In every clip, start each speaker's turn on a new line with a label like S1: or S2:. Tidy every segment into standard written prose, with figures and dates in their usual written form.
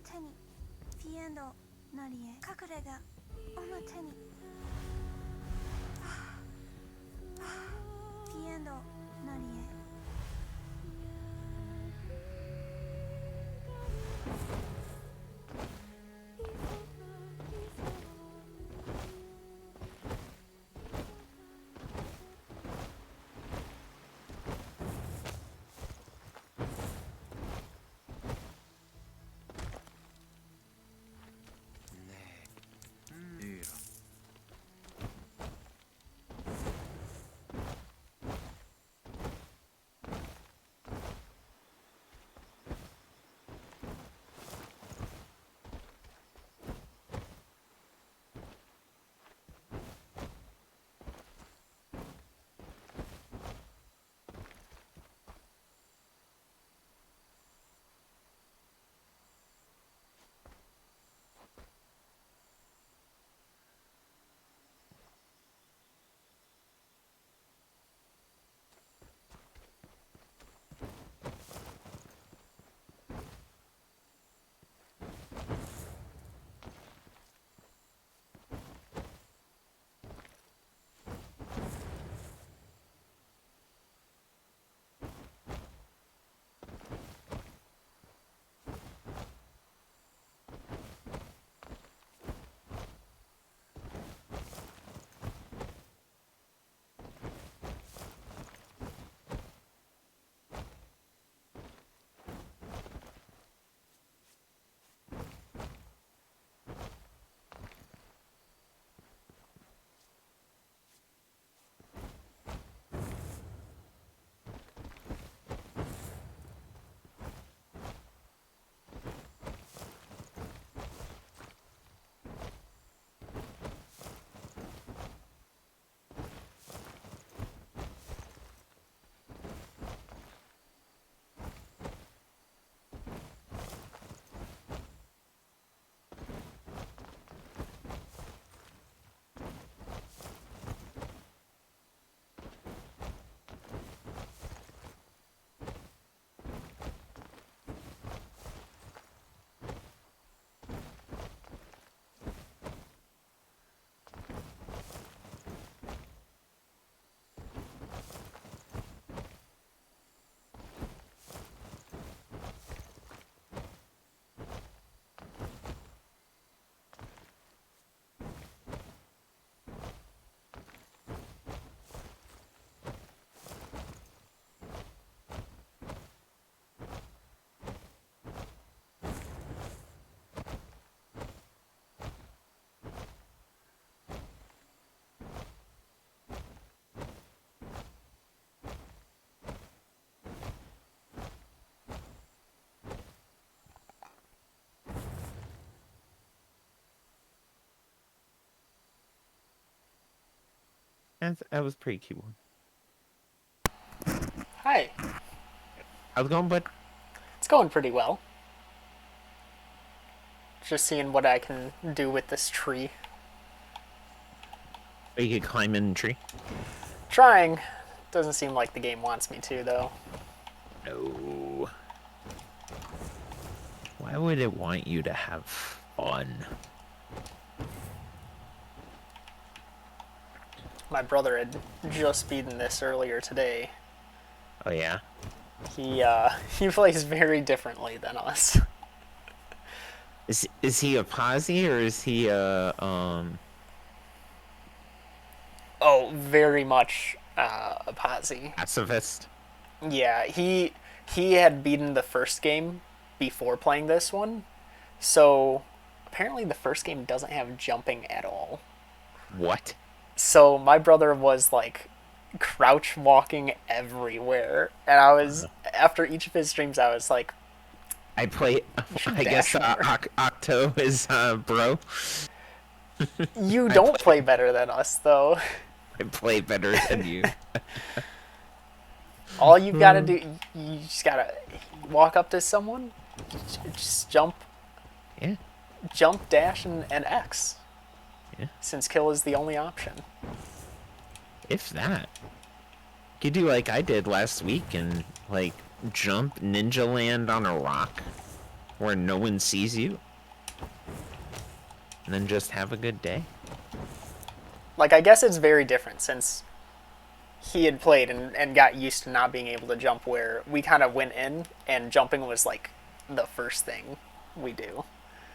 S1: 表にピエンドなりへ隠れが表にピエンドなりへ
S2: That was a pretty cute one.
S3: Hi.
S2: How's it going, bud?
S3: It's going pretty well. Just seeing what I can do with this tree.
S2: Or you could climb in the tree.
S3: Trying. Doesn't seem like the game wants me to, though.
S2: No. Why would it want you to have fun?
S3: My brother had just beaten this earlier today.
S2: Oh, yeah?
S3: He plays very differently than us.
S2: Is he a posse or is he a
S3: Oh, very much a posse.
S2: pacifist?
S3: Yeah, he had beaten the first game before playing this one, so apparently the first game doesn't have jumping at all.
S2: What?
S3: So my brother was like crouch walking everywhere, and I was after each of his streams, I was like,
S2: I play. I guess
S3: dash more.
S2: Octo is bro.
S3: You don't play better than us, though.
S2: I play better than you.
S3: All you've got to do, you just gotta walk up to someone, just jump,
S2: Yeah.
S3: dash, and X.
S2: Yeah.
S3: Since kill is the only option.
S2: If that. You could do like I did last week and like jump ninja land on a rock. where no one sees you, and then just have a good day.
S3: Like, I guess it's very different since he had played and got used to not being able to jump, where we kind of went in and jumping was like the first thing we do.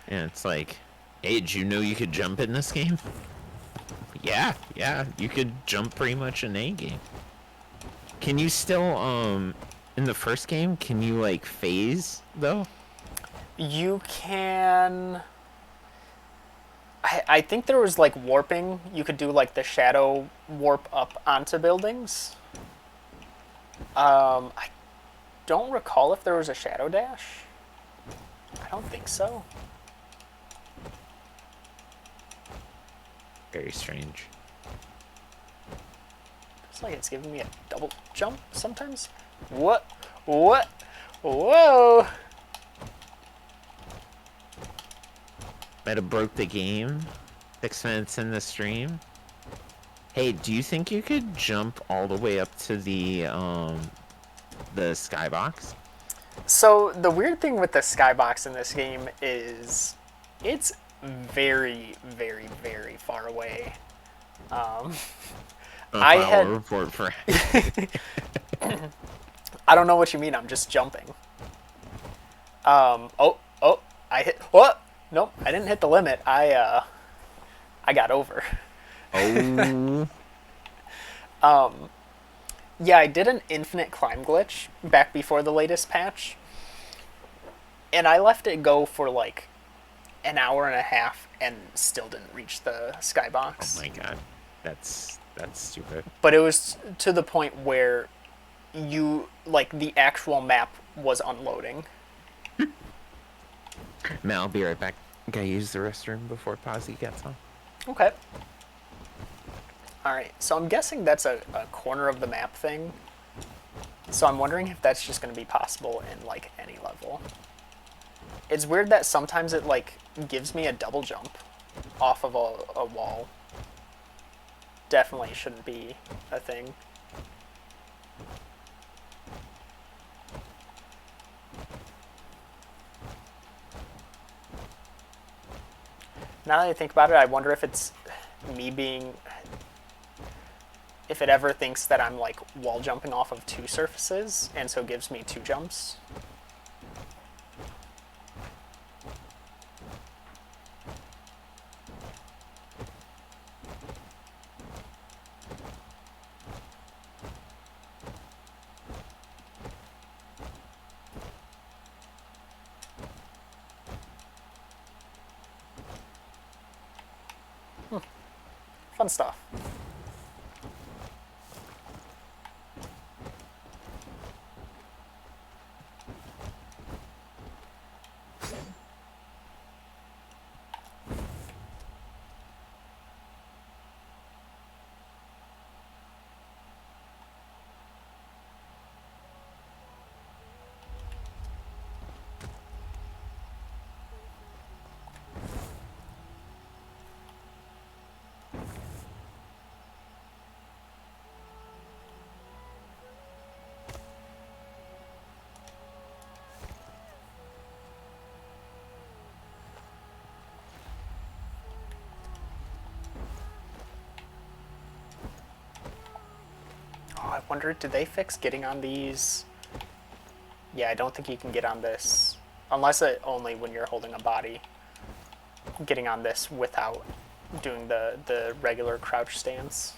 S2: And it's like, hey, did you know you could jump in this game? Yeah, you could jump pretty much in any game. Can you still, in the first game, can you, like, phase, though?
S3: You can... I think there was, like, warping. You could do, like, the shadow warp up onto buildings. I don't recall if there was a shadow dash. I don't think so.
S2: Very strange.
S3: It's like it's giving me a double jump sometimes. What? What? Whoa!
S2: Might have broke the game. 6 minutes in the stream. Hey, do you think you could jump all the way up to the skybox?
S3: So the weird thing with the skybox in this game is it's very, very, very far away. I had
S2: report for.
S3: I don't know what you mean. I'm just jumping. Oh, I hit. What? Nope, I didn't hit the limit. I got over.
S2: Oh.
S3: Yeah, I did an infinite climb glitch back before the latest patch, and I left it go for like an hour and a half and still didn't reach the skybox.
S2: Oh my god, that's stupid.
S3: But it was to the point where you, like, the actual map was unloading.
S2: Man, I'll be right back. Gotta use the restroom before Posy gets on.
S3: Okay. Alright, so I'm guessing that's a corner of the map thing. So I'm wondering if that's just going to be possible in, like, any level. It's weird that sometimes it, like, gives me a double jump off of a wall. Definitely shouldn't be a thing. Now that I think about it, I wonder if it's me being... if it ever thinks that I'm, like, wall jumping off of two surfaces, and so gives me two jumps. Fun stuff. I wonder, did they fix getting on these? Yeah, I don't think you can get on this, unless only when you're holding a body. Getting on this without doing the regular crouch stance.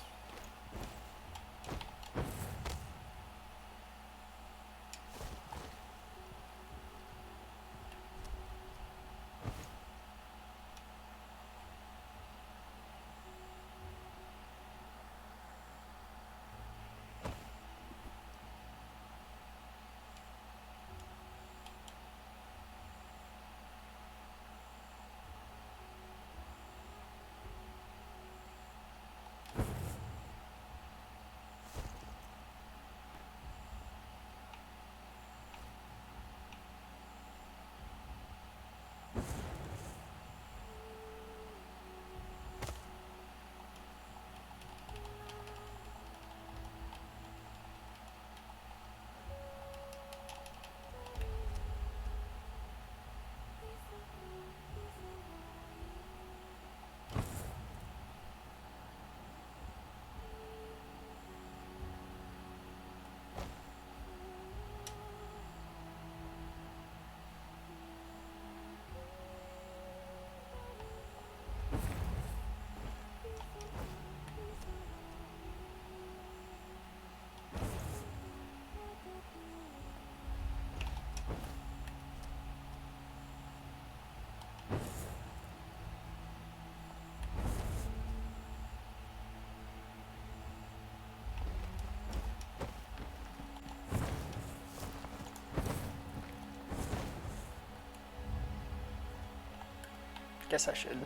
S3: Guess I should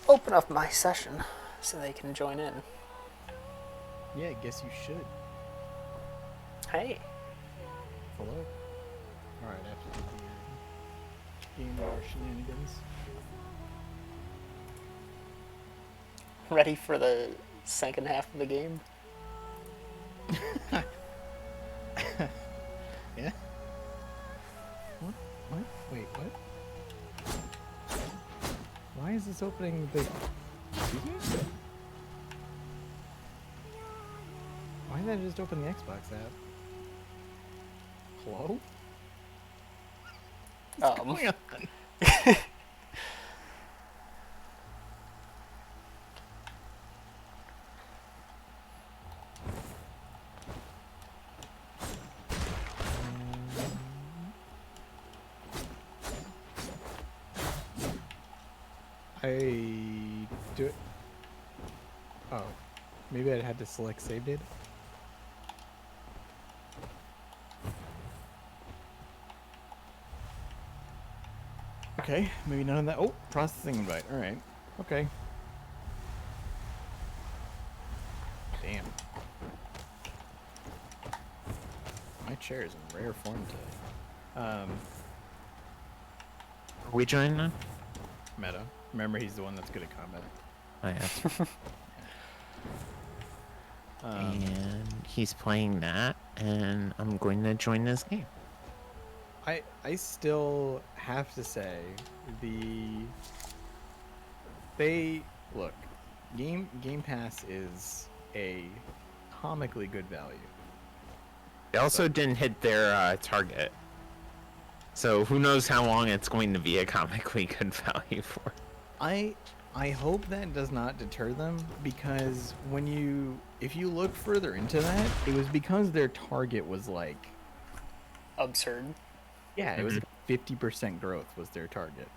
S3: open up my session so they can join in.
S4: Yeah, I guess you should.
S3: Hey.
S4: Hello. Alright, after the game over shenanigans.
S3: Ready for the second half of the game?
S4: Yeah? What? What? Wait, what? Why is this opening the... Why did I just open the Xbox app? Hello? What's going on? I do it. Oh, maybe I had to select save data. Okay, maybe none of that. Oh, processing invite. All right. Okay. Damn. My chair is in rare form today.
S2: Are we joining on?
S4: Meta. Remember, he's the one that's good at combat.
S2: I have. And he's playing that, and I'm going to join this game.
S4: I still have to say look, Game Pass is a comically good value.
S2: They also didn't hit their target, so who knows how long it's going to be a comically good value for.
S4: I hope that does not deter them, because if you look further into that, it was because their target was like
S3: Absurd.
S4: Yeah, it was like 50% growth was their target.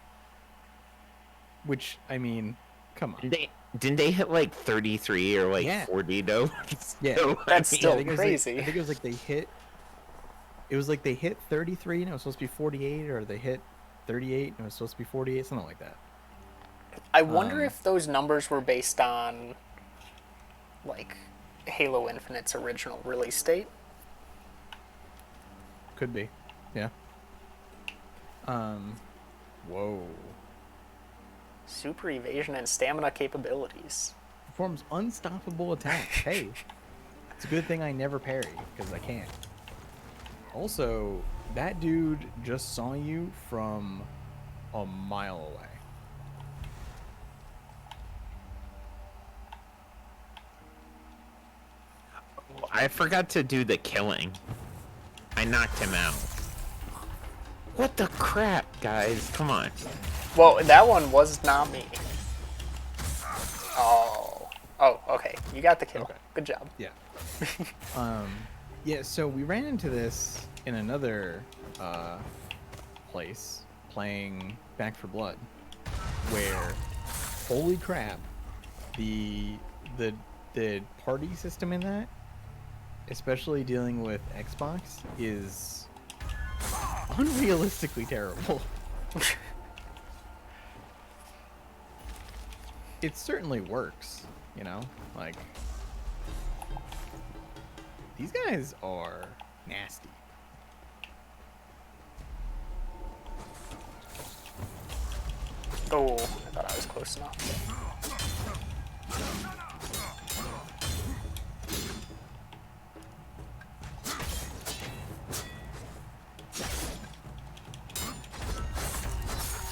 S4: Which, I mean, come on.
S2: Didn't they hit like 33 or like
S4: Yeah.
S2: 40 though?
S4: Yeah,
S2: So,
S3: That's
S2: I mean,
S3: still
S4: I think it was
S3: crazy.
S4: I think it was like they hit 33 and it was supposed to be 48, or they hit 38 and it was supposed to be 48, something like that.
S3: I wonder if those numbers were based on, like, Halo Infinite's original release date.
S4: Could be. Yeah. Whoa.
S3: Super evasion and stamina capabilities.
S4: Performs unstoppable attacks. Hey, it's a good thing I never parry, because I can't. Also, that dude just saw you from a mile away.
S2: I forgot to do the killing. I knocked him out. What the crap, guys? Come on.
S3: Well, that one was not me. Oh, okay. You got the kill.
S4: Okay.
S3: Good job.
S4: Yeah. Yeah, so we ran into this in another place playing Back for Blood, where, holy crap, the party system in that, especially dealing with Xbox, is unrealistically terrible. It certainly works, you know? Like, these guys are nasty.
S3: Oh, I thought I was close enough.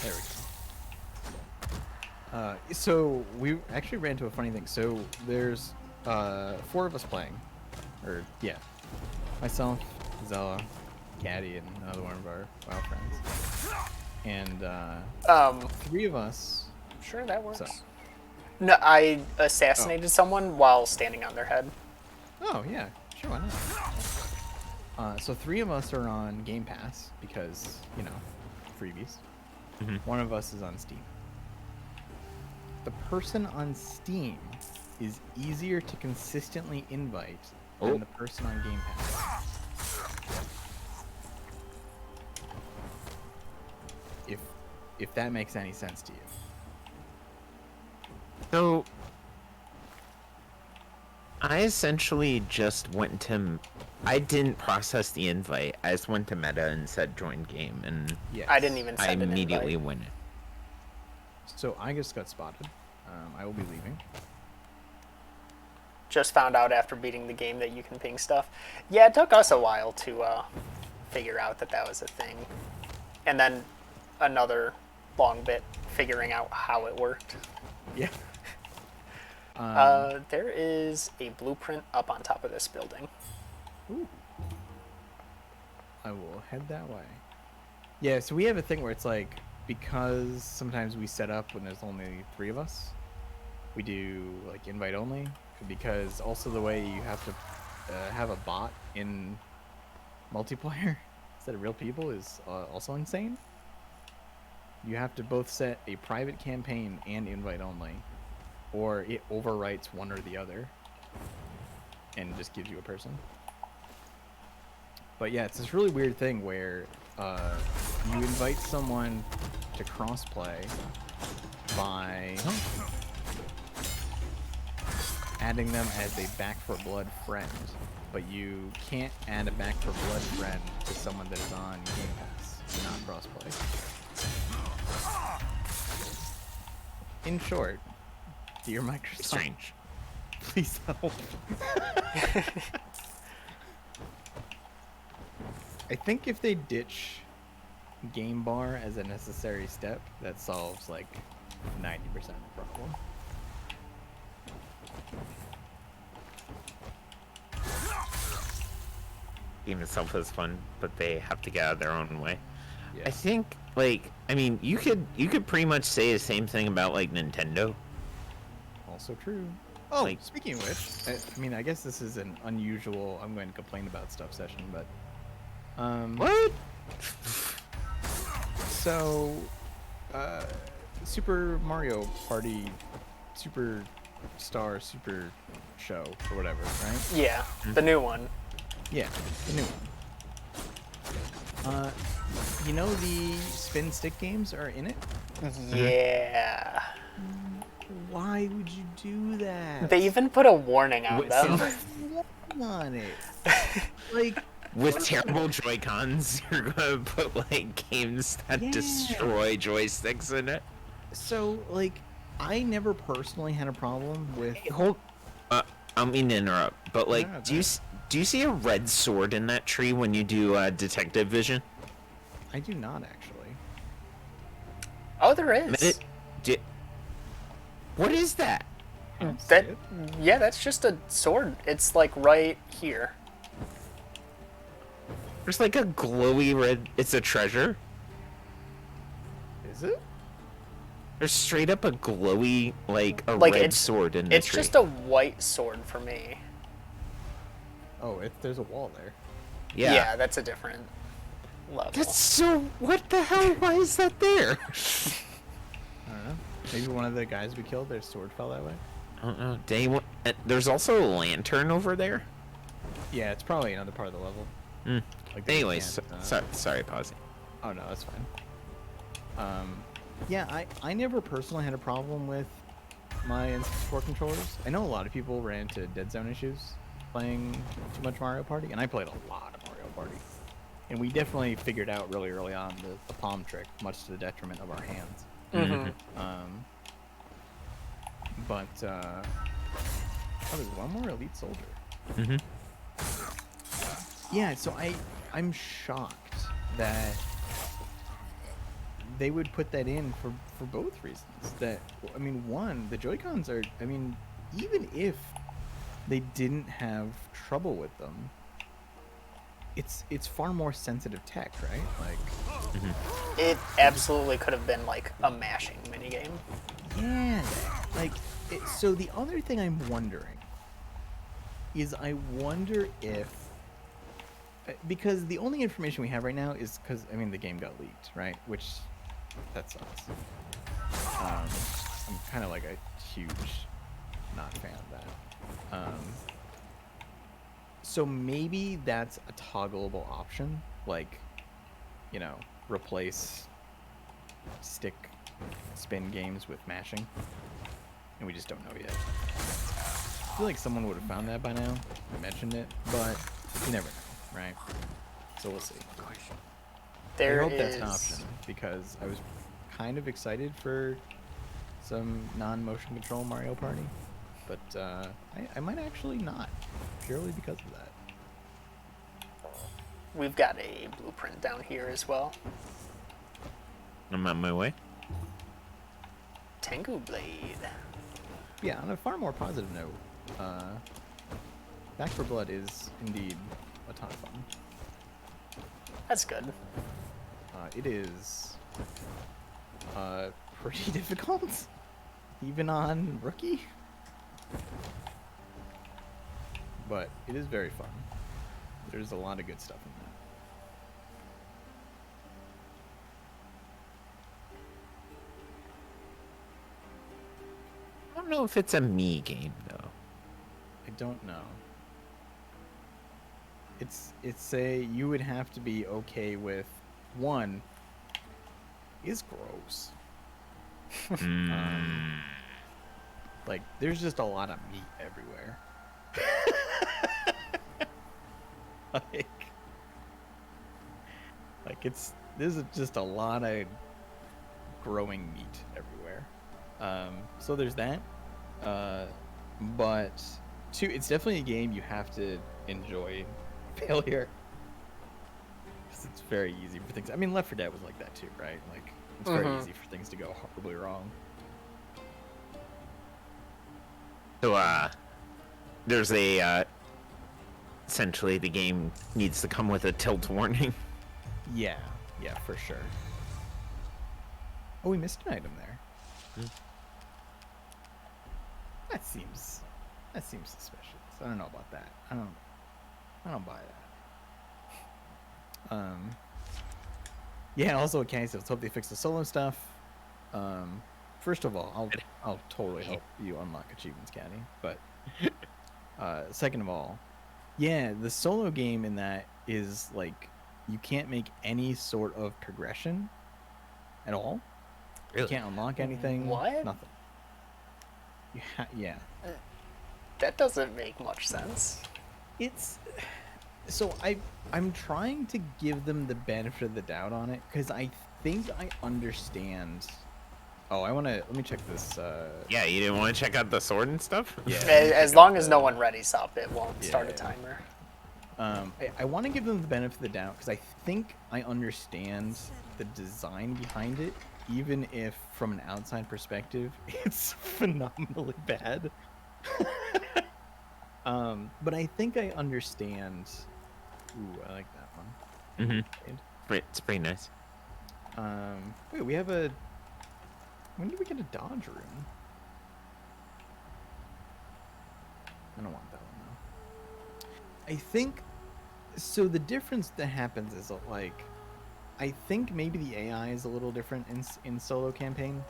S4: There we go. So we actually ran into a funny thing. So there's 4 of us playing, or yeah, myself, Zella, Caddy, and another one of our WoW friends, and 3 of us.
S3: Sure, that works.
S4: So.
S3: No, I assassinated someone while standing on their head.
S4: Oh yeah, sure, why not? So 3 of us are on Game Pass because, you know, freebies.
S2: Mhm.
S4: 1 of us is on Steam. The person on Steam is easier to consistently invite than the person on Game Pass. if that makes any sense to you.
S2: So I essentially just went to. I didn't process the invite. I just went to Meta and said join game, and
S4: Yes.
S3: I didn't even
S2: I
S3: send an
S2: immediately
S3: invite.
S2: went it.
S4: So I just got spotted. I will be leaving.
S3: Just found out after beating the game that you can ping stuff. Yeah, it took us a while to figure out that that was a thing. And then another long bit figuring out how it worked.
S4: Yeah.
S3: There is a blueprint up on top of this building.
S4: Ooh. I will head that way. Yeah, so we have a thing where it's like, because sometimes we set up when there's only 3 of us, we do like invite only, because also the way you have to have a bot in multiplayer instead of real people is also insane. You have to both set a private campaign and invite only, or it overwrites one or the other and just gives you a person. But yeah, it's this really weird thing where you invite someone to crossplay by adding them as a Back for Blood friend, but you can't add a Back for Blood friend to someone that is on Game Pass, not crossplay. In short, dear Microsoft,
S2: Strange.
S4: please help. I think if they ditch game bar as a necessary step, that solves like 90% of the problem.
S2: Game itself is fun, but they have to get out of their own way.
S4: Yeah.
S2: I think, like, I mean, you could pretty much say the same thing about like Nintendo.
S4: Also true. Oh,
S2: Like-
S4: speaking of which, I mean, I guess this is an unusual I'm going to complain about stuff session, but
S2: What?
S4: so Super Mario Party Super Star Super Show or whatever, right?
S3: Yeah, the new one.
S4: Yeah, the new one. You know the spin stick games are in it?
S3: Yeah.
S4: Why would you do that?
S3: They even put a warning on
S2: Wait,
S3: them.
S4: so on it. Like,
S2: With terrible Joy-Cons, you're gonna put like games that
S4: Yeah.
S2: destroy joysticks in it.
S4: so like, I never personally had a problem with.
S2: Hey, hold. I don't mean to interrupt, but like,
S4: No,
S2: do you see a red sword in that tree when you do detective vision?
S4: I do not actually.
S3: Oh, there is.
S2: What is that?
S4: I don't see
S3: That,
S4: it.
S3: yeah, that's just a sword. It's like right here.
S2: There's like a glowy red. It's a treasure.
S4: Is it?
S2: There's straight up a glowy, like a
S3: Like,
S2: red
S3: it's-
S2: sword in the
S3: It's
S2: tree.
S3: just a white sword for me.
S4: Oh, there's a wall there.
S2: Yeah.
S3: That's a different level.
S2: That's so. What the hell? Why is that there?
S4: I don't know. Maybe one of the guys we killed, their sword fell that way.
S2: I don't know. There's also a lantern over there.
S4: Yeah, it's probably another part of the level.
S2: Mm.
S4: Like they
S2: Anyways,
S4: can't,
S2: sorry, pausing.
S4: Oh no, that's fine. Yeah, I never personally had a problem with my N64 controllers. I know a lot of people ran into dead zone issues playing too much Mario Party, and I played a lot of Mario Party. And we definitely figured out really early on the palm trick, much to the detriment of our hands.
S3: Mhm.
S4: But oh, there's one more elite soldier.
S2: Mm-hmm.
S4: Yeah, so I'm shocked that they would put that in for both reasons. That, I mean, one, the Joy-Cons are, I mean, even if they didn't have trouble with them, it's far more sensitive tech, right? Like,
S3: It absolutely could have been like a mashing minigame.
S4: yeah, like, so the other thing I'm wondering is I wonder if, because the only information we have right now is because, I mean, the game got leaked, right? Which, that sucks. I'm kind of like a huge not fan of that. So maybe that's a toggleable option, like, you know, replace stick spin games with mashing, and we just don't know yet. I feel like someone would have found that by now, mentioned it, but you never know, right? So we'll see. I hope that's an option, because I was kind of excited for some non-motion control Mario Party, but I might actually not, purely because of that.
S3: We've got a blueprint down here as well.
S2: I'm on my way.
S3: Tengu Blade.
S4: Yeah, on a far more positive note, Back 4 Blood is indeed a ton of fun.
S3: That's good.
S4: It is pretty difficult, even on rookie, but it is very fun. There's a lot of good stuff in that.
S2: I don't know if it's a me game though.
S4: I don't know. It's a, you would have to be okay with, one is gross. Like there's just a lot of meat everywhere. like there's just a lot of growing meat everywhere. So there's that. But two, it's definitely a game you have to enjoy failure. 'Cause it's very easy for things. I mean, Left 4 Dead was like that too, right? Like it's very easy for things to go horribly wrong.
S2: So there's a essentially the game needs to come with a tilt warning.
S4: Yeah, for sure. Oh, we missed an item there. That seems suspicious. I don't know about that. I don't buy that. Yeah, also okay, so let's hope they fix the solo stuff. First of all, I'll totally help you unlock achievements, Caddy. But second of all, yeah, the solo game in that is like you can't make any sort of progression at all.
S2: Really?
S4: You can't unlock anything.
S3: What?
S4: Nothing. Yeah.
S3: That doesn't make much sense.
S4: It's so I'm trying to give them the benefit of the doubt on it because I think I understand. Oh, let me check this.
S2: Yeah, you didn't want to check out the sword and stuff?
S4: Yeah.
S3: As long as no one readies up, it won't start a
S4: Yeah.
S3: timer.
S4: I want to give them the benefit of the doubt because I think I understand the design behind it, even if from an outside perspective it's phenomenally bad. But I think I understand. Ooh, I like that one.
S2: It's pretty nice.
S4: Wait, we have a. When did we get a dodge room? I don't want that one though. I think. So the difference that happens is like, I think maybe the AI is a little different in solo campaign,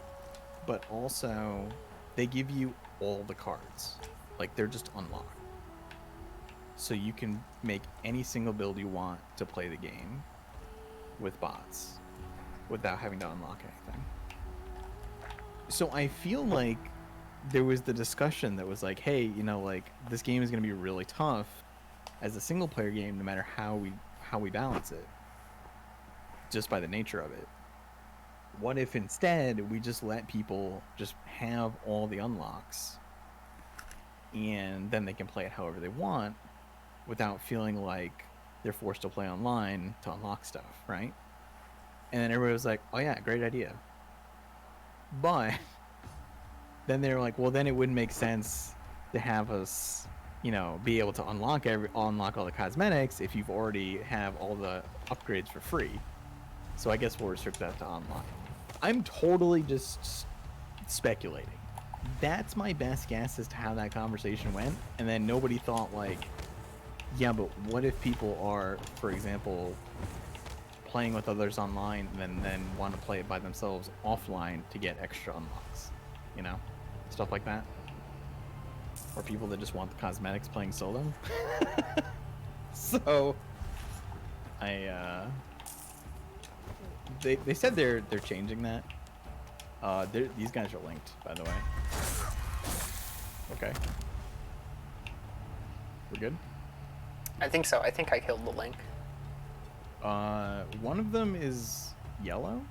S4: but also they give you all the cards, like they're just unlocked. So you can make any single build you want to play the game with bots without having to unlock anything. So I feel like there was the discussion that was like, hey, you know, like this game is going to be really tough as a single player game no matter how we balance it, just by the nature of it. What if instead we just let people just have all the unlocks and then they can play it however they want without feeling like they're forced to play online to unlock stuff, right? And then everybody was like, oh yeah, great idea. But then they're like, well, then it wouldn't make sense to have us, you know, be able to unlock all the cosmetics if you've already have all the upgrades for free. So I guess we'll restrict that to online. I'm totally just speculating. That's my best guess as to how that conversation went. And then nobody thought like, yeah, but what if people are, for example, playing with others online and then want to play it by themselves offline to get extra unlocks, you know, stuff like that. Or people that just want the cosmetics playing solo. So they said they're changing that. These guys are linked, by the way. Okay. We're good?
S3: I think so. I think I killed the link.
S4: One of them is yellow.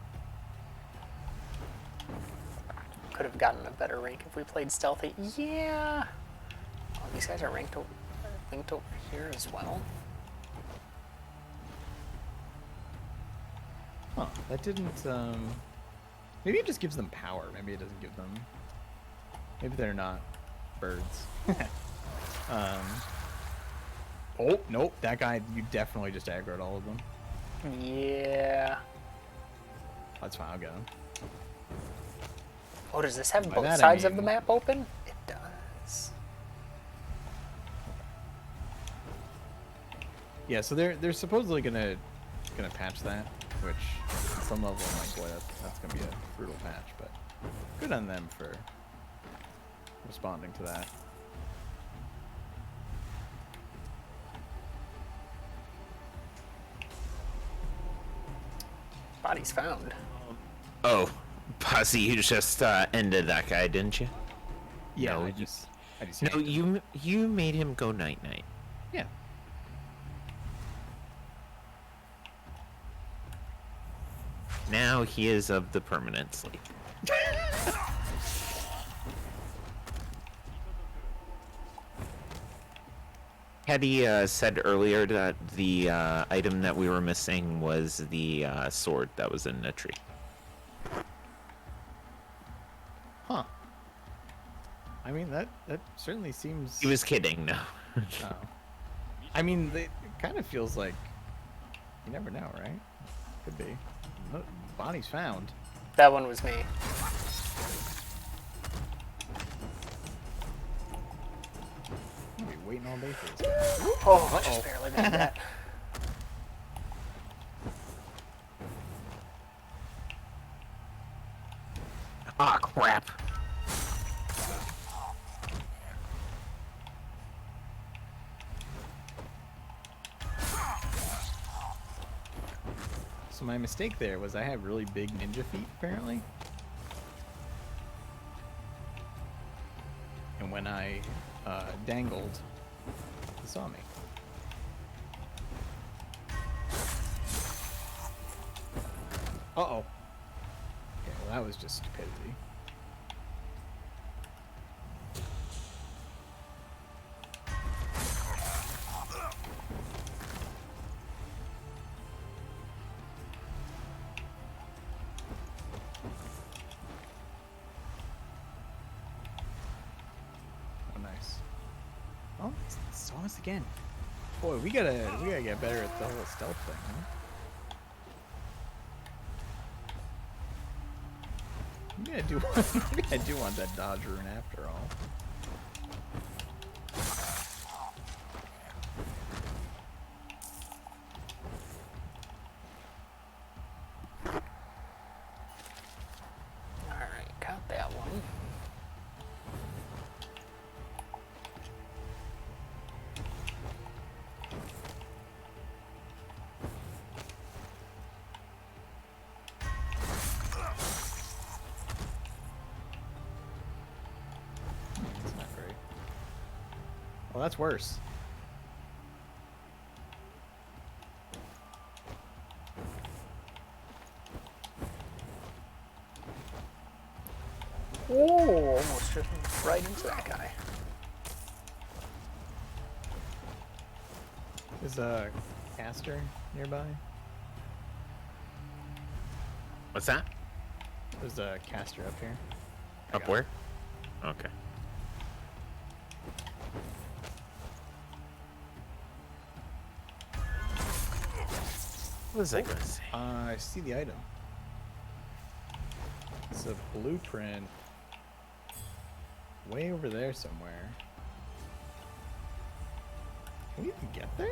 S3: Could have gotten a better rank if we played stealthy. Yeah. Oh, these guys are linked over here as well.
S4: Huh, that didn't, maybe it just gives them power. Maybe it doesn't give them... Maybe they're not birds. Oh, nope, that guy, you definitely just aggroed all of them.
S3: Yeah.
S4: That's fine, I'll get him.
S3: Oh, does this have
S4: By
S3: both
S4: that, I
S3: sides of the
S4: mean-
S3: map open? It does.
S4: Yeah, so they're supposedly gonna patch that, which at some level I'm like, boy, that's gonna be a brutal patch, but good on them for responding to that.
S3: Bodies found.
S2: Oh, Posse, you just ended that guy, didn't you?
S4: Yeah,
S2: No,
S4: I
S2: you-
S4: just
S2: No,
S4: yanked him.
S2: you made him go night night.
S4: Yeah.
S2: Now he is of the permanent sleep. Hetty said earlier that the item that we were missing was the sword that was in the tree.
S4: Huh. I mean, that certainly seems...
S2: He was kidding, no.
S4: Oh. I mean, it kind of feels like... You never know, right? Could be. No, body's found.
S3: That one was me.
S4: I'm gonna be waiting all day for this guy.
S3: Oh, just barely made that.
S2: Ah, crap.
S4: So my mistake there was I have really big ninja feet, apparently. And when I dangled, he saw me. Uh-oh. Okay, well that was just stupidity. Oh, nice. Oh, it's on us again. Boy, we gotta get better at the whole stealth thing, huh? Maybe I do want that dodge rune after all.
S3: Alright, got that one.
S4: That's not great. Well, that's worse.
S3: Oh, almost driven right into that guy.
S4: Is a caster nearby?
S2: What's that?
S4: There's a caster up here. I
S2: Up
S4: got
S2: where? Okay. What was I gonna say?
S4: I see the item. It's a blueprint way over there somewhere. Can we even get there?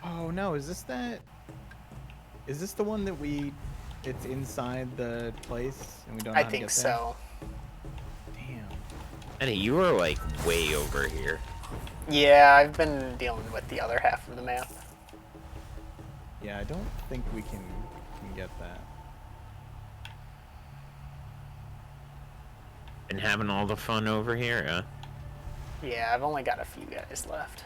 S4: Oh no, is this that? Is this the one that we it's inside the place, and we don't know
S3: I
S4: how to
S3: think
S4: get there?
S3: so.
S4: Damn.
S2: Eddie, you were like way over here.
S3: Yeah, I've been dealing with the other half of the map.
S4: Yeah, I don't think we can get that.
S2: And having all the fun over here, huh?
S3: Yeah, I've only got a few guys left.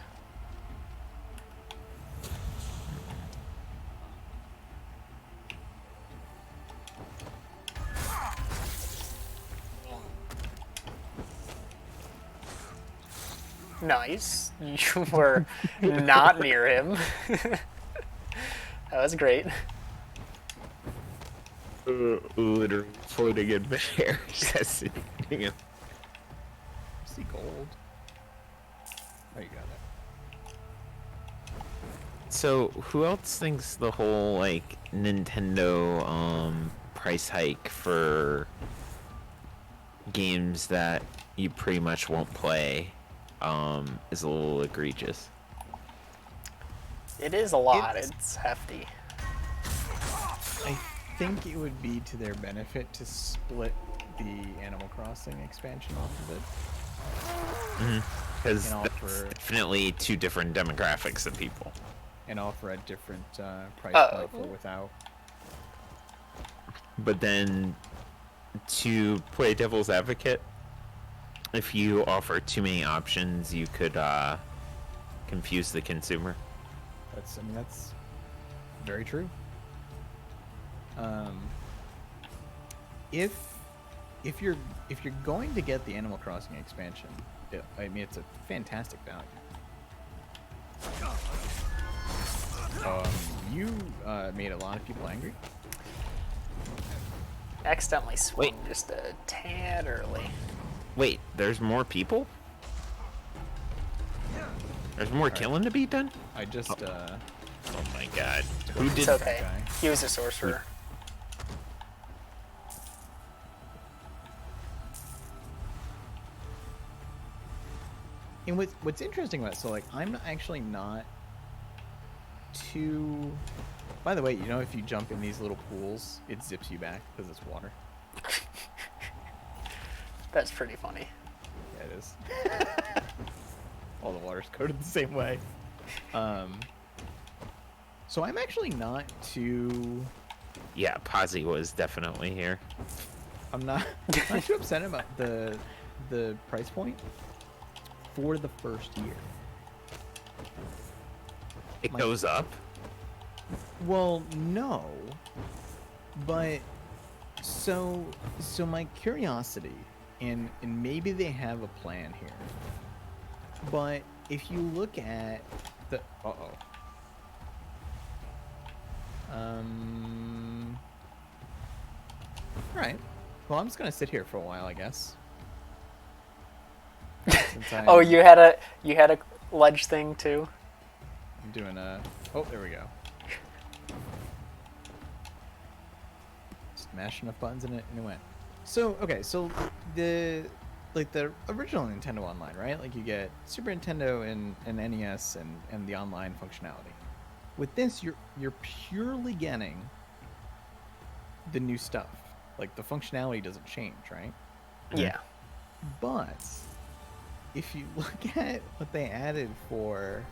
S3: Nice. You were not near him. That was great.
S2: Literally floating in midair.
S4: See gold. Oh, you got it.
S2: So, who else thinks the whole like Nintendo price hike for games that you pretty much won't play is a little egregious?
S3: It is a lot.
S4: It's-
S3: It's hefty.
S4: I think it would be to their benefit to split the Animal Crossing expansion off of it
S2: Because
S4: And
S2: that's
S4: offer-
S2: definitely two different demographics of people.
S4: and offer a different price
S3: Uh-oh.
S4: point for without.
S2: But then, to play devil's advocate, if you offer too many options, you could confuse the consumer.
S4: I mean, that's very true. If you're going to get the Animal Crossing expansion, I mean, it's a fantastic value. You made a lot of people angry.
S3: Accidentally swung
S2: Wait.
S3: just a tad early.
S2: Wait, there's more people? There's more killing to be done?
S4: I just
S2: Oh my god. Who
S3: It's
S2: did
S3: okay.
S4: guy.
S3: He was a sorcerer.
S4: And what's interesting about it, so like I'm actually not too. By the way, you know, if you jump in these little pools, it zips you back because it's water.
S3: That's pretty funny.
S4: Yeah, it is. All the water's coded the same way. So I'm actually not too.
S2: Yeah, Posy was definitely here.
S4: I'm not too upset about the price point for the first year.
S2: It
S4: Like-
S2: goes up?
S4: Well, no, but so my curiosity, and maybe they have a plan here, but if you look at the right. Well, I'm just gonna sit here for a while, I guess. Since
S3: Oh,
S4: I'm-
S3: you had a ledge thing too.
S4: I'm doing a. Oh, there we go. Smash enough buttons and it went. So okay, so the original Nintendo Online, right? Like you get Super Nintendo and NES and the online functionality. With this, you're purely getting the new stuff. Like the functionality doesn't change, right?
S3: Yeah.
S4: But if you look at what they added for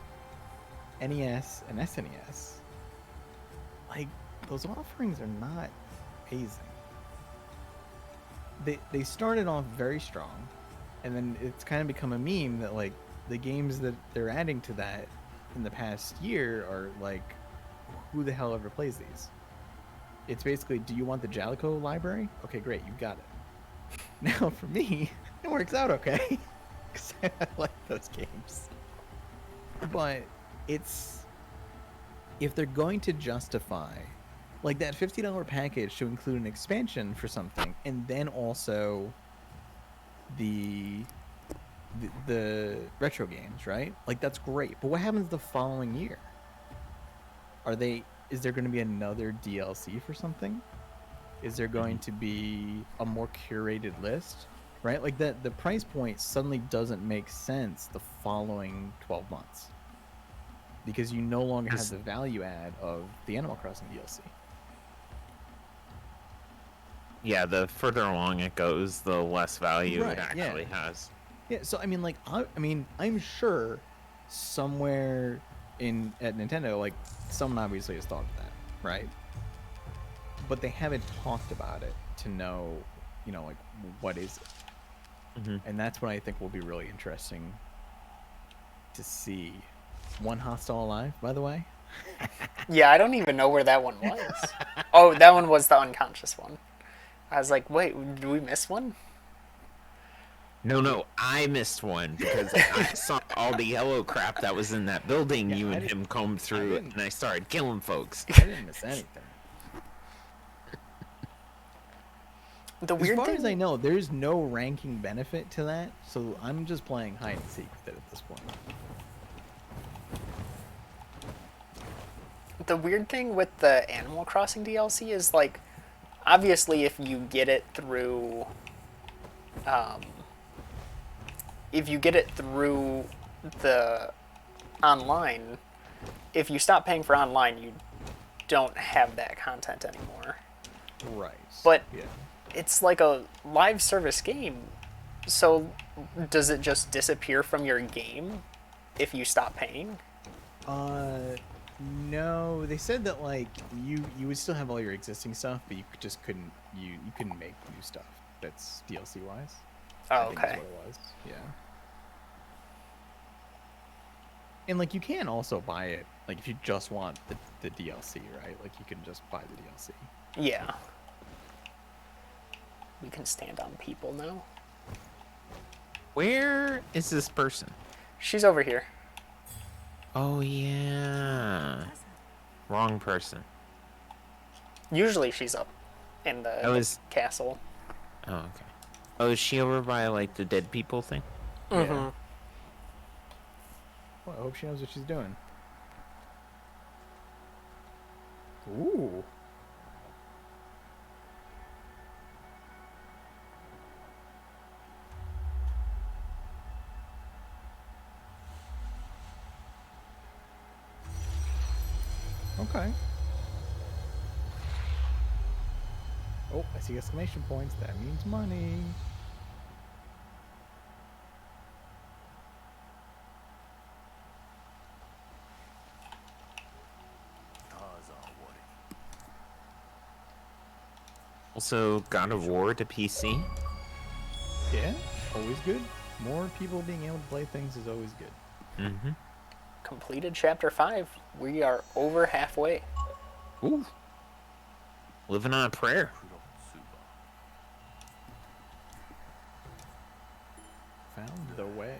S4: NES and SNES, like those offerings are not amazing. They started off very strong, and then it's kind of become a meme that like the games that they're adding to that in the past year are like, who the hell ever plays these? It's basically, do you want the Jalico library? Okay, great, you got it. Now for me, it works out okay, because I like those games. But it's, if they're going to justify like that $50 package to include an expansion for something, and then also the retro games, right? Like that's great. But what happens the following year? Is there going to be another DLC for something? Is there going to be a more curated list? Right? Like the price point suddenly doesn't make sense the following 12 months. Because you no longer have the value add of the Animal Crossing DLC.
S2: Yeah, the further along it goes, the less value
S4: Right,
S2: it actually has.
S4: Yeah, so I mean, like, I'm sure somewhere at Nintendo, like, someone obviously has thought of that, right? But they haven't talked about it to know, like, what is it?
S2: Hmm.
S4: And that's what I think will be really interesting to see. One Hostile Alive, by the way.
S3: Yeah, I don't even know where that one was. Oh, that one was the unconscious one. I was like, wait, did we miss one?
S2: No, I missed one because I saw all the yellow crap that was in that building.
S4: Yeah,
S2: You
S4: I
S2: and
S4: didn't-
S2: him combed through it,
S4: didn't-
S2: and I started killing folks.
S4: I didn't miss anything.
S3: The
S4: As
S3: weird
S4: far
S3: thing,
S4: as I know, there's no ranking benefit to that, so I'm just playing hide and seek with it at this point.
S3: the weird thing with the Animal Crossing DLC is like, obviously, if you get it through, the online, if you stop paying for online, you don't have that content anymore.
S4: Right.
S3: But
S4: yeah.
S3: it's like a live service game, so does it just disappear from your game if you stop paying?
S4: No, they said that like you would still have all your existing stuff, but you just couldn't you couldn't make new stuff. That's DLC wise.
S3: Oh,
S4: I think is
S3: okay.
S4: what it was. Yeah. And like you can also buy it like if you just want the DLC, right? Like you can just buy the DLC.
S3: Yeah. We can stand on people now.
S2: Where is this person?
S3: She's over here.
S2: Oh, yeah. Wrong person.
S3: Usually she's up in the castle.
S2: Oh, okay. Oh, is she over by, like, the dead people thing?
S3: Mm-hmm.
S4: Yeah. Well, I hope she knows what she's doing. Ooh. Okay. Oh, I see exclamation points. That means money.
S2: Also, God of War to PC.
S4: Yeah, always good. More people being able to play things is always good.
S2: Mm-hmm.
S3: Completed chapter 5. We are over halfway.
S2: Ooh. Living on a prayer.
S4: Found the way.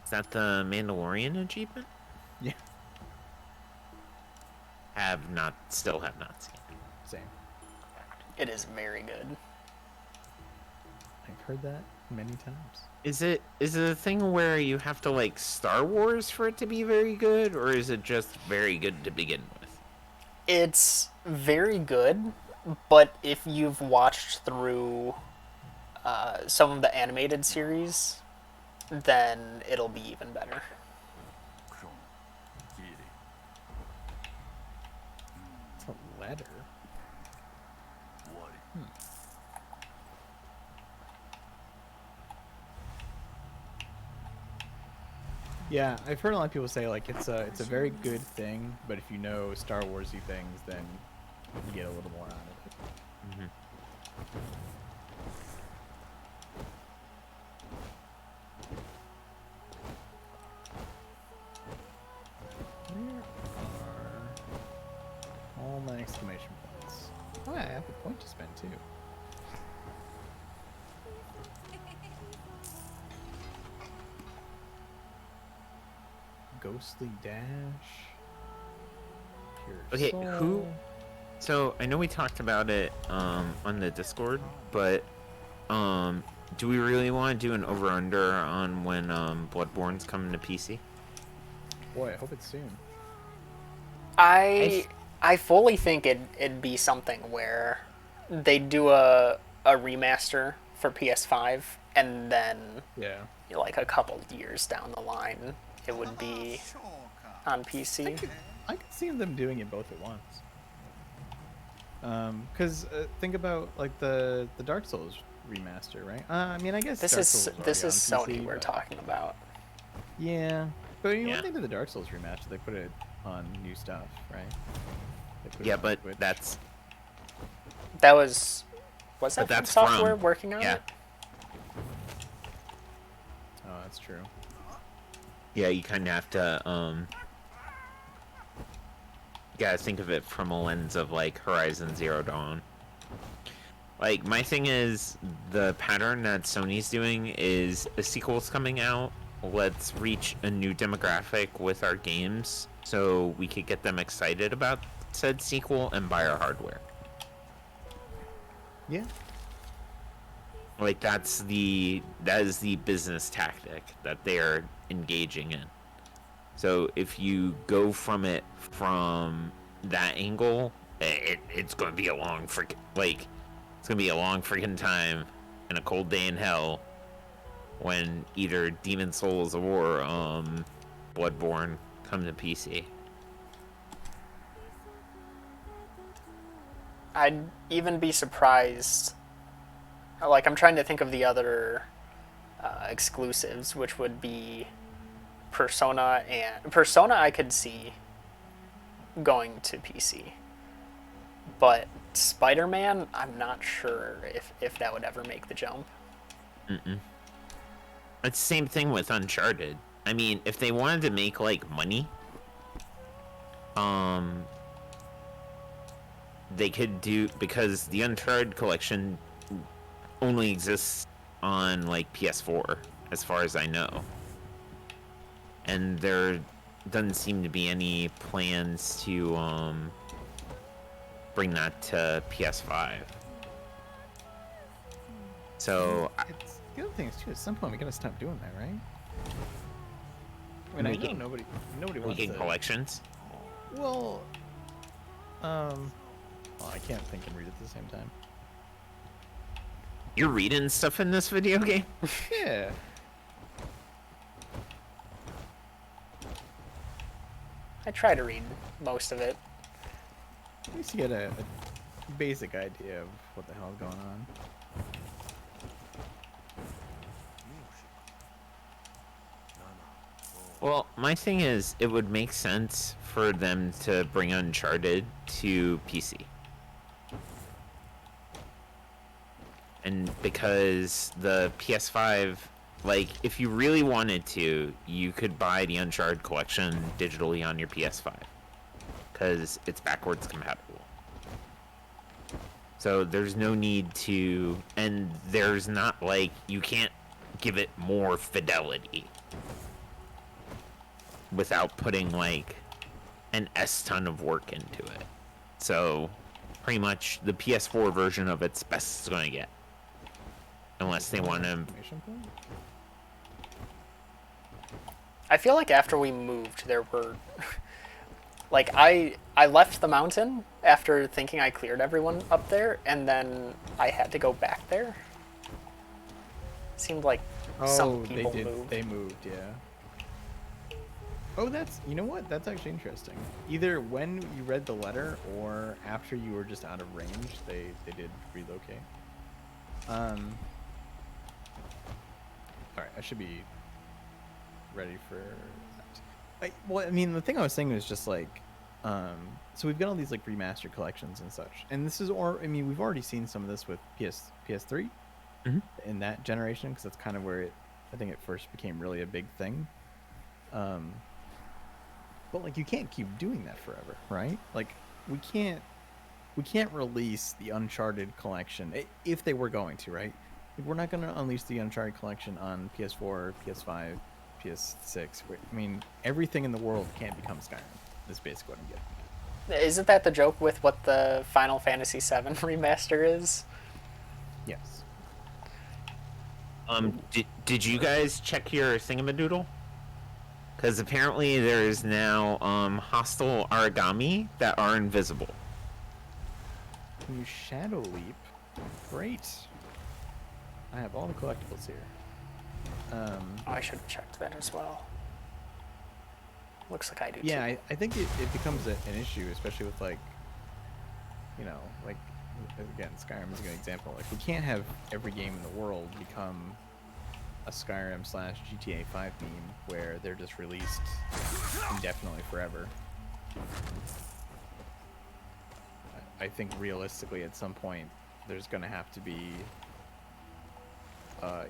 S2: Is that the Mandalorian achievement?
S4: Yeah,
S2: Still have not seen.
S4: same.
S3: It is very good.
S4: I've heard that many times.
S2: Is it a thing where you have to like Star Wars for it to be very good, or is it just very good to begin with?
S3: It's very good, but if you've watched through some of the animated series, then it'll be even better.
S4: It's a letter. Yeah, I've heard a lot of people say like it's a very good thing, but if you know Star Warsy things, then you get a little more out of it.
S2: Mm-hmm.
S4: Where are all my exclamation points? Oh, I have a point to spend too. Ghostly Dash. Pure
S2: Okay,
S4: Soul.
S2: who? So I know we talked about it on the Discord, but do we really want to do an over/under on when Bloodborne's coming to PC?
S4: Boy, I hope it's soon.
S3: I fully think it'd be something where they do a remaster for PS5, and then
S4: Yeah.
S3: like a couple years down the line, it would be on PC.
S4: I could see them doing it both at once. Because think about like the Dark Souls remaster, right? I mean, I guess
S3: This
S4: Dark
S3: is
S4: Souls
S3: this is
S4: already on
S3: Sony
S4: PC,
S3: we're
S4: but-
S3: talking about.
S4: Yeah, but I mean,
S2: Yeah.
S4: when they did the Dark Souls remaster, they put it on new stuff, right? They put it
S2: Yeah,
S4: on
S2: but
S4: Switch.
S2: that's
S3: That was that
S2: But
S3: from
S2: that's
S3: software
S2: from-
S3: working on
S2: yeah.
S3: it?
S4: Oh, that's true.
S2: yeah. You kind of have to you gotta think of it from a lens of like Horizon Zero Dawn. Like my thing is the pattern that Sony's doing is a sequel's coming out. Let's reach a new demographic with our games so we could get them excited about said sequel and buy our hardware.
S4: Yeah.
S2: Like that is the business tactic that they're engaging in. So if you go from it from that angle, it's going to be a long freaking time and a cold day in hell when either Demon Souls or Bloodborne come to PC.
S3: I'd even be surprised. Like, I'm trying to think of the other exclusives, which would be Persona I could see going to PC. But Spider-Man, I'm not sure if that would ever make the jump.
S2: Mm-mm. It's the same thing with Uncharted. I mean, if they wanted to make like money, they could do, because the Uncharted collection only exists on like PS4 as far as I know. And there doesn't seem to be any plans to bring that to PS5. So
S4: It's the other thing is too. At some point, we gotta stop doing that, right? I mean, I know
S2: Making-
S4: nobody wants
S2: making
S4: to.
S2: collections.
S4: Well, well, I can't think and read at the same time.
S2: You're reading stuff in this video game?
S4: Yeah.
S3: I try to read most of it.
S4: At least you get a basic idea of what the hell is going on.
S2: Well, my thing is, it would make sense for them to bring Uncharted to PC. And because the PS5, like, if you really wanted to, you could buy the Uncharted collection digitally on your PS5. Because it's backwards compatible. So there's no need to, and there's not, like, you can't give it more fidelity without putting like an S-ton of work into it. So pretty much the PS4 version of it's best it's going to get. Unless they want to...
S4: Exclamation point?
S3: I feel like after we moved, there were... like, I left the mountain after thinking I cleared everyone up there, and then I had to go back there. Seemed like some
S4: Oh, they
S3: people
S4: did.
S3: moved.
S4: They moved, yeah. Oh, that's, you know what? That's actually interesting. Either when you read the letter or after you were just out of range, they did relocate. All right, I should be ready for that. Well, I mean, the thing I was saying was just like, so we've got all these like remastered collections and such, and this is, or I mean, we've already seen some of this with PS3 in that generation, because that's kind of where I think it first became really a big thing. But like, you can't keep doing that forever, right? Like, we can't release the Uncharted collection if they were going to, right? Like, we're not going to unleash the Uncharted collection on PS4, PS5, PS6. I mean, everything in the world can't become Skyrim. That's basically what I'm getting at.
S3: Isn't that the joke with what the Final Fantasy VII remaster is?
S4: Yes.
S2: Did you guys check your thingamadoodle? Because apparently there's now hostile Aragami that are invisible.
S4: Can you shadow leap? Great. I have all the collectibles here.
S3: Oh, I should have checked that as well. Looks like I do
S4: Yeah,
S3: too.
S4: I think it becomes an issue, especially with like you know, like again, Skyrim is a good example. Like we can't have every game in the world become a Skyrim slash GTA 5 meme where they're just released indefinitely forever. I think realistically at some point there's gonna have to be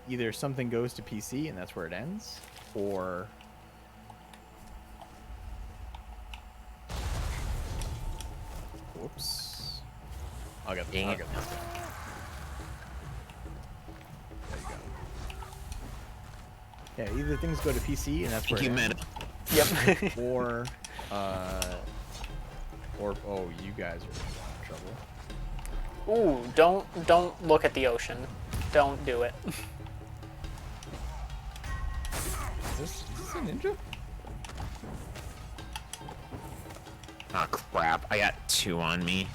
S4: either something goes to PC and that's where it ends, or whoops. I'll get this guy. There you go. Yeah, either things go to PC and that's where it ends,
S3: Yep.
S4: or oh, you guys are in trouble.
S3: Ooh, don't look at the ocean. Don't do it.
S4: Is this a ninja?
S2: Oh crap! I got 2 on me.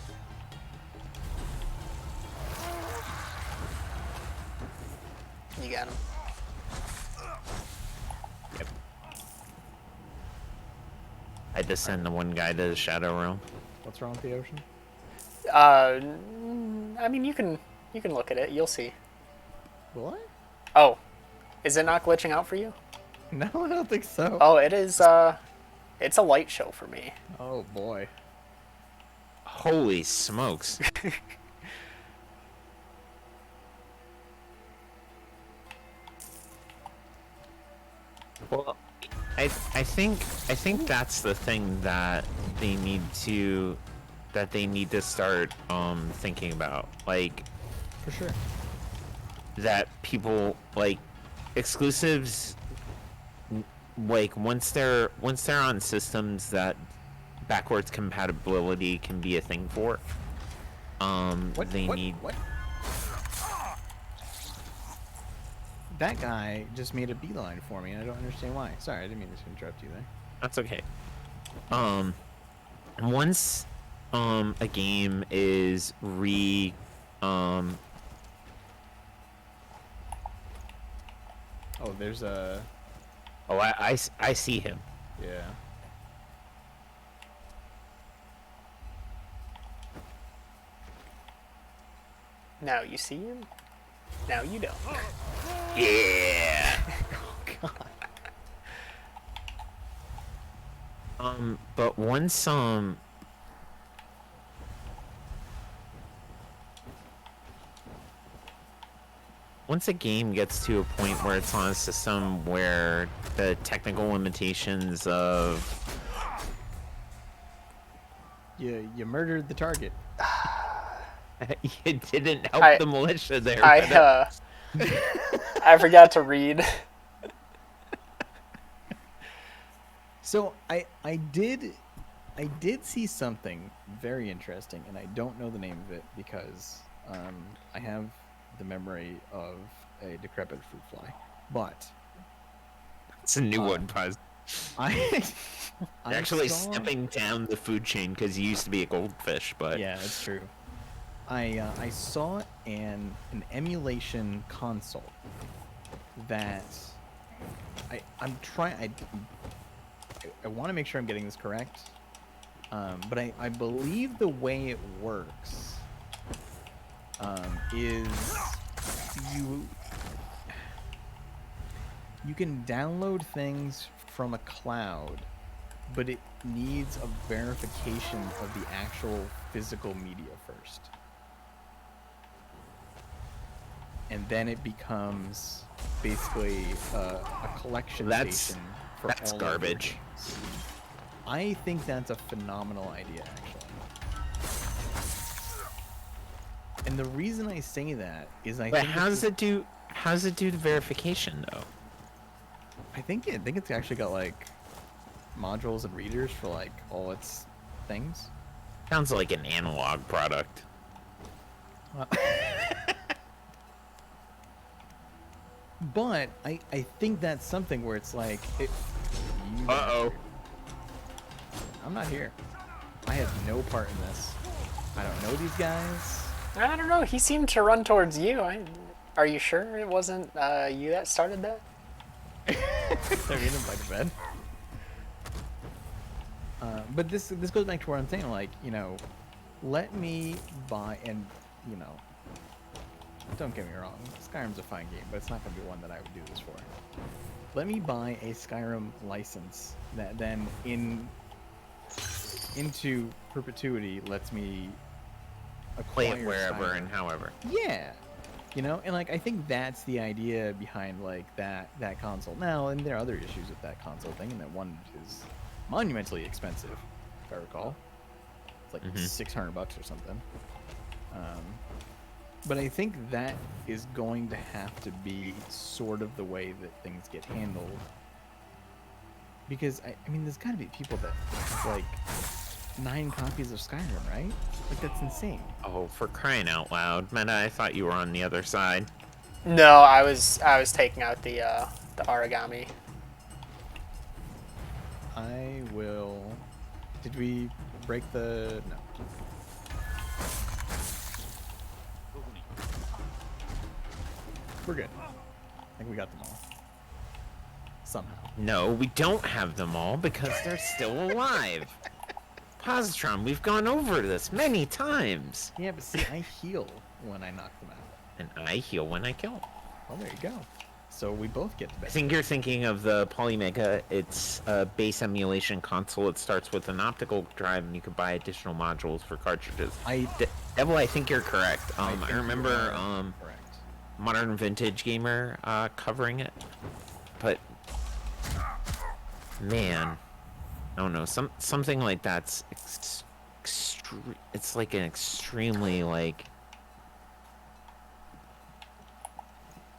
S3: You got him.
S2: Yep. I had to send the one guy to the Shadow Realm.
S4: What's wrong with the ocean?
S3: I mean, you can look at it. You'll see.
S4: What?
S3: Oh, is it not glitching out for you?
S4: No, I don't think so.
S3: Oh, it is. It's a light show for me.
S4: Oh boy.
S2: Holy smokes! Well, I think that's the thing that they need to start thinking about, like,
S4: For sure.
S2: that people like exclusives, like once they're on systems that backwards compatibility can be a thing for, they need.
S4: What? That guy just made a beeline for me, and I don't understand why. Sorry, I didn't mean to interrupt you there.
S2: That's okay. Once a game is
S4: Oh, there's a...
S2: Oh, I see him.
S4: Yeah.
S3: Now you see him. Now you don't.
S2: Yeah.
S4: Oh, God.
S2: But once a game gets to a point where it's on a system where the technical limitations of
S4: You murdered the target.
S2: it didn't help the militia there.
S3: I forgot to read.
S4: So I did see something very interesting, and I don't know the name of it because I have the memory of a decrepit fruit fly. But
S2: it's a new one, Puz.
S4: I
S2: Actually
S4: saw...
S2: stepping down the food chain because he used to be a goldfish, but
S4: Yeah, that's true. I saw an emulation console that I'm trying. I want to make sure I'm getting this correct, but I believe the way it works is you can download things from a cloud, but it needs a verification of the actual physical media first. And then it becomes basically a collection station for
S2: that's
S4: all
S2: garbage.
S4: of your games. I think that's a phenomenal idea, actually. And the reason I say that is
S2: But how does it do the verification though?
S4: I think it's actually got like modules and readers for like all its things.
S2: Sounds like an analog product.
S4: But I think that's something where it's like
S2: Uh-oh.
S4: I'm not here. I have no part in this. I don't know these guys.
S3: I don't know. He seemed to run towards you. Are you sure it wasn't you that started that?
S4: They're in by the bed. But this goes back to where I'm saying, like, you know, let me buy, and you know, don't get me wrong, Skyrim's a fine game, but it's not going to be one that I would do this for. Let me buy a Skyrim license that then into perpetuity lets me
S2: Play
S4: acquire
S2: it wherever
S4: Skyrim.
S2: and however.
S4: Yeah, you know, and like I think that's the idea behind like that console. Now, and there are other issues with that console thing, and that one is monumentally expensive, if I recall. It's like $600 or something. But I think that is going to have to be sort of the way that things get handled. Because, I mean, there's got to be people that have, like, 9 copies of Skyrim, right? Like, that's insane.
S2: Oh, for crying out loud. Meta, I thought you were on the other side.
S3: No, I was taking out the Aragami.
S4: I will... Did we break the... No. We're good. I think we got them all. Somehow.
S2: No, we don't have them all because they're still alive. Positron, we've gone over this many times.
S4: Yeah, but see, I heal when I knock them out.
S2: And I heal when I kill.
S4: Well, there you go. So we both get the
S2: I
S4: best.
S2: think you're thinking of the Polymega. It's a base emulation console. It starts with an optical drive, and you can buy additional modules for cartridges. Devil, I think you're correct. I remember
S4: Correct.
S2: Modern Vintage Gamer covering it, but man, I don't know. Something like that's it's like an extremely like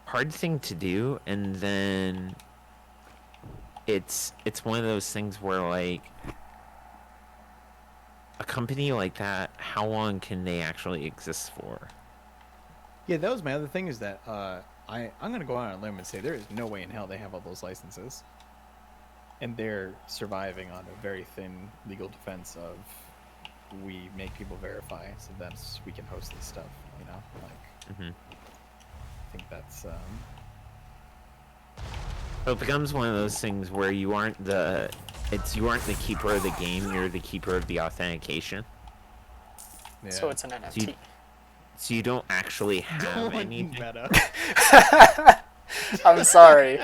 S2: hard thing to do, and then it's one of those things where like a company like that, how long can they actually exist for?
S4: Yeah, that was my other thing, is that I'm gonna go out on a limb and say there is no way in hell they have all those licenses, and they're surviving on a very thin legal defense of we make people verify, so that's we can host this stuff. You know, like I think that's.
S2: So it becomes one of those things where you aren't the keeper of the game, you're the keeper of the authentication.
S4: Yeah.
S3: So it's an NFT.
S2: So you don't actually have anything.
S4: Meta.
S3: I'm sorry.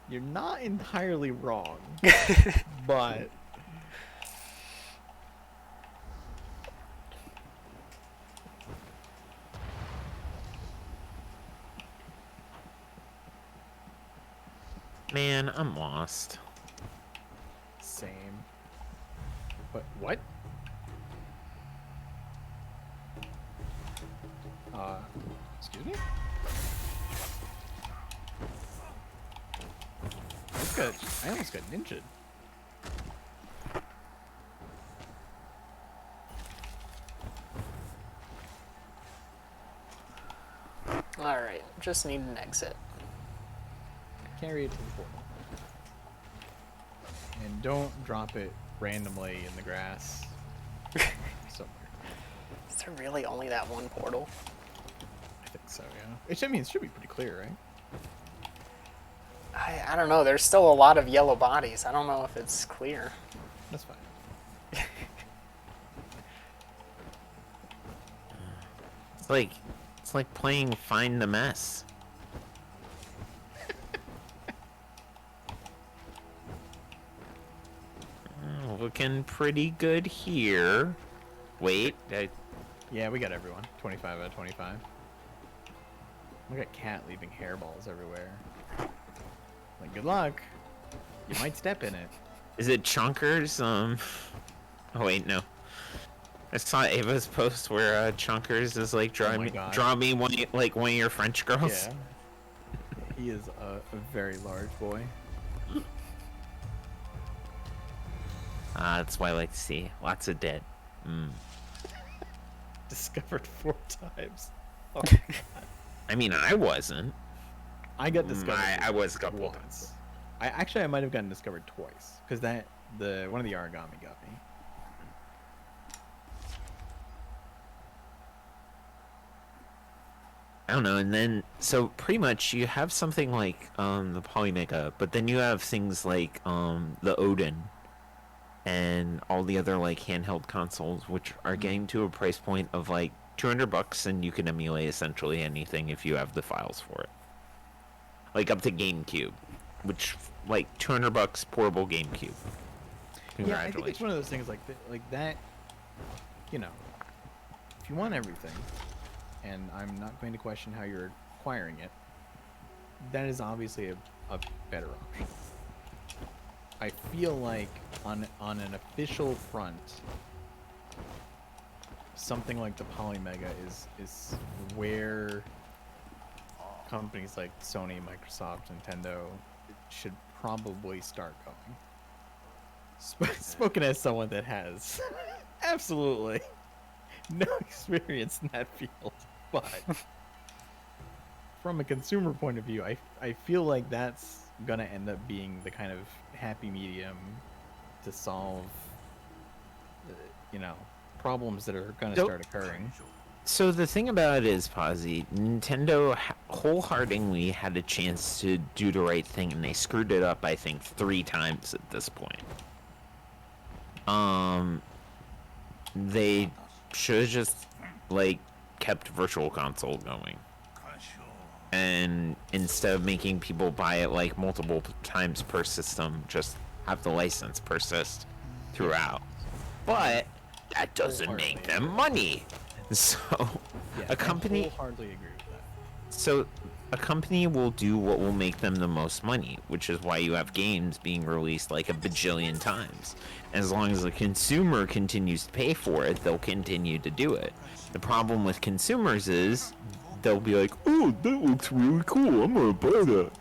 S4: You're not entirely wrong, but
S2: Man, I'm lost.
S4: same. But what? Excuse me? I almost got ninja'd.
S3: Alright, just need an exit.
S4: Carry it to the portal. And don't drop it randomly in the grass somewhere.
S3: Is there really only that one portal?
S4: I think so, yeah. I mean, it should be pretty clear, right?
S3: I don't know, there's still a lot of yellow bodies. I don't know if it's clear.
S4: That's fine.
S2: It's like playing Find the Mess. Looking pretty good here. Wait,
S4: Yeah, we got everyone. 25 out of 25. We got cat leaving hairballs everywhere. Like, good luck. You might step in it.
S2: is it Chunkers? Oh wait, no. I saw Ava's post where Chunkers is like
S4: Oh my God.
S2: draw me one of your French girls.
S4: Yeah. He is a very large boy.
S2: That's what I like to see. Lots of dead.
S4: Discovered 4 times. Oh,
S2: I mean, I wasn't.
S4: I got discovered.
S2: I was a couple
S4: once. I might have gotten discovered twice, because one of the Aragami got me.
S2: I don't know, and then so pretty much you have something like the Polymega, but then you have things like the Odin, and all the other like handheld consoles, which are getting to a price point of like $200, and you can emulate essentially anything if you have the files for it. Like up to GameCube, which like $200 portable GameCube.
S4: Yeah, I think it's one of those things like that. You know, if you want everything, and I'm not going to question how you're acquiring it, that is obviously a better option. I feel like on an official front, something like the Polymega is where companies like Sony, Microsoft, Nintendo should probably start going. Spoken as someone that has absolutely no experience in that field, but from a consumer point of view, I feel like that's gonna end up being the kind of happy medium to solve, problems that are gonna start occurring.
S2: So the thing about it is, Posy, Nintendo wholeheartedly had a chance to do the right thing, and they screwed it up, I think, 3 times at this point. They should have just, like, kept Virtual Console going. And instead of making people buy it, like, multiple times per system, just have the license persist throughout. But that doesn't make them money. So, a company...
S4: I wholeheartedly agree with that.
S2: So, a company will do what will make them the most money, which is why you have games being released like a bajillion times. As long as the consumer continues to pay for it, they'll continue to do it. The problem with consumers is they'll be like, oh, that looks really cool, I'm gonna buy that.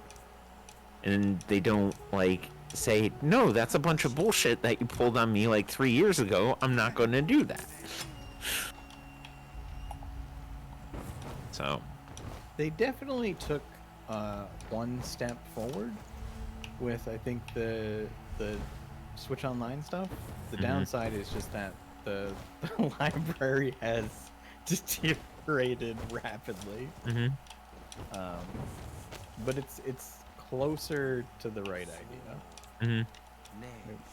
S2: And they don't, like, say, no, that's a bunch of bullshit that you pulled on me like 3 years ago, I'm not gonna do that. So...
S4: They definitely took one step forward with, I think, the Switch Online stuff. The downside is just that the library has deteriorated rapidly. But it's closer to the right idea.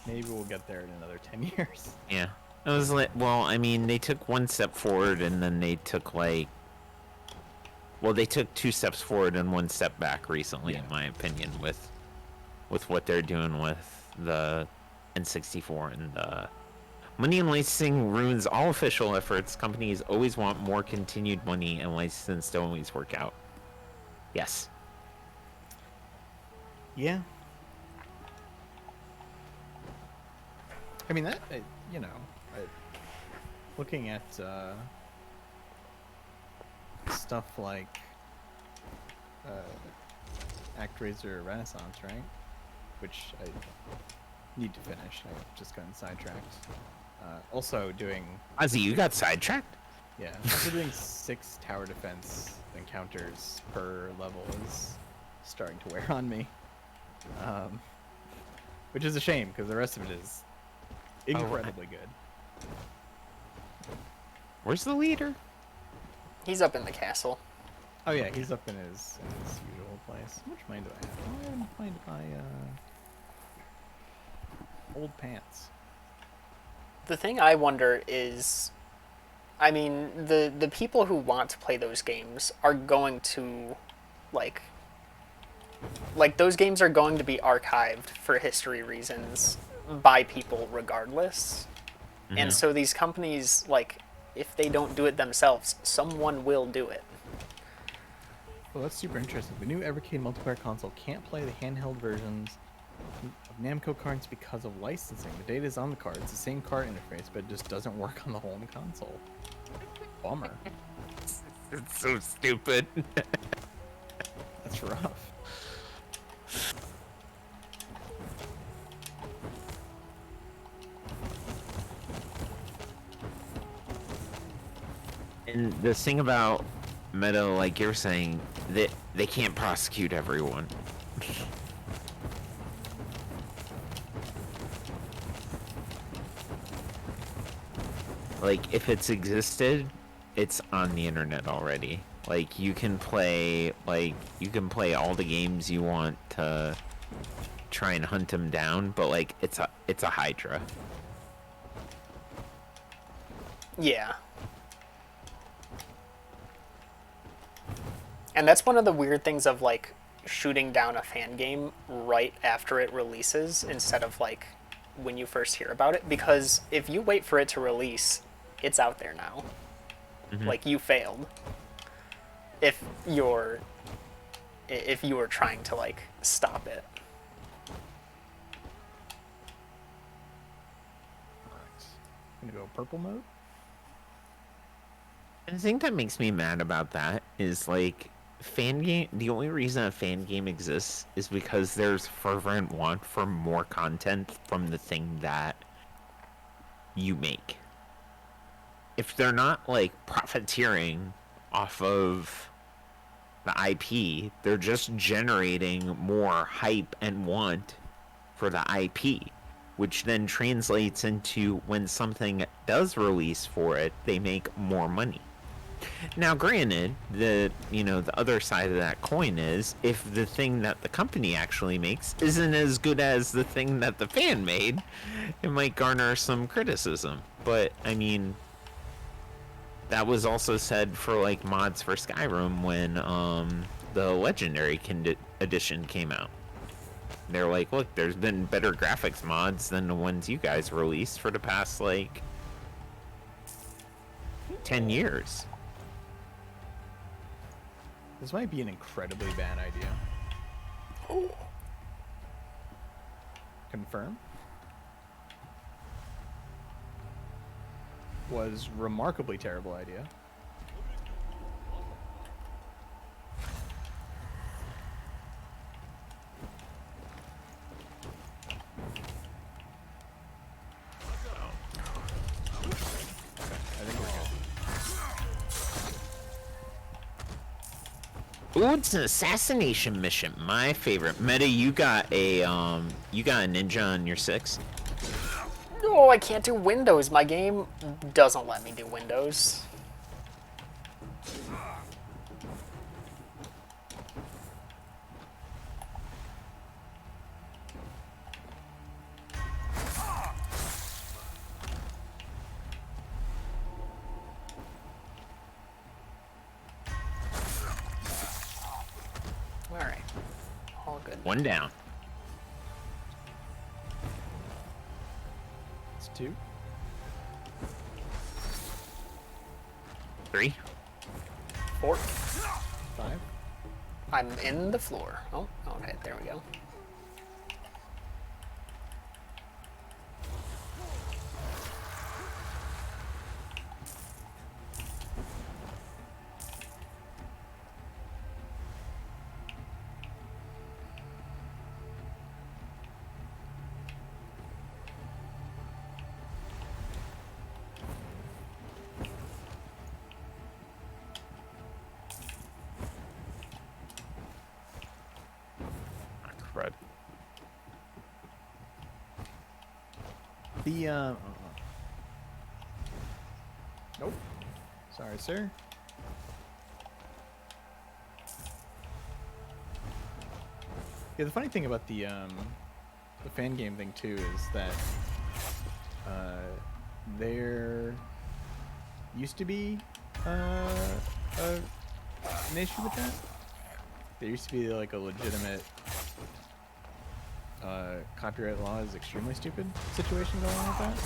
S4: Maybe we'll get there in another 10 years.
S2: Yeah. It was like, well, I mean, they took one step forward and then they took like... Well, they took 2 steps forward and 1 step back recently, in my opinion, with what they're doing with the N64 and the money and licensing ruins all official efforts. Companies always want more continued money, and license don't always work out. Yes.
S4: Yeah. I mean, that, looking at stuff like ActRaiser Renaissance, right? Which I need to finish. I've just gotten sidetracked. Also doing...
S2: Ozzy, you got sidetracked?
S4: Yeah. Also doing 6 tower defense encounters per level is starting to wear on me. Which is a shame, because the rest of it is incredibly good.
S2: Where's the leader?
S3: He's up in the castle.
S4: Oh yeah, he's up in his usual place. How much money do I have? Oh, I haven't money to buy old pants.
S3: The thing I wonder is, I mean, the people who want to play those games are going to, like those games are going to be archived for history reasons by people regardless. And so these companies, like, if they don't do it themselves, someone will do it.
S4: Well, that's super interesting. The new Evercade multiplayer console can't play the handheld versions of Namco cards because of licensing. The data is on the card. It's the same card interface, but it just doesn't work on the home console. Bummer.
S2: It's so stupid.
S4: That's rough.
S2: And the thing about Meta, like you're saying, that they can't prosecute everyone. Like, if it's existed, it's on the internet already. Like, you can play all the games you want to try and hunt them down, but like, it's a Hydra.
S3: Yeah. And that's one of the weird things of like shooting down a fan game right after it releases instead of like when you first hear about it, because if you wait for it to release, it's out there now. Like you failed. If you were trying to like stop it.
S4: Gonna go purple mode.
S2: And the thing that makes me mad about that is like fan game. The only reason a fan game exists is because there's fervent want for more content from the thing that you make. If they're not like profiteering off of the IP, they're just generating more hype and want for the IP, which then translates into when something does release for it, they make more money. Now, granted, the other side of that coin is if the thing that the company actually makes isn't as good as the thing that the fan made, it might garner some criticism. But I mean, that was also said for like mods for Skyrim when the Legendary Edition came out. They're like, look, there's been better graphics mods than the ones you guys released for the past like 10 years.
S4: This might be an incredibly bad idea. Confirm. Was remarkably terrible idea. I think we're good.
S2: Ooh, it's an assassination mission. My favorite. Meta, you got a ninja on your 6.
S3: Oh, I can't do Windows. My game doesn't let me do Windows. Alright. All good.
S2: One down.
S4: It's 2.
S2: 3.
S3: 4.
S4: 5.
S3: I'm in the floor. Oh, okay, there we go.
S2: Crud.
S4: The nope. Sorry, sir. Yeah, the funny thing about the fan game thing too is that there used to be an issue with that. There used to be like a legitimate copyright law is extremely stupid situation going on with that.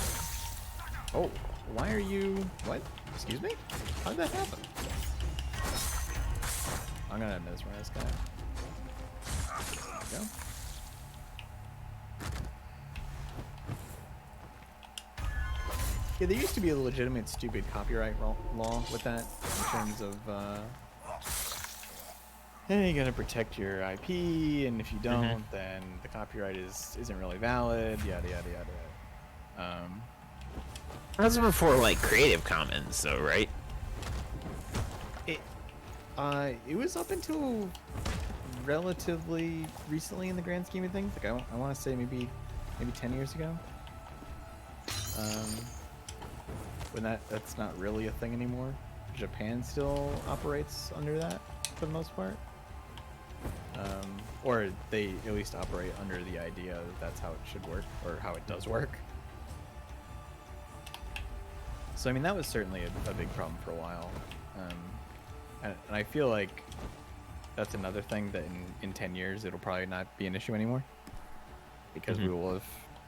S4: Oh, why are you... What? Excuse me? How did that happen? I'm gonna mesmerize this guy. There we go. Yeah, there used to be a legitimate stupid copyright law with that in terms of, hey, you gotta protect your IP, and if you don't, then the copyright isn't really valid, yada yada yada.
S2: That's before like Creative Commons, though, right?
S4: It was up until relatively recently in the grand scheme of things. Like I want to say maybe 10 years ago. When that's not really a thing anymore. Japan still operates under that for the most part. Or they at least operate under the idea that that's how it should work, or how it does work. So I mean, that was certainly a big problem for a while, and I feel like that's another thing that in 10 years it'll probably not be an issue anymore, because we will have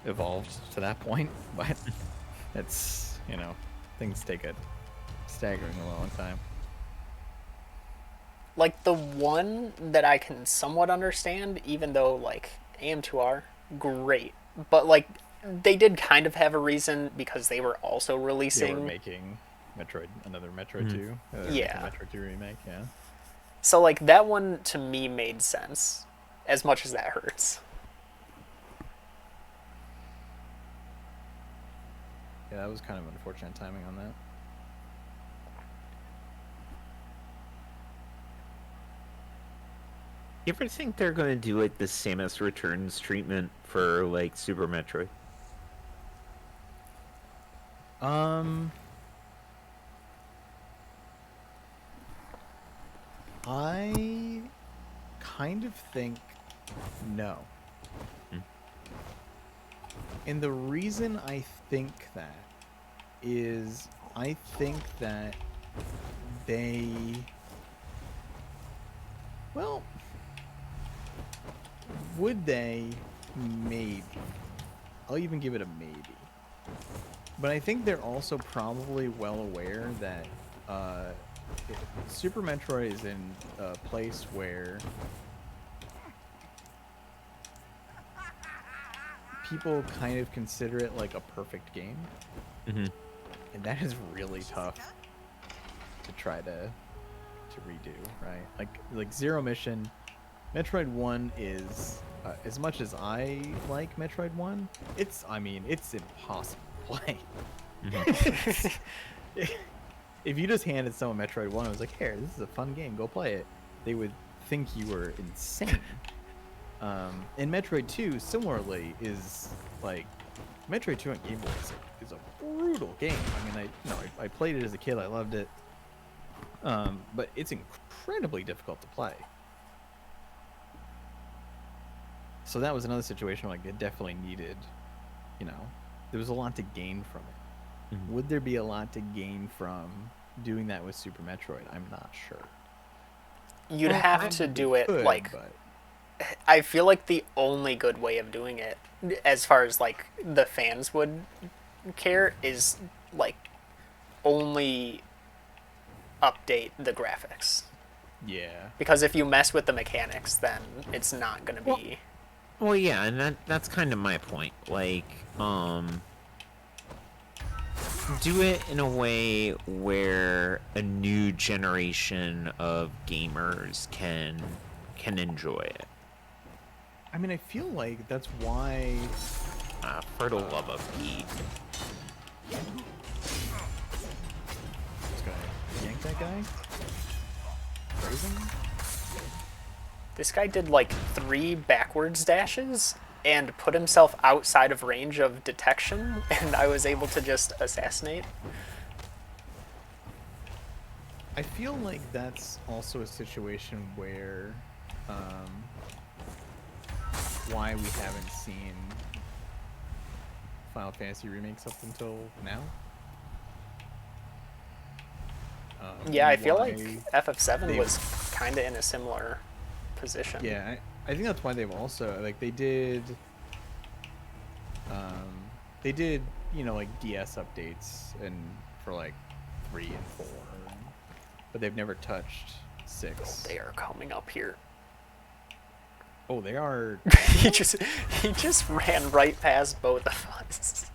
S4: evolved to that point. But it's, you know, things take a staggering long time.
S3: Like, the one that I can somewhat understand, even though, like, AM2R, great. But, like, they did kind of have a reason because they were also releasing...
S4: They were making another Metroid 2.
S3: Yeah.
S4: Metroid 2 remake, yeah.
S3: So, like, that one, to me, made sense. As much as that hurts.
S4: Yeah, that was kind of unfortunate timing on that.
S2: You ever think they're gonna do like the Samus Returns treatment for like Super Metroid?
S4: I kind of think no. And the reason I think that is I think that they... Well, would they? Maybe. I'll even give it a maybe. But I think they're also probably well aware that Super Metroid is in a place where people kind of consider it like a perfect game. And that is really tough to try to redo, right? Like Zero Mission, Metroid 1 is as much as I like Metroid 1, it's impossible to play. If you just handed someone Metroid 1 and was like, here, this is a fun game, go play it, they would think you were insane. And Metroid 2, similarly, is like... Metroid 2 on Game Boy is a brutal game. I mean, I played it as a kid, I loved it. But it's incredibly difficult to play. So that was another situation where, like, it definitely needed, you know, there was a lot to gain from it. Would there be a lot to gain from doing that with Super Metroid? I'm not sure.
S3: You'd have to do it, like...
S4: But...
S3: I feel like the only good way of doing it, as far as, like, the fans would care, is, like, only update the graphics.
S2: Yeah.
S3: Because if you mess with the mechanics, then it's not going to be...
S2: Well, yeah, and that's kind of my point. Like, do it in a way where a new generation of gamers can enjoy it.
S4: I mean, I feel like that's why...
S2: For the love of Pete.
S4: Just gonna yank that guy. Frozen?
S3: This guy did like 3 backwards dashes and put himself outside of range of detection, and I was able to just assassinate.
S4: I feel like that's also a situation where why we haven't seen Final Fantasy remakes up until now.
S3: Yeah, I feel
S4: why
S3: like FF7 was kind of in a similar position.
S4: Yeah, I think that's why they've also, like, they did, you know, like DS updates and for like 3 and 4, but they've never touched 6.
S3: They are coming up here.
S4: Oh, they are.
S3: he just ran right past both of us.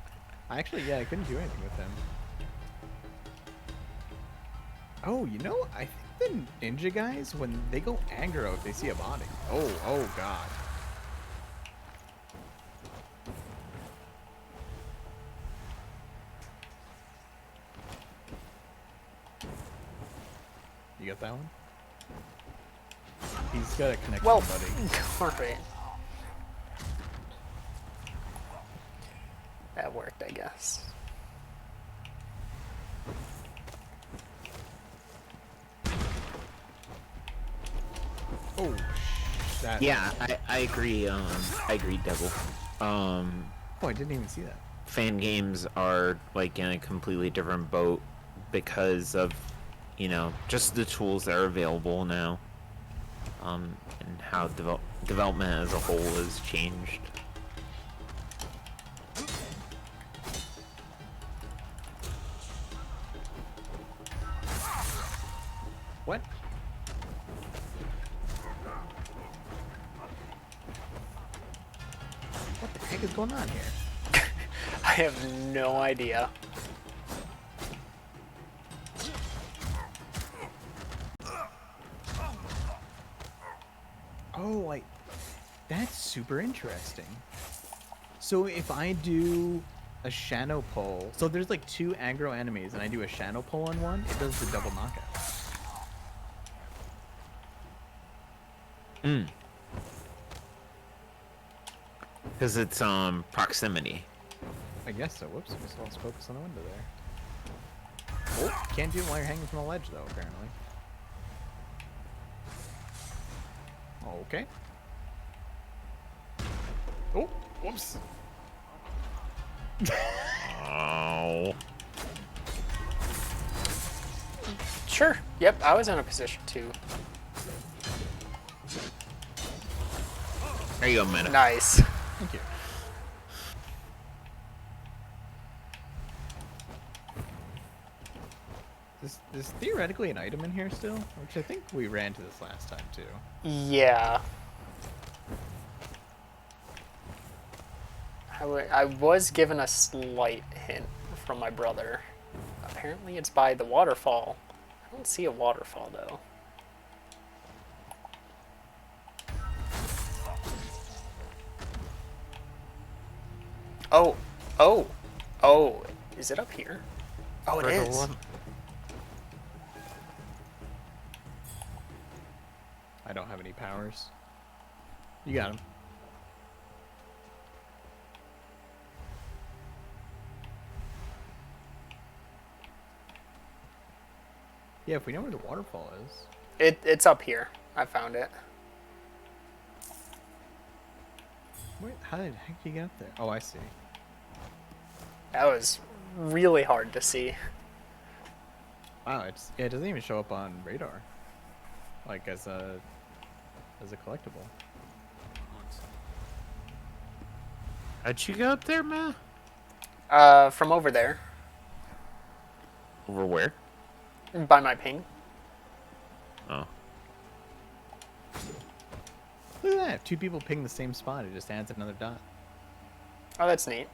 S4: Actually, yeah, I couldn't do anything with them. Oh, you know, I think the ninja guys, when they go aggro, if they see a body. Oh god. You got that one? He's got a connection,
S3: Well,
S4: buddy.
S3: alright. That worked, I guess.
S4: Oh,
S2: Yeah, I agree. I agree, Devil.
S4: oh, I didn't even see that.
S2: fan games are like in a completely different boat because of, just the tools that are available now, and how development as a whole has changed.
S4: What? What the heck is going on here?
S3: I have no idea.
S4: Oh, that's super interesting. So if I do a Shadow Pull, so there's like 2 aggro enemies, and I do a Shadow Pull on one, it does the double knockout.
S2: Because it's proximity.
S4: I guess so. Whoops, just lost focus on the window there. Oh, can't do it while you're hanging from a ledge, though, apparently. Okay. Oh, whoops.
S2: Oh.
S3: Sure. Yep, I was in a position to.
S2: There you go, Meta.
S3: Nice.
S4: Thank you. There's theoretically an item in here still, which I think we ran to this last time, too.
S3: Yeah. I was given a slight hint from my brother. Apparently it's by the waterfall. I don't see a waterfall, though. Oh, is it up here? Oh, it is.
S4: I don't have any powers. You got him. Yeah, if we know where the waterfall is.
S3: It's up here. I found it.
S4: Wait, how the heck did you get up there? Oh, I see.
S3: That was really hard to see.
S4: Wow, it doesn't even show up on radar, like as a collectible.
S2: How'd you go up there, Matt?
S3: From over there,
S2: Over where?
S3: by my ping.
S2: Oh.
S4: Look at that! 2 people ping the same spot. It just adds another dot.
S3: Oh, that's neat.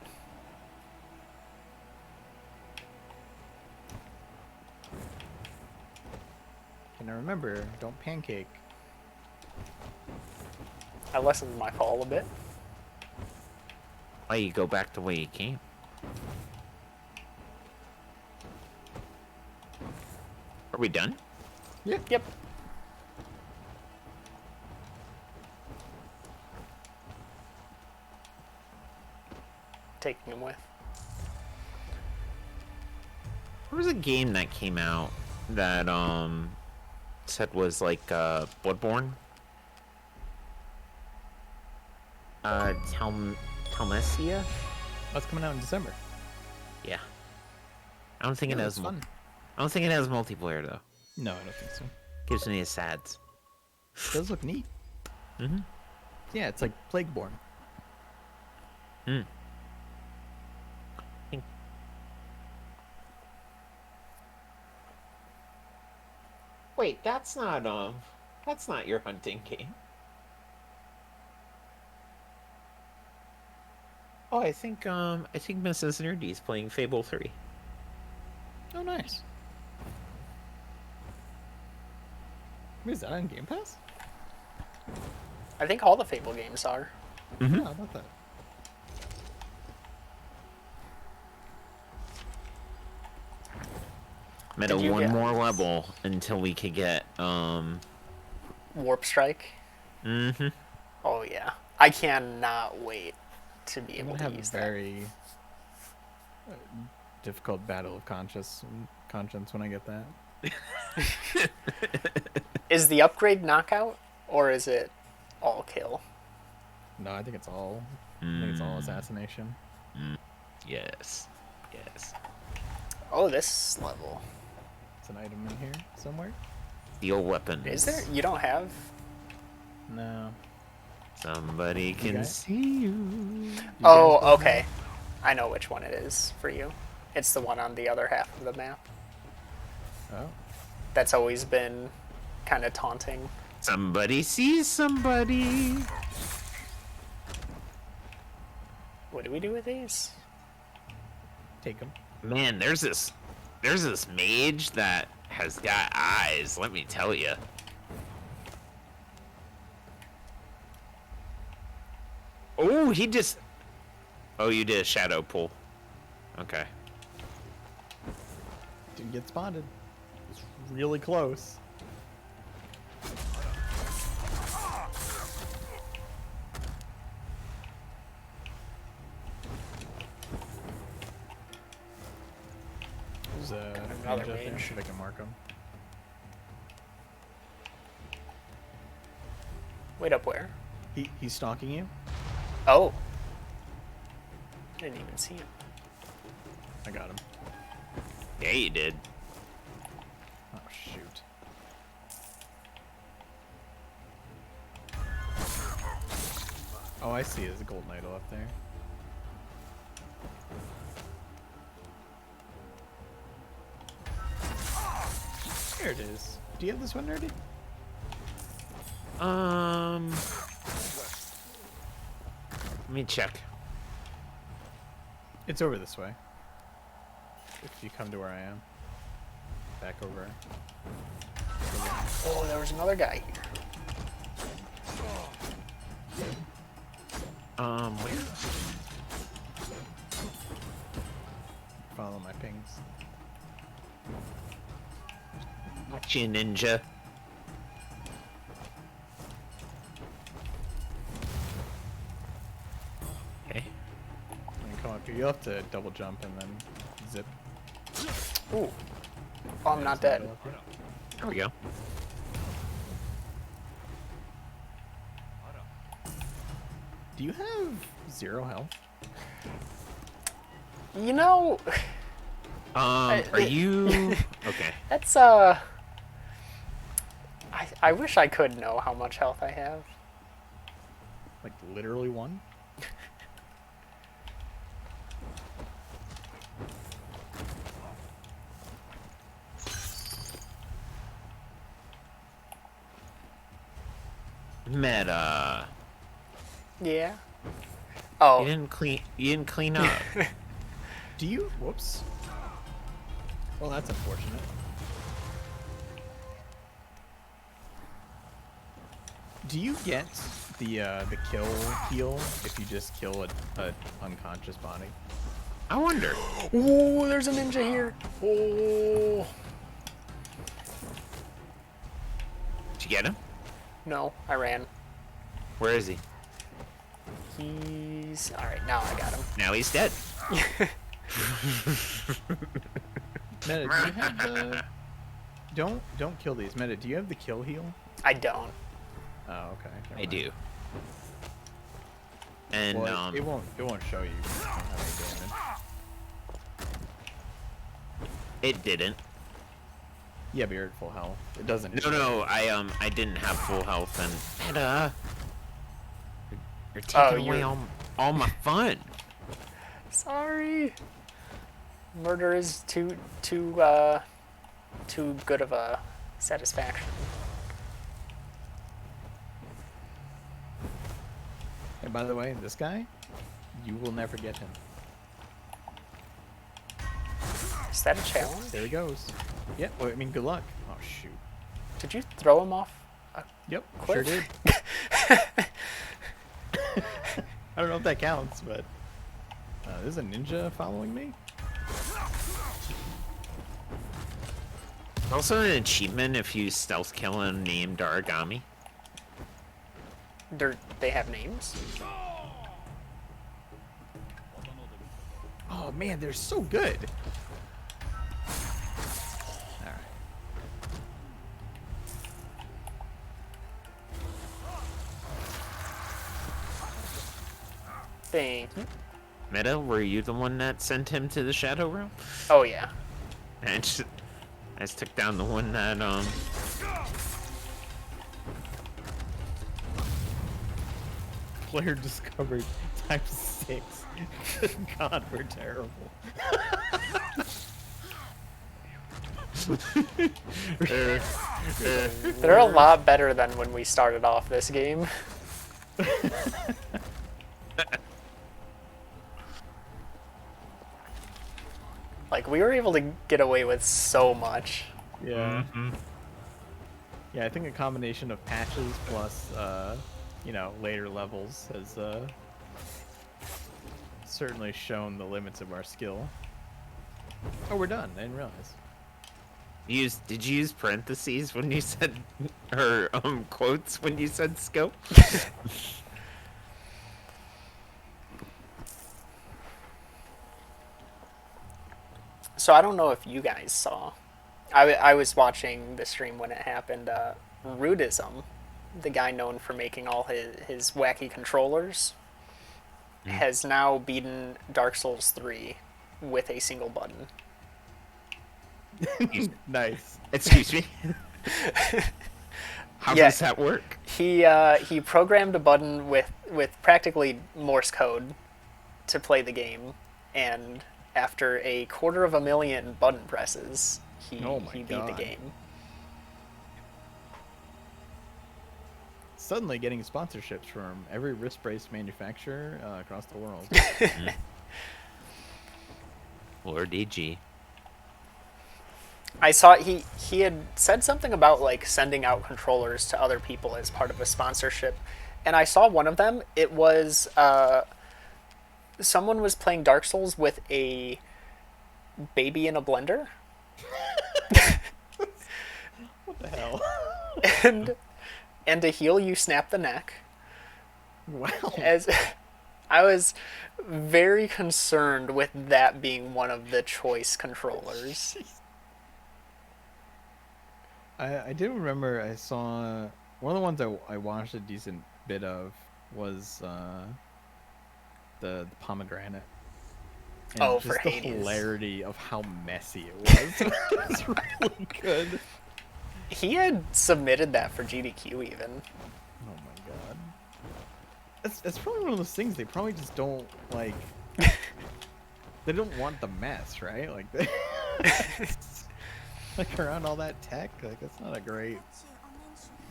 S4: And now remember, don't pancake.
S3: I lessened my fall a bit.
S2: Why you go back the way you came? Are we done?
S3: Yep. Taking him with.
S2: There was a game that came out that said was like Bloodborne. Talmesia?
S4: That's coming out in December.
S2: Yeah. I don't think it
S4: that's
S2: has
S4: fun.
S2: I don't think it has multiplayer though.
S4: No, I don't think so.
S2: Gives me a sads.
S4: It does look neat.
S2: Mm-hmm.
S4: Yeah, it's like Plagueborne.
S2: Hmm. Wait, that's not your hunting game. Oh, I think Mrs. Nerdy is playing Fable 3.
S4: Oh, nice. Wait, is that on Game Pass?
S3: I think all the Fable games are.
S2: Mm-hmm.
S4: Yeah, how about that?
S2: Meta
S3: Did you
S2: one
S3: get-
S2: more level until we could get
S3: Warp Strike.
S2: Mm-hmm.
S3: Oh yeah, I cannot wait to be
S4: I'm
S3: able
S4: gonna
S3: to
S4: have a
S3: use that.
S4: very difficult battle of conscience when I get that.
S3: Is the upgrade knockout or is it all kill?
S4: No, I think it's all. I think it's all assassination.
S2: Yes. Yes.
S3: Oh, this level.
S4: It's an item in here somewhere.
S2: Steel weapons.
S3: Is there? You don't have?
S4: No.
S2: Somebody can
S4: guys?
S2: see you.
S4: You guys
S3: Oh,
S4: don't
S3: okay. I know which one it is for you. It's the one on the other half of the map.
S4: have- Oh.
S3: That's always been kind of taunting.
S2: Somebody sees somebody.
S3: What do we do with these?
S4: Take them.
S2: Man, there's this mage that has got eyes, let me tell you. Oh, he just... Oh, you did a shadow pull. Okay.
S4: Didn't get spotted. It's really close. There's a
S3: Another
S4: ninja up there.
S3: mage.
S4: See if I can mark him.
S3: Wait, up where?
S4: He's stalking you.
S3: Oh. I didn't even see him.
S4: I got him.
S2: Yeah, you did.
S4: Oh shoot. Oh, I see. There's a golden idol up there. There it is. Do you have this one, Nerdy?
S2: Let me check.
S4: It's over this way. If you come to where I am. Back over.
S3: Oh, there was another guy here.
S2: Where?
S4: Follow my pings.
S2: Got you, ninja. Okay.
S4: And come up here. You'll have to double jump and then zip.
S3: Ooh. Oh, I'm not dead.
S2: There we go.
S4: Do you have 0 health?
S3: You know,
S2: Are you... Okay.
S3: that's, I wish I could know how much health I have.
S4: Like literally 1?
S2: Meta.
S3: Yeah.
S2: You
S3: Oh,
S2: didn't clean up.
S4: Do you? Whoops. Well, that's unfortunate. Do you get the kill heal if you just kill a unconscious body?
S2: I wonder.
S3: ooh, there's a ninja here. Oh.
S2: Did you get him?
S3: No, I ran.
S2: Where is he?
S3: He's all right. Now I got him.
S2: Now he's dead.
S4: Meta, do you have the? Don't kill these. Meta, do you have the kill heal?
S3: I don't.
S4: Oh, okay. never
S2: I
S4: mind.
S2: do. And
S4: Well, it won't show you. 'cause you don't have any damage.
S2: it didn't.
S4: Yeah, but you're at full health. It doesn't.
S2: No, I didn't have full health, and Meta, you're
S3: Oh,
S2: taking away
S3: you're-
S2: all my fun.
S3: Sorry. Murder is too good of a satisfaction.
S4: And by the way, this guy, you will never get him.
S3: Is that a challenge?
S4: There he goes. Yeah. Well, I mean, good luck. Oh shoot.
S3: Did you throw him off?
S4: Yep.
S3: Cliff?
S4: Sure did. I don't know if that counts, but there's a ninja following me.
S2: Also an achievement if you stealth kill a named Aragami.
S3: They have names?
S4: Oh man, they're so good. All right.
S3: Thank you.
S2: Meta, were you the one that sent him to the Shadow Realm?
S3: Oh yeah.
S2: I just took down the one that
S4: Player discovered ×6. Good God, we're terrible.
S3: They're a lot better than when we started off this game. Like, we were able to get away with so much.
S4: Yeah. Yeah, I think a combination of patches plus, you know, later levels has certainly shown the limits of our skill. Oh, we're done. I didn't realize.
S2: Did you use parentheses when you said, or quotes when you said scope?
S3: So I don't know if you guys saw. I was watching the stream when it happened. Rudism, the guy known for making all his wacky controllers, has now beaten Dark Souls 3 with a single button.
S4: Nice.
S2: Excuse me. How
S3: Yeah.
S2: does that work?
S3: He programmed a button with practically Morse code to play the game, and after a 250,000 button presses, he
S4: Oh my
S3: beat the
S4: God.
S3: game.
S4: Suddenly getting sponsorships from every wrist-based manufacturer across the world.
S2: Or DG.
S3: I saw he had said something about like sending out controllers to other people as part of a sponsorship, and I saw one of them. It was someone was playing Dark Souls with a baby in a blender,
S4: What the hell?
S3: and to heal you snap the neck.
S4: Wow.
S3: As I was very concerned with that being one of the choice controllers.
S4: I do remember I saw one of the ones I watched a decent bit of was the pomegranate. And
S3: Oh,
S4: just
S3: for
S4: the
S3: Hades.
S4: hilarity of how messy it was. It was really good.
S3: He had submitted that for GDQ even.
S4: Oh my god. It's probably one of those things they probably just don't like. They don't want the mess, right? Like, like around all that tech, like that's not a great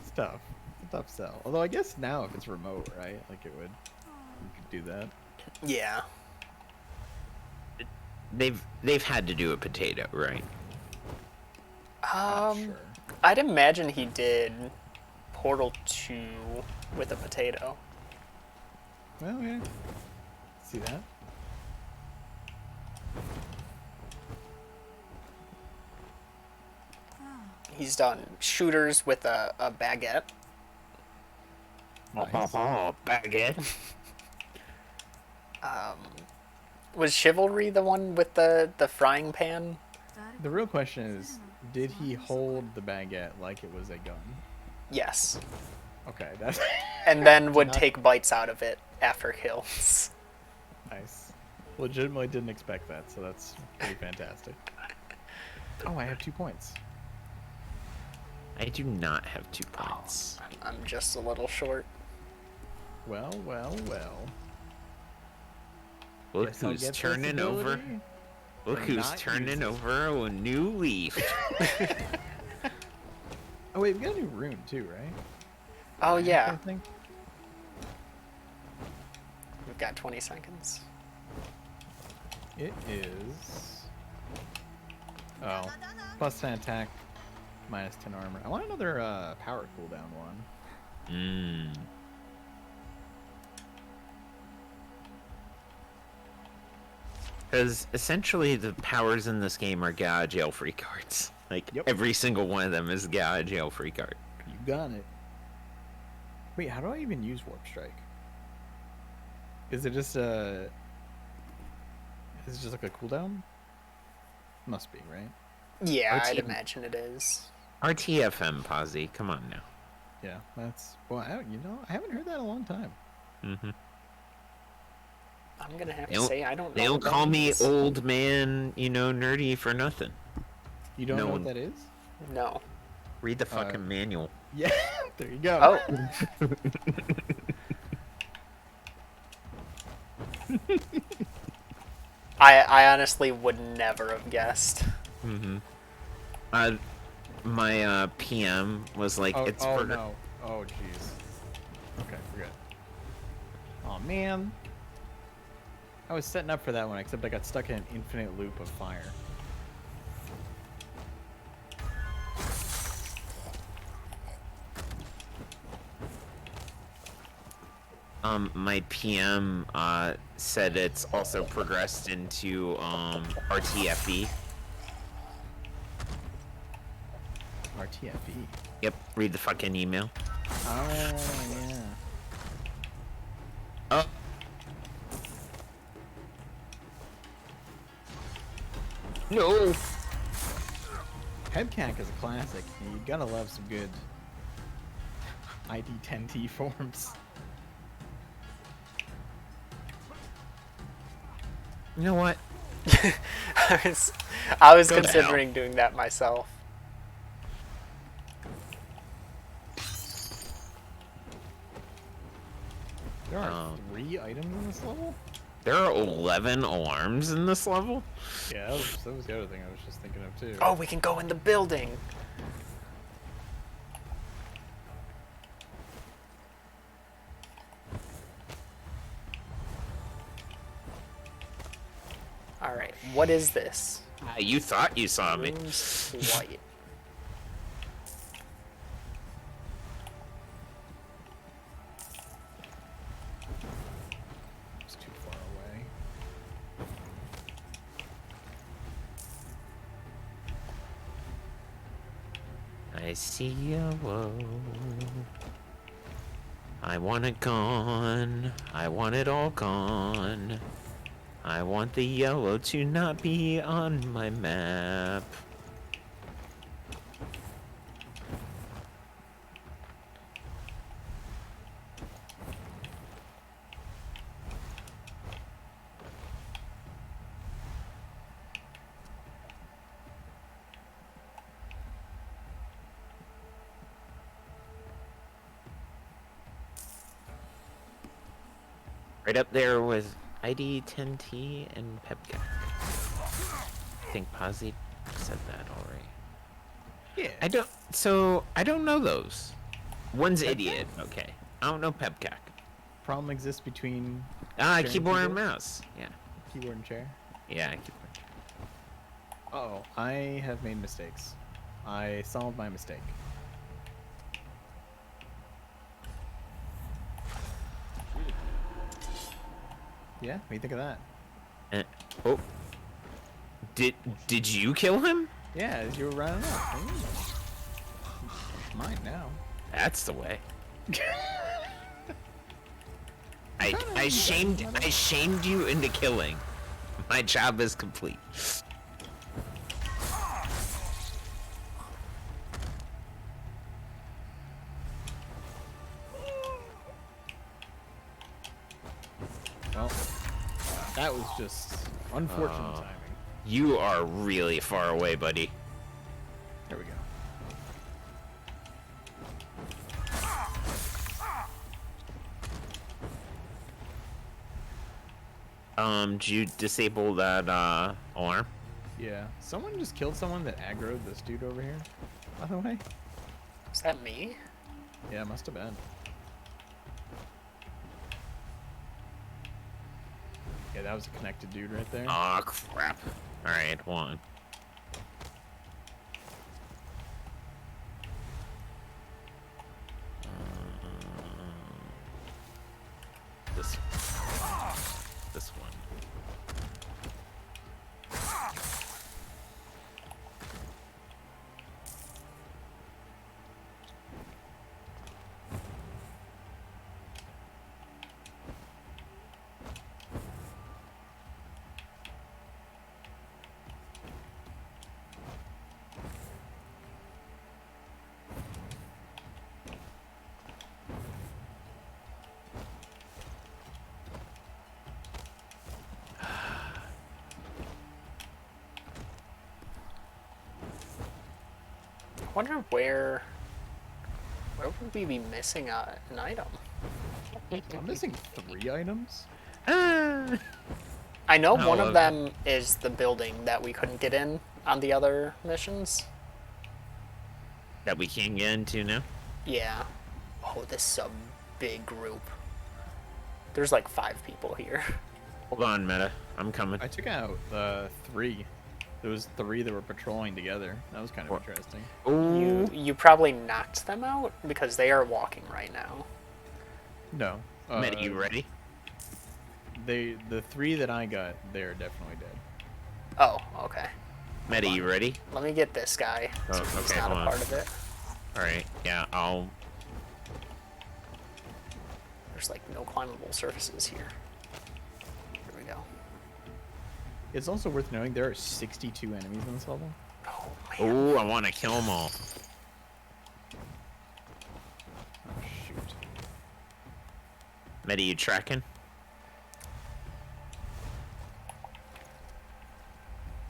S4: stuff. It's a tough sell. Although I guess now if it's remote, right? Like it would, you could do that.
S3: Yeah.
S2: They've had to do a potato, right?
S4: Sure.
S3: I'd imagine he did Portal 2 with a potato.
S4: Well, yeah. See that?
S3: He's done shooters with a baguette.
S4: Nice.
S2: Oh, baguette.
S3: Was Chivalry the one with the frying pan?
S4: The real question is, did he hold the baguette like it was a gun?
S3: Yes.
S4: Okay, that's
S3: And then would
S4: Not-
S3: take bites out of it after kills.
S4: nice. Legitimately didn't expect that, so that's pretty fantastic. Oh, I have 2 points.
S2: I do not have 2 points.
S3: I'm just a little short.
S4: Well, well, well.
S2: Look
S4: Guess I'll
S2: who's
S4: get this
S2: turning over.
S4: ability.
S2: Look
S4: and
S2: who's
S4: not use
S2: turning
S4: it.
S2: over a new leaf.
S4: Oh wait, we got a new rune too, right?
S3: Oh
S4: I
S3: yeah,
S4: think.
S3: we've got 20 seconds.
S4: It is. Oh, plus 10 attack, minus 10 armor. I want another power cooldown one.
S2: Mmm. Because essentially the powers in this game are get out of jail free cards. Like
S4: Yep.
S2: every single one of them is a get out of jail free card.
S4: You got it. Wait, how do I even use warp strike? Is it just a? Is it just like a cooldown? Must be, right?
S3: Yeah, I'd
S2: RT.
S3: imagine it is.
S2: RTFM Posy, come on now.
S4: Yeah, that's well. I haven't heard that in a long time.
S2: Mm-hmm.
S3: I'm gonna have
S2: They
S3: to
S2: don't,
S3: say I don't know.
S2: they don't
S3: what that
S2: call me
S3: means.
S2: old man, nerdy for nothing.
S4: You don't
S2: No
S4: know
S2: one-
S4: what that is?
S3: No.
S2: Read the fucking manual.
S4: Yeah, there you go.
S3: Oh. I honestly would never have guessed.
S2: My PM was like,
S4: Oh,
S2: it's
S4: oh
S2: for
S4: no. Oh jeez. Okay, we're good. Oh man. I was setting up for that one, except I got stuck in an infinite loop of fire.
S2: My PM said it's also progressed into RTFE.
S4: RTFE.
S2: Yep, read the fucking email.
S4: Oh yeah.
S2: Oh. No.
S4: Pebcac is a classic. You gotta love some good ID10T forms.
S2: You know what?
S3: I was
S2: Go to
S3: considering doing that myself.
S4: There are 3 items in this level?
S2: There are 11 alarms in this level?
S4: Yeah, that was the other thing I was just thinking of too.
S3: Oh, we can go in the building. All right, what is this?
S2: You thought you saw me.
S3: Room's white.
S4: It's too far away.
S2: I see yellow. I want it gone. I want it all gone. I want the yellow to not be on my map. Right up there with ID 10T and Pepcak. I think Posi said that already.
S4: Yeah.
S2: I don't know those. One's idiot, okay. I don't know Pepcak.
S4: Problem exists between
S2: Keyboard
S4: keyboard?
S2: and mouse. Yeah.
S4: keyboard and chair.
S2: Yeah, keyboard.
S4: Uh-oh, I have made mistakes. I solved my mistake. Yeah, what do you think of that?
S2: Oh. Did you kill him?
S4: Yeah, as you were running up. Mine now.
S2: That's the way. I shamed you into killing. My job is complete.
S4: Well, that was just unfortunate timing.
S2: You are really far away, buddy.
S4: There we go.
S2: Did you disable that alarm?
S4: Yeah. Someone just killed someone that aggroed this dude over here, by the way.
S3: Is that me?
S4: Yeah, it must have been. Yeah, that was a connected dude right there.
S2: Aw, crap. Alright, hold on. This one.
S3: wonder where would we be missing an item?
S4: I'm missing 3 items.
S2: Ah.
S3: I know
S2: I
S3: one of
S2: love
S3: them is the building that we couldn't get in on the other missions.
S2: That we can't get into now.
S3: Yeah. Oh, this is a big group. There's like 5 people here.
S2: Hold on, Meta. I'm coming.
S4: I took out 3. There was 3 that were patrolling together. That was kind of interesting.
S2: Ooh.
S3: You probably knocked them out because they are walking right now.
S4: No.
S2: Meta, you ready?
S4: The 3 that I got, they're definitely dead.
S3: Oh, okay.
S2: Meta, you ready?
S3: Let me get this guy.
S2: Oh,
S3: So he's
S2: okay,
S3: not a
S2: hold on.
S3: part of it.
S2: Alright, yeah, I'll...
S3: There's like no climbable surfaces here. Here we go.
S4: It's also worth noting there are 62 enemies in this level.
S3: Oh, man.
S2: Ooh, I want to kill them all.
S4: Oh, shoot.
S2: Meta, you tracking?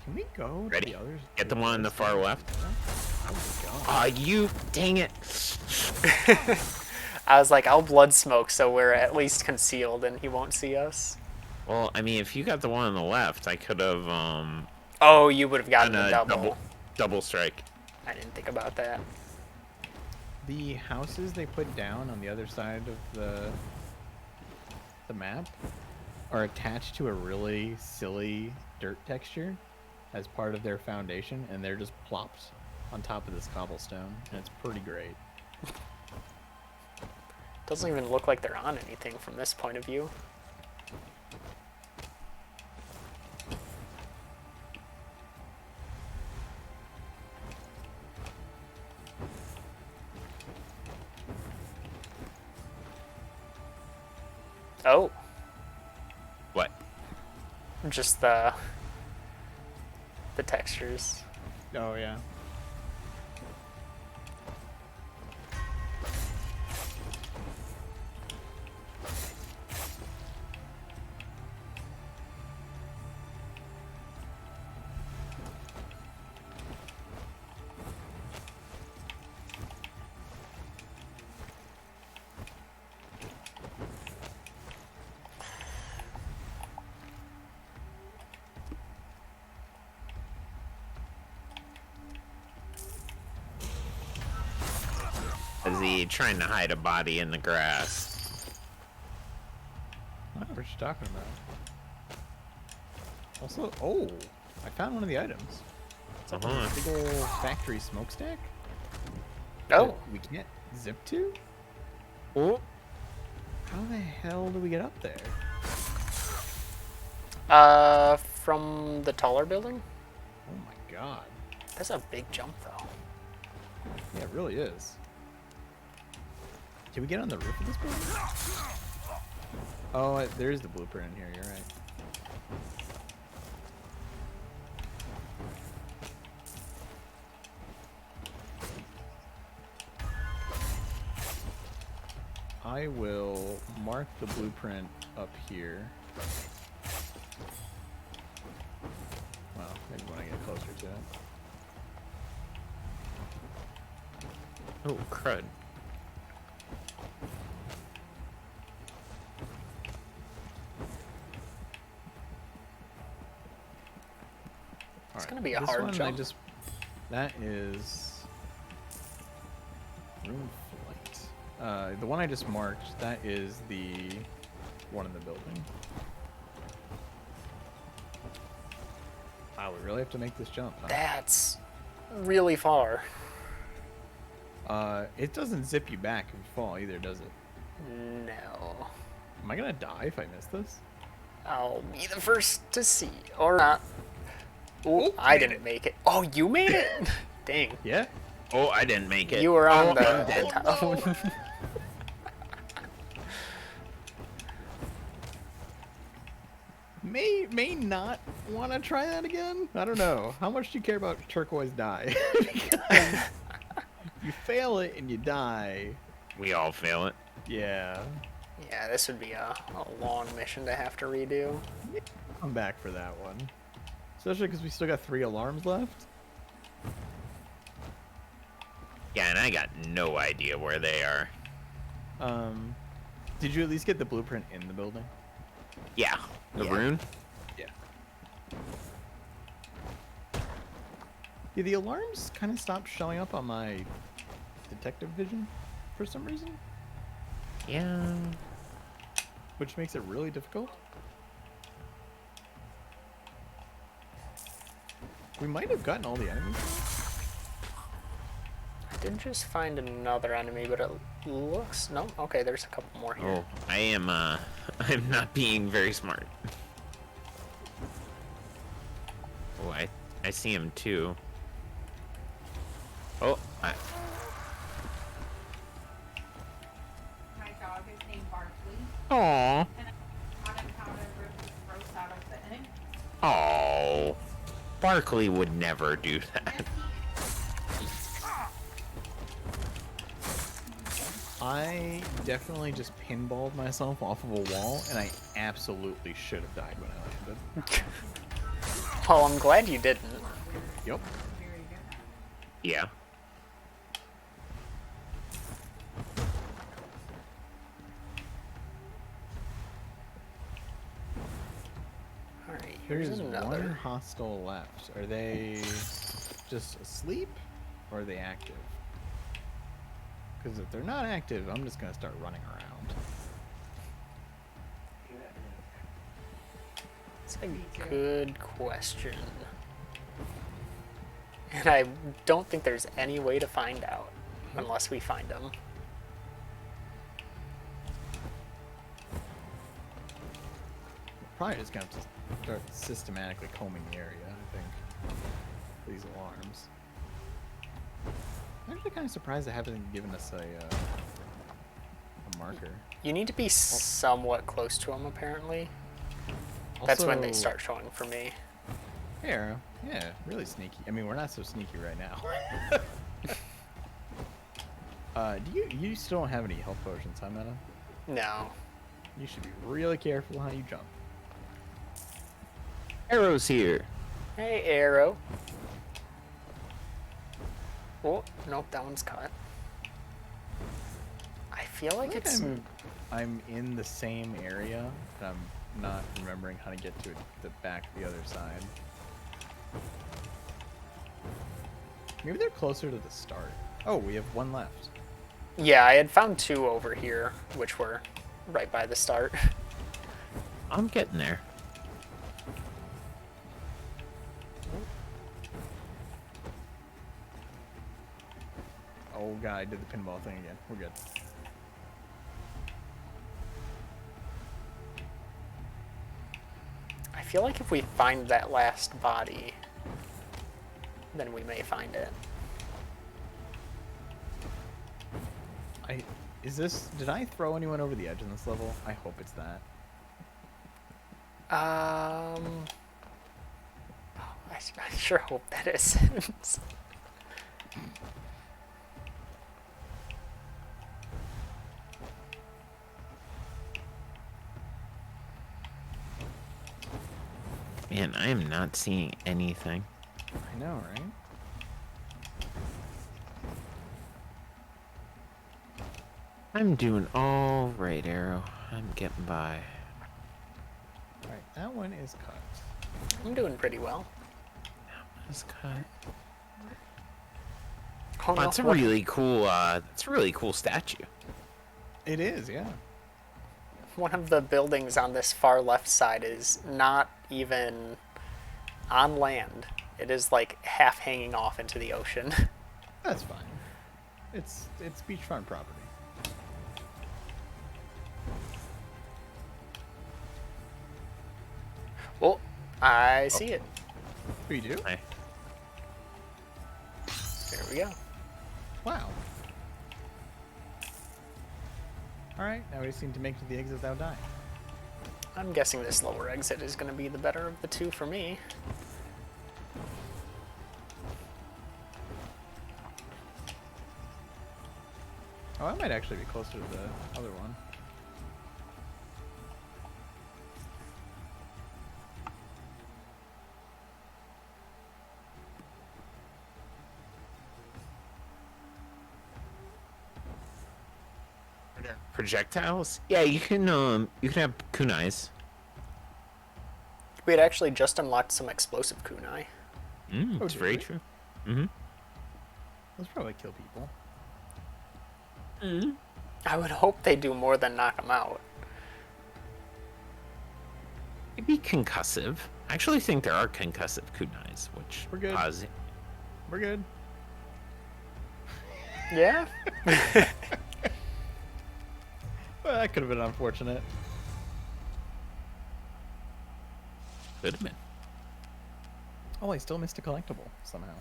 S4: Can we go to
S2: Ready?
S4: the others?
S2: Get the one on the far left.
S4: Oh my god.
S2: Aw, you... Dang it.
S3: I was like, I'll blood smoke so we're at least concealed and he won't see us.
S2: Well, I mean, if you got the one on the left, I could have,
S3: Oh, you would have gotten
S2: done
S3: a
S2: a
S3: double.
S2: double strike.
S3: I didn't think about that.
S4: The houses they put down on the other side of the map are attached to a really silly dirt texture as part of their foundation, and they're just plopped on top of this cobblestone, and it's pretty great.
S3: Doesn't even look like they're on anything from this point of view. Oh,
S2: What?
S3: just the textures.
S4: Oh yeah.
S2: Is he trying to hide a body in the grass?
S4: I don't know what you're talking about. Also, oh, I found one of the items. It's up on
S2: Uh-huh.
S4: this big old factory smokestack.
S3: Oh,
S4: that we can't zip to?
S2: Oh.
S4: How the hell do we get up there?
S3: from the taller building?
S4: Oh my god.
S3: That's a big jump though.
S4: Yeah, it really is. Can we get on the roof of this building? Oh, there is the blueprint in here, you're right. I will mark the blueprint up here. Well, maybe when I get closer to it.
S2: Oh, crud.
S3: It's gonna be a
S4: this
S3: hard
S4: one
S3: jump.
S4: That is room flight. The one I just marked, that is the one in the building. Wow, we really have to make this jump, huh?
S3: That's really far.
S4: It doesn't zip you back if you fall either, does it?
S3: No.
S4: Am I gonna die if I miss this?
S3: I'll be the first to see. Or not. Ooh, I didn't make it. Oh, you made it? Dang.
S4: Yeah?
S2: Oh, I didn't make it.
S3: You were on
S2: Oh,
S3: the
S2: I'm dead.
S3: top.
S4: May not want to try that again. I don't know. How much do you care about turquoise dye? Because you fail it and you die.
S2: We all fail it.
S4: Yeah.
S3: Yeah, this would be a long mission to have to redo.
S4: Come back for that one. Especially because we still got 3 alarms left.
S2: Yeah, and I got no idea where they are.
S4: Did you at least get the blueprint in the building?
S2: Yeah, the
S3: Yeah.
S2: rune.
S4: Yeah. Yeah, the alarms kind of stopped showing up on my detective vision for some reason,
S2: Yeah.
S4: which makes it really difficult. We might have gotten all the enemies.
S3: I did just find another enemy, but it looks... No? Okay, there's a couple more here.
S2: Oh, I am, I'm not being very smart. Oh, I see him too. Oh,
S5: My dog is named Barkley,
S2: Aw.
S5: and I taught him how to rip his gross out of the egg.
S2: Oh. Barkley would never do that.
S4: I definitely just pinballed myself off of a wall, and I absolutely should have died when I landed.
S3: Well, I'm glad you didn't.
S4: Yep.
S2: Yeah.
S3: Alright, here's
S4: There's
S3: another.
S4: one hostile left. Are they just asleep, or are they active? Because if they're not active, I'm just going to start running around.
S3: That's a good question. And I don't think there's any way to find out unless we find them.
S4: Probably just going to have to start systematically combing the area, I think. These alarms. I'm actually kind of surprised they haven't given us a marker.
S3: You need to be somewhat close to them, apparently. That's when they
S4: Also-
S3: start showing for me.
S4: Hey, Arrow. Yeah, really sneaky. I mean, we're not so sneaky right now. You still don't have any health potions, huh, Meta?
S3: No.
S4: You should be really careful how you jump.
S2: Arrow's here.
S3: Hey, Arrow. Oh, nope, that one's cut. I feel like
S4: I feel
S3: it's...
S4: I'm in the same area, but I'm not remembering how to get to the back the other side. Maybe they're closer to the start. Oh, we have one left.
S3: Yeah, I had found two over here, which were right by the start.
S2: I'm getting there.
S4: Oh god, I did the pinball thing again. We're good.
S3: I feel like if we find that last body, then we may find it.
S4: Did I throw anyone over the edge in this level? I hope it's that.
S3: I sure hope that isn't.
S2: Man, I am not seeing anything.
S4: I know, right?
S2: I'm doing all right, Arrow. I'm getting by.
S4: Alright, that one is cut.
S3: I'm doing pretty well.
S2: That's cut.
S3: Oh, no,
S2: That's a
S3: what-
S2: really cool. That's a really cool statue.
S4: It is, yeah.
S3: One of the buildings on this far left side is not even on land. It is like half hanging off into the ocean.
S4: That's fine. It's beachfront property.
S3: Well, I see it.
S4: Oh, you do?
S2: Hey.
S3: There we go.
S4: Wow. Alright, now we just need to make it to the exit without dying.
S3: I'm guessing this lower exit is going to be the better of the two for me.
S4: Oh, I might actually be closer to the other one.
S2: Projectiles? Yeah, you can have kunais.
S3: We had actually just unlocked some explosive kunai.
S2: Mm,
S4: Oh,
S2: it's
S4: did
S2: very
S4: we?
S2: true. Mm-hmm.
S4: Those probably kill people.
S2: Mm.
S3: I would hope they do more than knock them out.
S2: Maybe concussive. I actually think there are concussive kunais, which
S4: We're good. We're good.
S3: Yeah?
S4: Well, that could have been unfortunate.
S2: Could have been.
S4: Oh, I still missed a collectible somehow.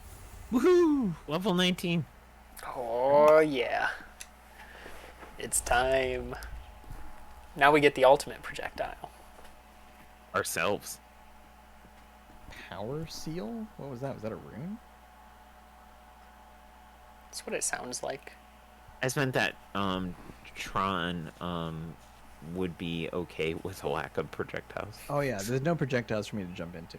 S2: Woohoo! Level 19.
S3: Oh, yeah. It's time. Now we get the ultimate projectile.
S2: Ourselves.
S4: Power seal? What was that? Was that a rune?
S3: That's what it sounds like.
S2: I meant that Tron would be okay with a lack of projectiles.
S4: Oh yeah, there's no projectiles for me to jump into.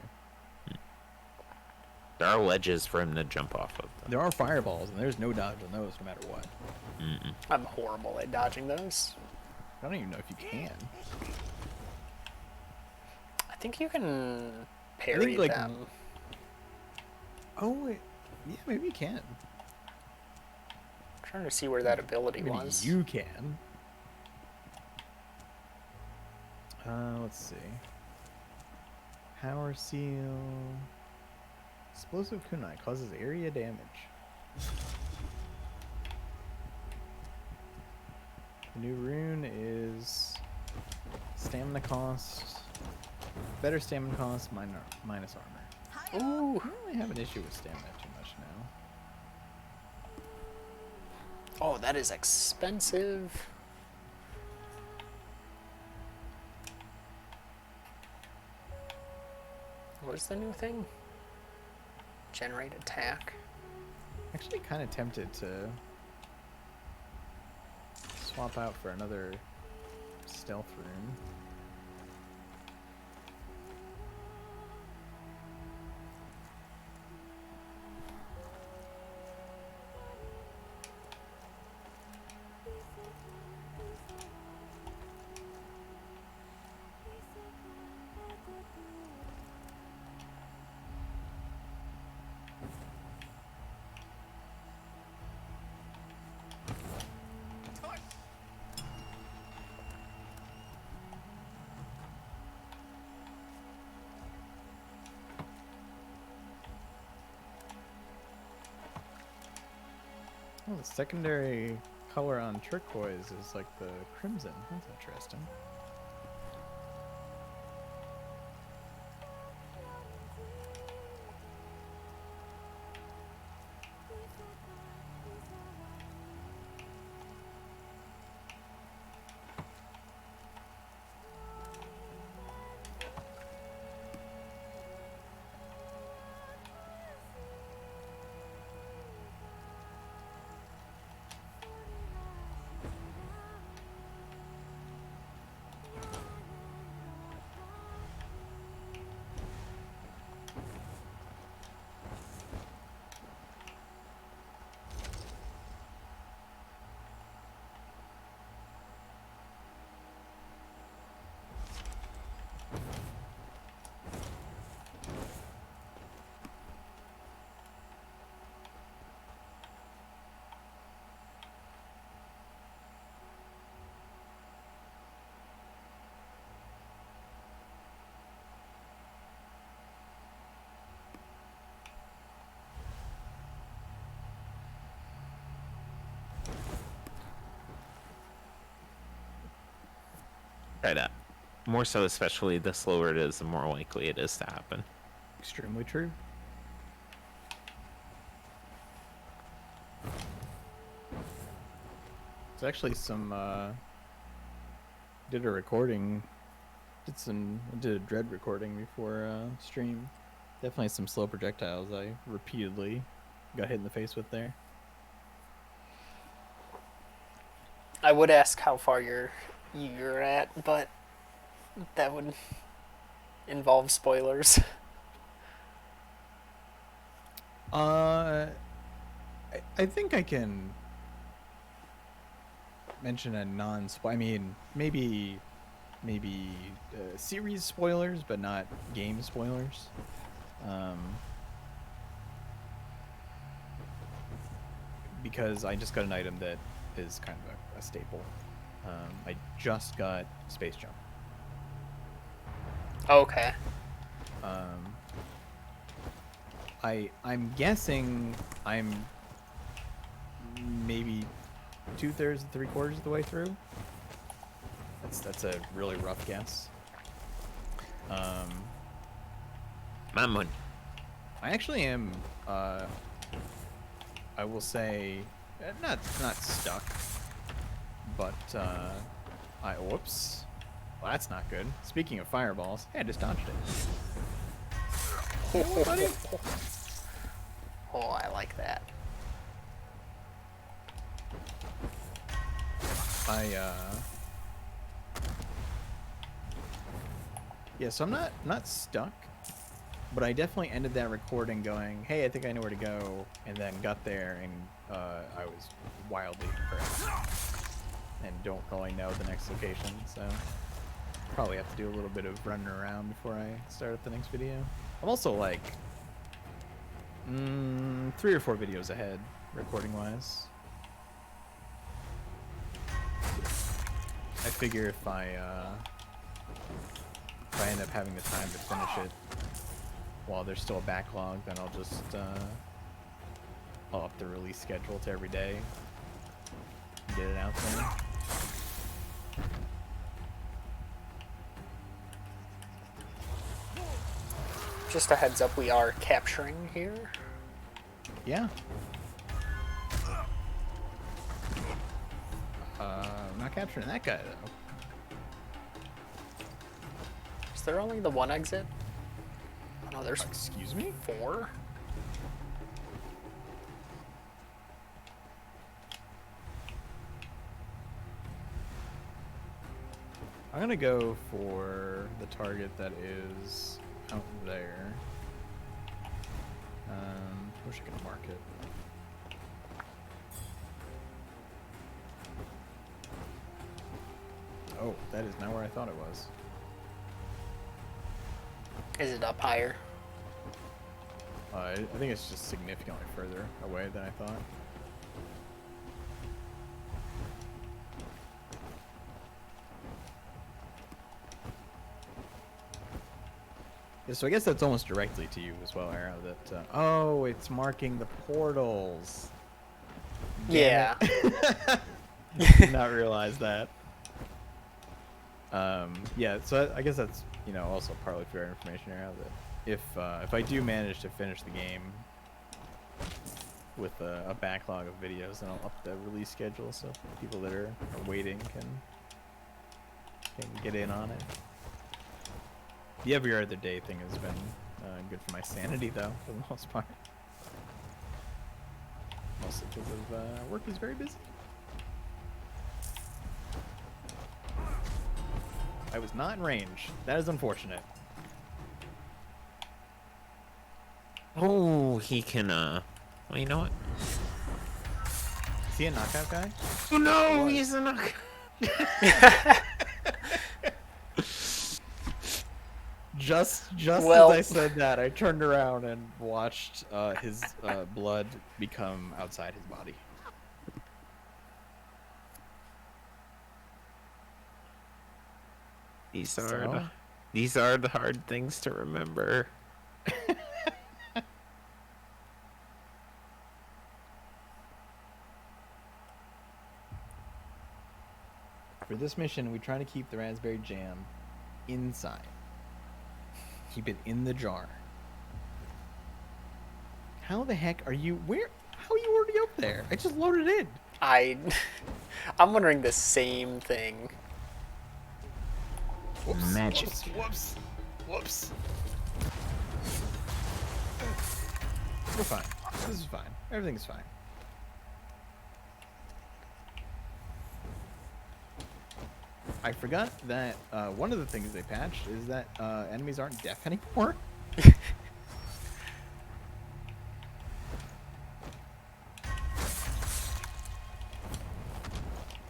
S2: There are ledges for him to jump off of. Though.
S4: There are fireballs, and there's no dodge on those no matter what.
S2: Mm-mm.
S3: I'm horrible at dodging those.
S4: I don't even know if you can.
S3: I think you can
S4: I
S3: parry
S4: think, like,
S3: them.
S4: Oh, wait. Yeah, maybe you can.
S3: I'm trying to see where that ability
S4: Maybe
S3: was.
S4: you can. Let's see. Power seal. Explosive kunai causes area damage. The new rune is stamina cost. Better stamina cost, minus armor.
S3: Ooh.
S4: I don't really have an issue with stamina too much now.
S3: Oh, that is expensive. What is the new thing? Generate attack.
S4: Actually, kind of tempted to swap out for another stealth rune. Oh, the secondary color on turquoise is like the crimson. That's interesting.
S2: Try that. More so, especially the slower it is, the more likely it is to happen.
S4: Extremely true. It's actually some did a recording, did a dread recording before stream. Definitely some slow projectiles I repeatedly got hit in the face with there.
S3: I would ask how far you're at, but that would involve spoilers.
S4: I think I can. mention a I mean, maybe series spoilers, but not game spoilers. Because I just got an item that is kind of a staple. I just got Space Jump.
S3: Okay.
S4: I'm guessing I'm maybe 2/3 to 3/4 of the way through. That's a really rough guess.
S2: Mammon.
S4: I actually am. I will say, not stuck, but whoops. Well, that's not good. Speaking of fireballs, I just dodged it. Oh, buddy.
S3: Oh, I like that.
S4: Yeah, so I'm not stuck, but I definitely ended that recording going, hey, I think I know where to go, and then got there and I was wildly impressed and don't really know the next location, so probably have to do a little bit of running around before I start up the next video. I'm also like 3 or 4 videos ahead recording wise. I figure if I end up having the time to finish it while there's still a backlog, then I'll just I'll up the release schedule to every day and get it out there.
S3: Just a heads up, we are capturing here.
S4: Yeah. I'm not capturing that guy though.
S3: Is there only the one exit? Oh no, there's
S4: Excuse me?
S3: 4.
S4: I'm gonna go for the target that is out there. Wish I could mark it. Oh, that is not where I thought it was.
S3: Is it up higher?
S4: I think it's just significantly further away than I thought. Yeah, so I guess that's almost directly to you as well, Arrow. That oh, it's marking the portals.
S3: Yeah.
S4: Did not realize that. Yeah, so I guess that's also partly for your information, Arrow. That if I do manage to finish the game with a backlog of videos, then I'll up the release schedule so people that are waiting can get in on it. The every other day thing has been good for my sanity, though, for the most part. Mostly because of work is very busy. I was not in range. That is unfortunate.
S2: Oh, he can, well, you know what?
S4: Is he a knockout guy?
S2: Oh, no, he's a knockout.
S4: Just
S3: Well,
S4: as I said that, I turned around and watched his blood become outside his body.
S2: These are the hard things to remember.
S4: For this mission, we try to keep the raspberry jam inside. Keep it in the jar. How the heck are you? How are you already up there? I just loaded in.
S3: I'm wondering the same thing.
S4: Whoops,
S2: Magic.
S4: Whoops. We're fine. This is fine. Everything's fine. I forgot that one of the things they patched is that enemies aren't deaf anymore.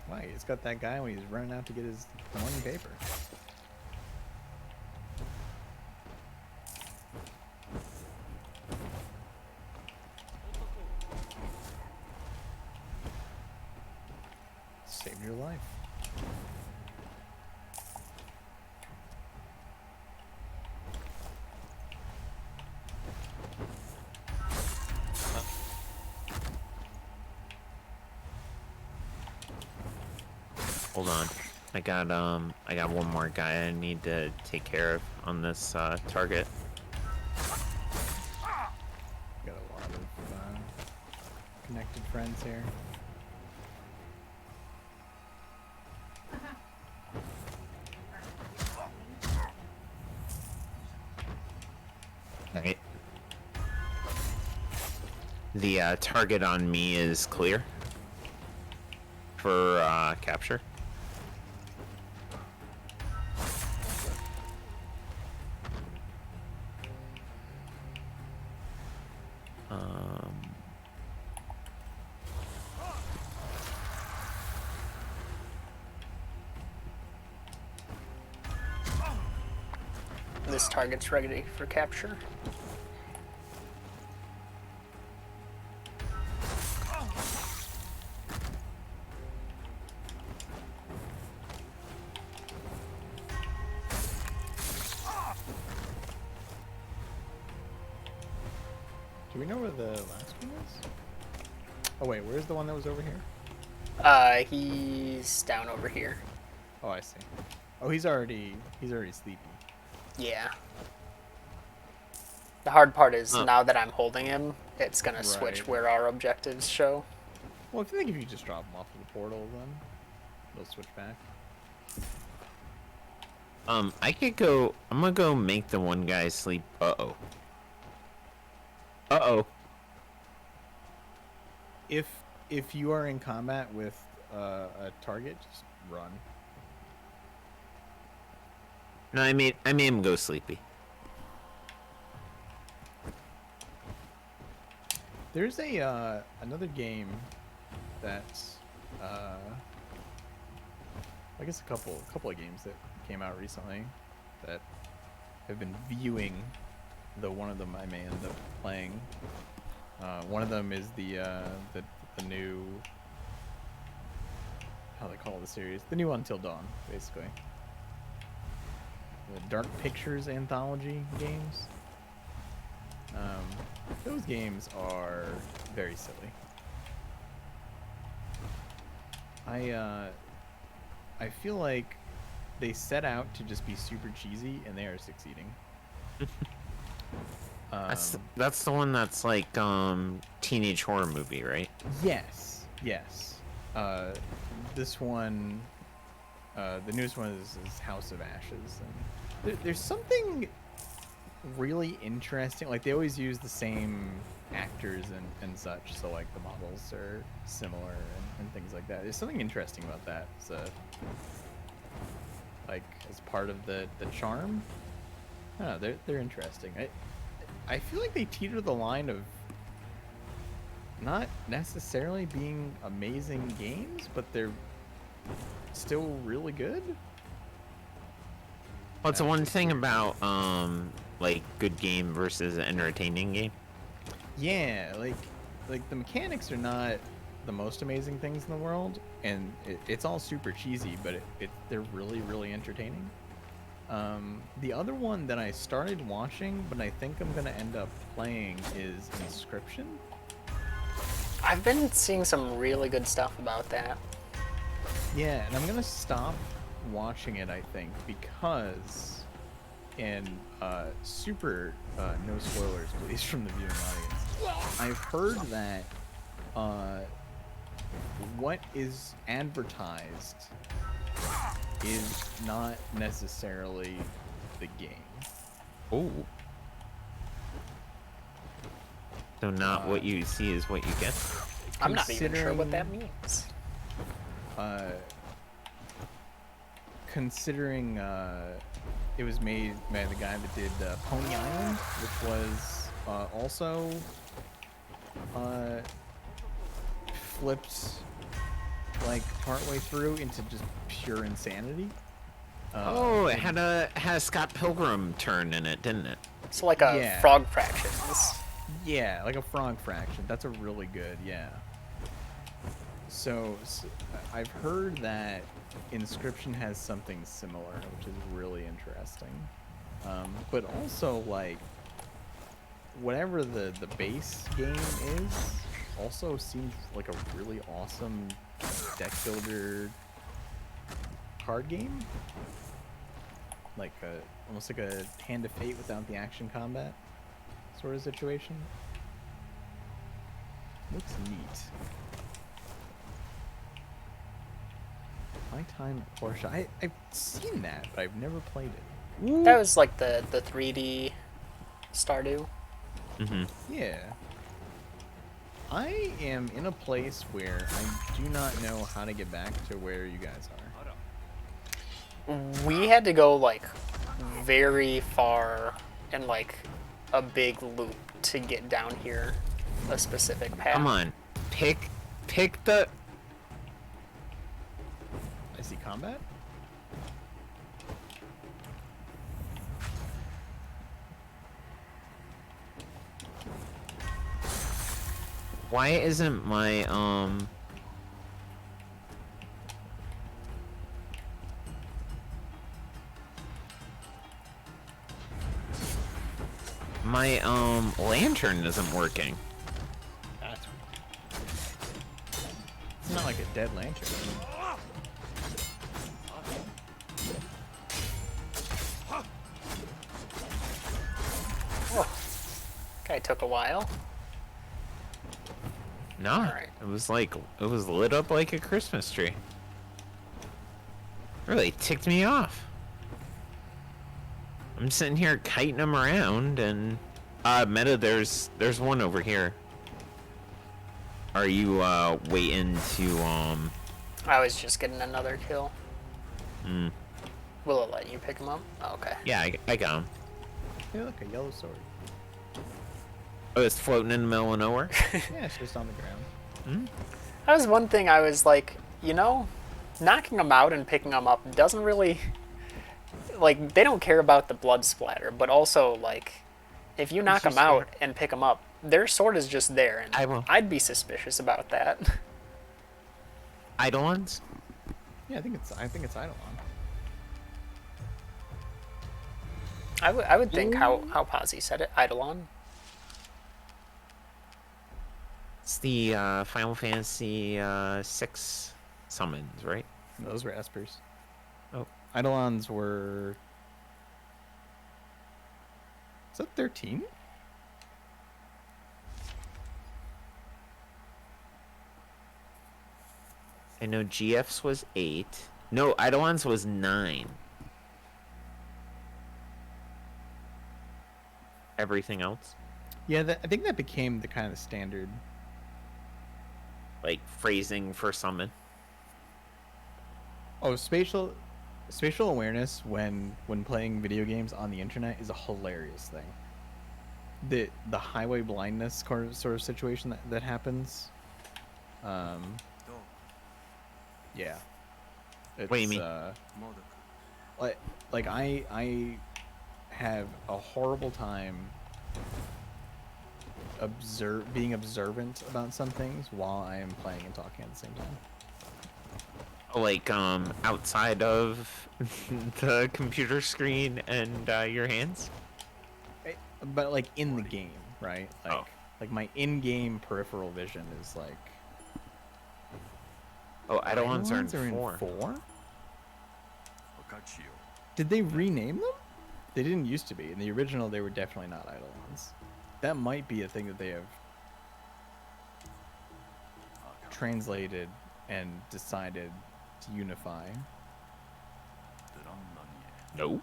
S4: Why? He's got that guy when he's running out to get his morning paper. Saved your life.
S2: Hold on. I got one more guy I need to take care of on this target.
S4: Got a lot of connected friends here.
S2: Alright. The target on me is clear for capture.
S3: This target's ready for capture.
S4: Do we know where the last one is? Oh wait, where's the one that was over here?
S3: He's down over here.
S4: Oh, I see. Oh, he's already sleepy.
S3: Yeah. The hard part is
S2: Huh.
S3: now that I'm holding him, it's gonna switch
S4: Right.
S3: where our objectives show.
S4: Well, if you just drop him off of the portal, then they'll switch back.
S2: I could go. I'm gonna go make the one guy sleep. Uh-oh. Uh-oh.
S4: If you are in combat with a target, just run.
S2: No, I made him go sleepy.
S4: There's a another game that's I guess a couple of games that came out recently that have been viewing, though one of them I may end up playing. One of them is the new, how they call the series, the new Until Dawn, basically. The Dark Pictures anthology games. Those games are very silly. I feel like they set out to just be super cheesy, and they are succeeding.
S2: That's the one that's like teenage horror movie, right?
S4: Yes. This one, the newest one is House of Ashes, and there's something really interesting. Like, they always use the same actors and such, so like the models are similar and things like that. There's something interesting about that. It's like, as part of the charm. I don't know, they're interesting. I feel like they teeter the line of not necessarily being amazing games, but they're still really good.
S2: Well, it's the one thing about like good game versus entertaining game.
S4: Yeah, like the mechanics are not the most amazing things in the world, and it's all super cheesy, but they're really, really entertaining. The other one that I started watching, but I think I'm gonna end up playing, is Inscription.
S3: I've been seeing some really good stuff about that.
S4: Yeah, and I'm gonna stop watching it, I think, because, and super no spoilers please from the viewing audience, I've heard that what is advertised is not necessarily the game.
S2: Oh. So not what you see is what you get.
S3: I'm not even sure what that means.
S4: Considering it was made by the guy that did Pony Island, which was also flipped like partway through into just pure insanity.
S2: It had a Scott Pilgrim turn in it, didn't it?
S3: So like a
S4: Yeah.
S3: frog fractions.
S4: Yeah, like a frog fraction. That's a really good, yeah. So I've heard that Inscription has something similar, which is really interesting. But also, like, whatever the base game is, also seems like a really awesome deck builder card game. Like almost like a Hand of Fate without the action combat sort of situation. Looks neat. My Time at Porsche. I've seen that, but I've never played it.
S3: That was like the 3D Stardew.
S2: Mm-hmm.
S4: Yeah. I am in a place where I do not know how to get back to where you guys are.
S3: We had to go like very far and like a big loop to get down here a specific path.
S2: Come on, pick the.
S4: I see combat.
S2: Why isn't my my lantern isn't working?
S4: That's it's not like a dead lantern.
S3: Okay, took a while.
S2: No,
S3: Alright.
S2: it was lit up like a Christmas tree. Really ticked me off. I'm sitting here kiting them around, and Meta, there's one over here. Are you waiting to
S3: I was just getting another kill.
S2: Mm.
S3: Will it let you pick him up? Oh, okay.
S2: Yeah, I got him.
S4: Hey, look, a yellow sword.
S2: Oh, it's floating in the middle of nowhere.
S4: Yeah, it's just on the ground.
S3: That was one thing I was like, you know, knocking them out and picking them up doesn't really, like, they don't care about the blood splatter, but also, like, if you knock them
S2: just
S3: out and pick them up, their sword is just there, and
S2: I will.
S3: I'd be suspicious about that.
S2: Eidolons?
S4: Yeah, I think it's Eidolon.
S3: I would think how Pazzi said it, Eidolon.
S2: It's the Final Fantasy 6 summons, right?
S4: Those were Espers.
S2: Oh.
S4: Eidolons were... Is that 13?
S2: I know GF's was 8. No, Eidolons was 9. Everything else?
S4: Yeah, I think that became the kind of standard.
S2: Like phrasing for summon.
S4: Oh, spatial awareness when playing video games on the internet is a hilarious thing. The highway blindness sort of situation that happens. Yeah. It's,
S2: What do you mean?
S4: Like I have a horrible time being observant about some things while I am playing and talking at the same time.
S2: Like outside of the computer screen and your hands?
S4: But like in the game, right? Like
S2: Oh.
S4: like my in-game peripheral vision is like.
S2: Oh, Eidolons are in
S4: in
S2: 4.
S4: 4? Did they rename them? They didn't used to be. In the original, they were definitely not Eidolons. That might be a thing that they have translated and decided to unify.
S2: No.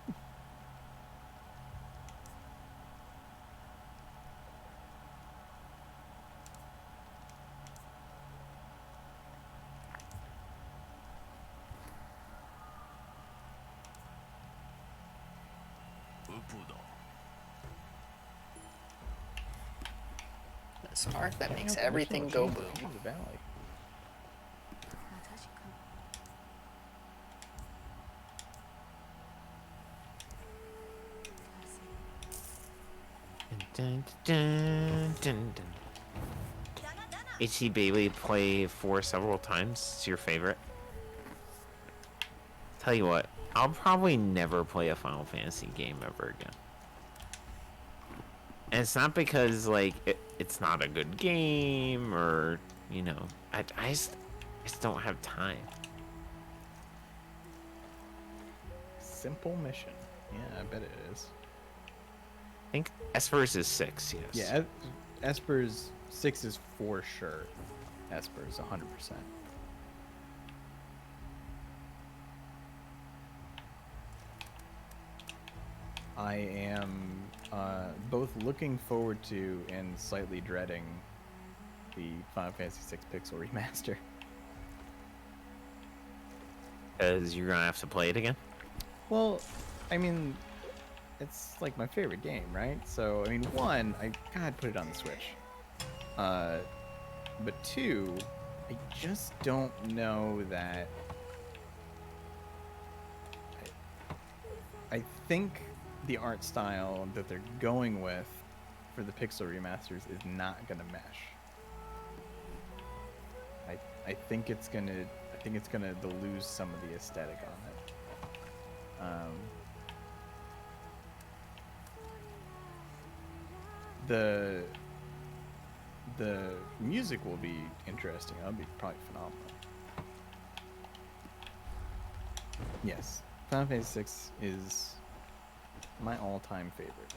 S3: Smart, that makes
S4: Yeah,
S3: everything go boom.
S4: The valley.
S2: Dun, dun, dun, dun. HC Bailey play 4 several times. It's your favorite. Tell you what, I'll probably never play a Final Fantasy game ever again. And it's not because like it's not a good game or you know, I just don't have time.
S4: Simple mission. Yeah, I bet it is.
S2: I think Esper's is 6, yes.
S4: Yeah, Esper's 6 is for sure. Esper's 100%. I am both looking forward to and slightly dreading the Final Fantasy VI Pixel Remaster.
S2: Because you're gonna have to play it again?
S4: Well, I mean, it's like my favorite game, right? So, I mean, one, I gotta put it on the Switch. But two, I just don't know that. I think the art style that they're going with for the Pixel remasters is not gonna mesh. I think it's gonna lose some of the aesthetic on it. The music will be interesting. That'll be probably phenomenal. Yes, Final Fantasy VI is my all-time favorite.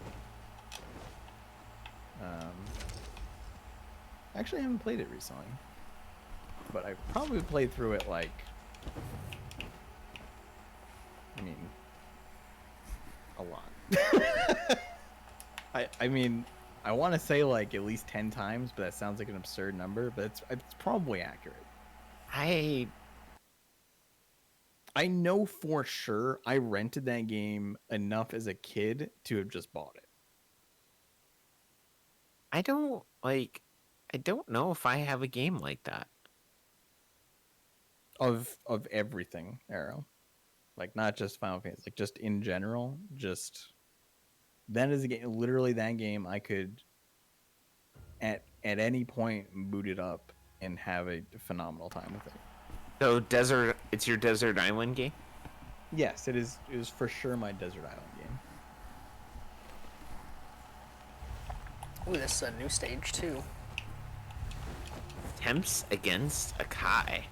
S4: Actually, I haven't played it recently, but I probably played through it like, I mean, a lot. I mean, I want to say like at least 10 times, but that sounds like an absurd number, but it's probably accurate.
S2: I
S4: know for sure I rented that game enough as a kid to have just bought it.
S2: I don't know if I have a game like that.
S4: Of everything, Arrow. Like not just Final Fantasy, like just in general, just that is a game, literally that game I could at any point boot it up and have a phenomenal time with it.
S2: So it's your Desert Island game?
S4: Yes, it is. It was for sure my Desert Island game.
S3: Ooh, this is a new stage too.
S2: Attempts against Akai.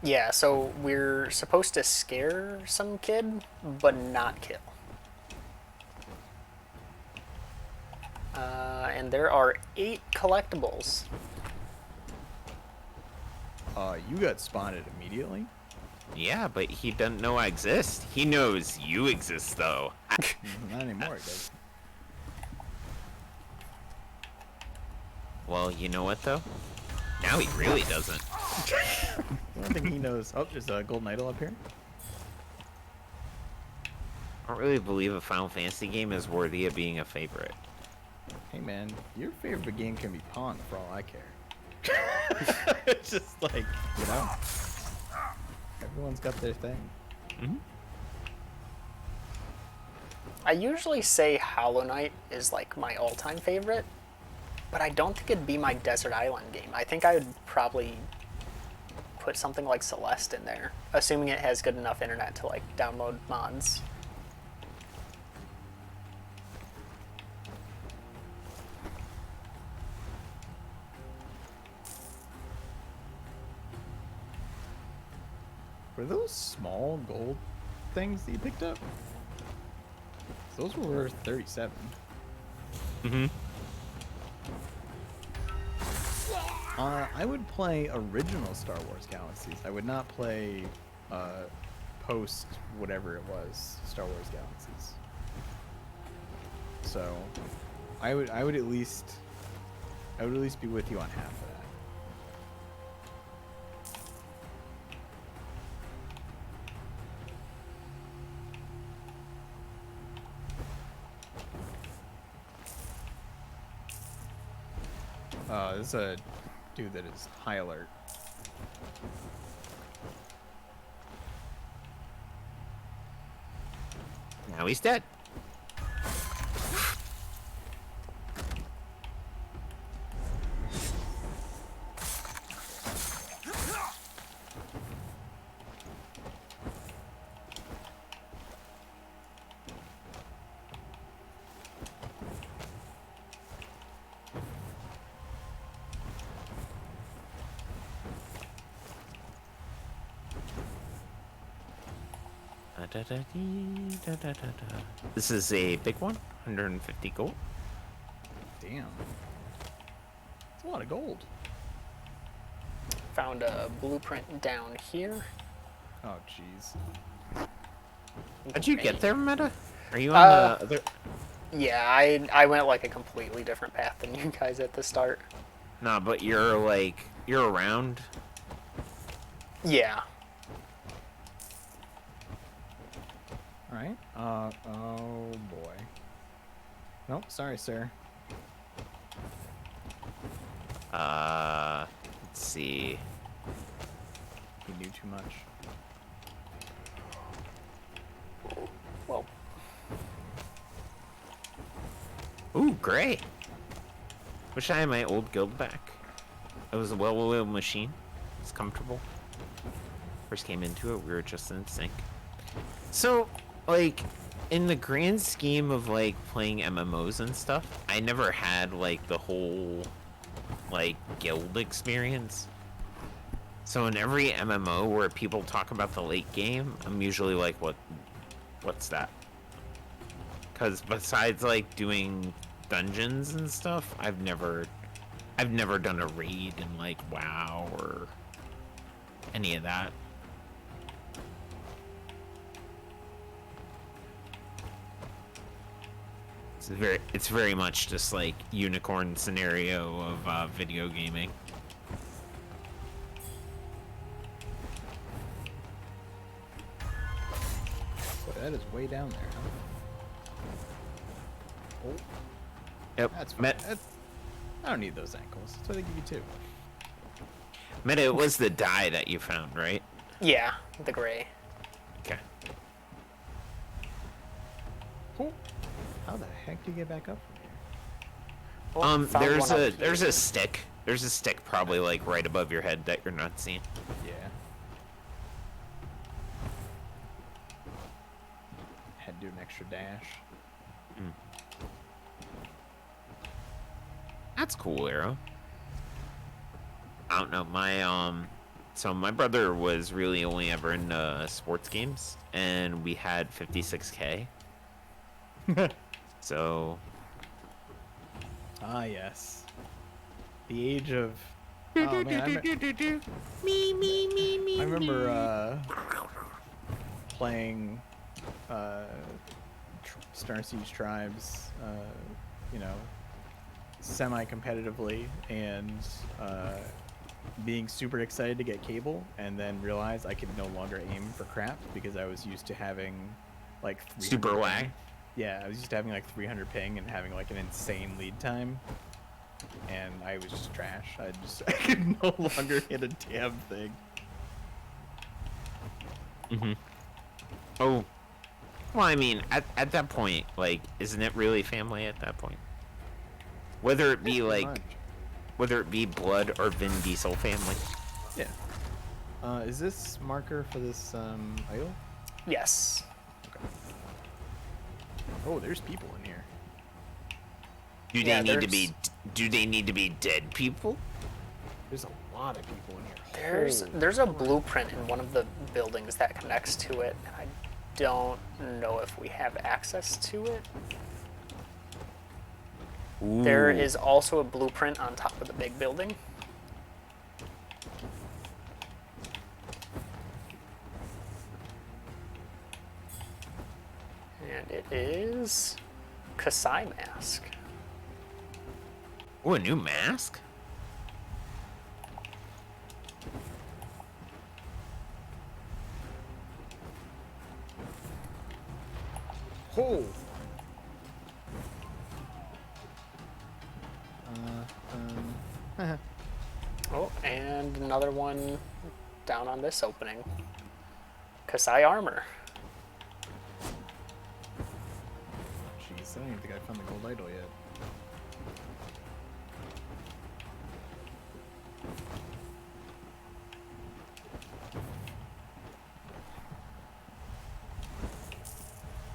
S3: Yeah, so we're supposed to scare some kid, but not kill. And there are 8 collectibles.
S4: You got spotted immediately.
S2: Yeah, but he doesn't know I exist. He knows you exist, though.
S4: Not anymore, it does.
S2: Well, you know what, though? Now he really doesn't.
S4: I don't think he knows. Oh, there's a golden idol up here.
S2: I don't really believe a Final Fantasy game is worthy of being a favorite.
S4: Hey man, your favorite game can be Pong for all I care. It's just like, you know, everyone's got their thing.
S2: Mm-hmm.
S3: I usually say Hollow Knight is like my all-time favorite, but I don't think it'd be my Desert Island game. I think I would probably put something like Celeste in there, assuming it has good enough internet to like download mods.
S4: Were those small gold things that you picked up? Those were worth 37.
S2: Mm-hmm.
S4: I would play original Star Wars Galaxies. I would not play post whatever it was Star Wars Galaxies. So I would at least be with you on half of that. This is a dude that is high alert.
S2: Now he's dead. This is a big one, 150 gold.
S4: Damn. That's a lot of gold.
S3: Found a blueprint down here.
S4: Oh, jeez.
S2: How'd you get there, Meta? Are you on the other?
S3: Yeah, I went like a completely different path than you guys at the start.
S2: Nah, but you're around.
S3: Yeah.
S4: Alright. Oh boy. Nope, sorry, sir.
S2: Let's see.
S4: You knew too much.
S3: Well,
S2: Ooh, gray. Wish I had my old guild back. It was a well-oiled machine. It's comfortable. First came into it, we were just in sync. So, like, in the grand scheme of, like, playing MMOs and stuff, I never had, like, the whole, like, guild experience. So in every MMO where people talk about the late game, I'm usually like, what's that? Because besides, like, doing dungeons and stuff, I've never done a raid in, like, WoW or any of that. It's very much just like unicorn scenario of video gaming.
S4: Boy, that is way down there, huh? Oh,
S2: Yep.
S4: that's fine. I don't need those ankles. That's why they give you two.
S2: Meta, it was the die that you found, right?
S3: yeah, the gray.
S2: Okay.
S4: Cool. How the heck do you get back up from here?
S3: Oh, found
S2: There's
S3: one up here.
S2: there's a stick. There's a stick probably like right above your head that you're not seeing.
S4: Yeah. Had to do an extra dash.
S2: That's cool, Arrow. I don't know, so my brother was really only ever in sports games, and we had 56K. So
S4: Ah, yes. The age of. Oh man, I remember playing Star Siege Tribes, you know, semi-competitively, and being super excited to get cable, and then realize I could no longer aim for crap because I was used to having like 300
S2: super
S4: ping.
S2: lag.
S4: Yeah, I was used to having like 300 ping and having like an insane lead time, and I was just trash. I could no longer hit a damn thing.
S2: Oh, well, I mean, at that point, like, isn't it really family at that point? Whether it be
S4: Pretty
S2: like,
S4: much.
S2: whether it be Blood or Vin Diesel family.
S4: Yeah. Is this marker for this idol?
S3: Yes.
S4: Oh, there's people in here.
S2: Do they
S3: Yeah,
S2: need to
S3: there's-
S2: be? Do they need to be dead people?
S4: There's a lot of people in here.
S3: There's a blueprint in one of the buildings that connects to it, and I don't know if we have access to it. There
S2: Ooh.
S3: is also a blueprint on top of the big building. And it is Kasai mask.
S2: Ooh, a new mask.
S4: Oh.
S3: Oh, and another one down on this opening. Kasai armor.
S4: Jeez, I don't even think I found the gold idol yet.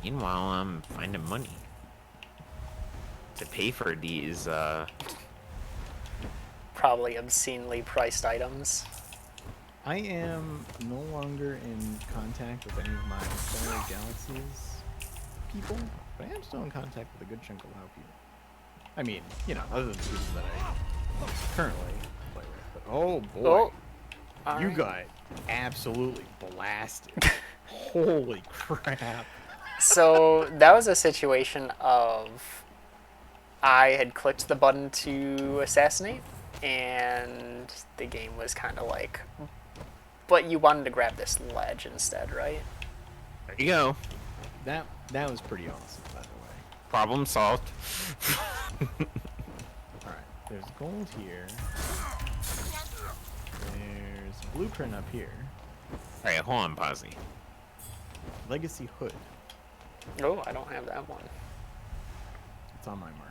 S2: Meanwhile, I'm finding money to pay for these.
S3: Probably obscenely priced items.
S4: I am no longer in contact with any of my Star Galaxies people, but I am still in contact with a good chunk of WoW people. I mean, you know, other than the people that I currently play with. But oh boy,
S3: All
S4: you
S3: right.
S4: got absolutely blasted. Holy crap.
S3: So that was a situation of I had clicked the button to assassinate, and the game was kind of like, but you wanted to grab this ledge instead, right?
S2: There you go.
S4: That was pretty awesome, by the way.
S2: Problem solved.
S4: Alright, there's gold here. There's a blueprint up here.
S2: Alright, hold on, Posy.
S4: Legacy hood.
S3: Oh, I don't have that one.
S4: It's on my marker.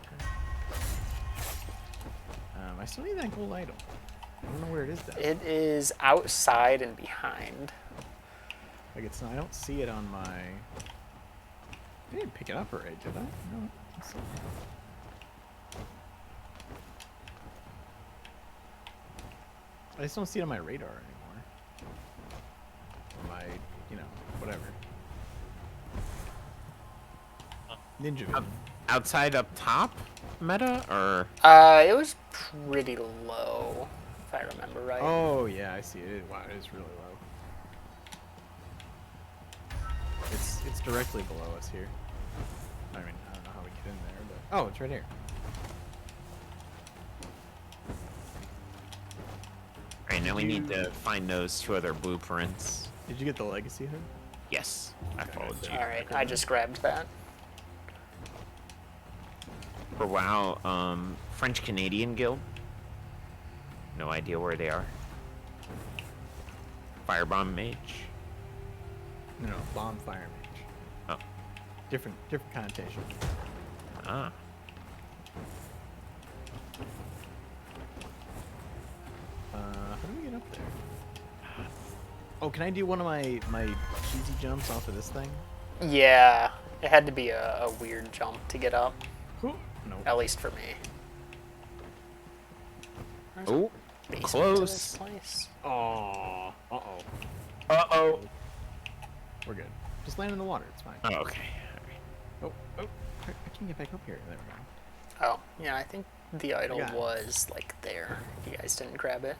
S4: I still need that gold idol. I don't know where it is though.
S3: It is outside and behind.
S4: Like it's not, I don't see it on my. I didn't pick it up already, did I? No. Let's see. I just don't see it on my radar anymore. Or my, you know, whatever. Ninja Vision.
S2: Outside up top meta, or
S3: It was pretty low, if I remember right.
S4: Oh yeah, I see it. Wow, it is really low. It's directly below us here. I mean, I don't know how we get in there, but oh, it's right here.
S2: Alright, now we need to find those 2 other blueprints.
S4: Did you get the legacy hood?
S2: Yes, I followed you.
S3: All right, I just grabbed that.
S2: For WoW, French Canadian Guild. No idea where they are. Firebomb Mage.
S4: No, bonfire mage.
S2: Oh.
S4: Different connotation.
S2: Ah.
S4: How do we get up there? Oh, can I do one of my cheesy jumps off of this thing?
S3: Yeah, it had to be a weird jump to get up,
S4: Cool. No.
S3: at least for me. There's a
S2: Oh,
S3: basement to
S2: close.
S3: this place.
S4: Oh. Uh-oh.
S2: Uh-oh.
S4: We're good. Just land in the water. It's fine.
S2: Oh, okay.
S4: Oh. I can't get back up here. There we go.
S3: Oh, yeah, I think the idol
S4: got it.
S3: was like there. You guys didn't grab it.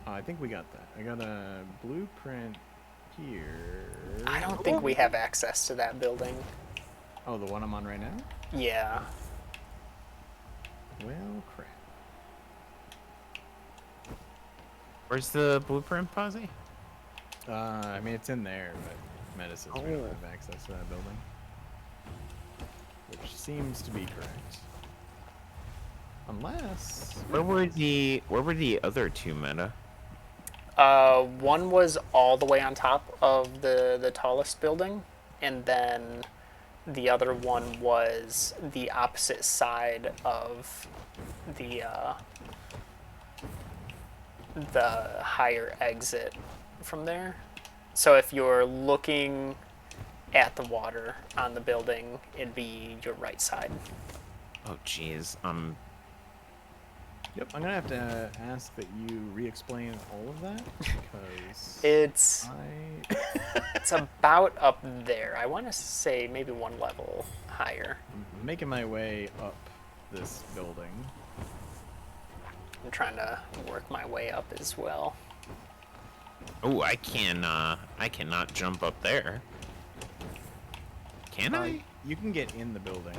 S4: Oh, I think we got that. I got a blueprint here.
S3: I don't think we have access to that building.
S4: Oh, the one I'm on right now?
S3: Yeah.
S4: Well, crap.
S2: Where's the blueprint, Posy?
S4: I mean, it's in there, but Meta says we don't have access to that building. Which seems to be correct. Unless...
S2: Where were the other 2 meta?
S3: One was all the way on top of the tallest building, and then the other one was the opposite side of the higher exit from there. So if you're looking at the water on the building, it'd be your right side.
S2: Oh, jeez.
S4: Yep, I'm gonna have to ask that you re-explain all of that, because
S3: It's
S4: I...
S3: it's about up there. I want to say maybe one level higher.
S4: I'm making my way up this building.
S3: I'm trying to work my way up as well.
S2: Oh, I cannot jump up there. Can I?
S4: You can get in the building.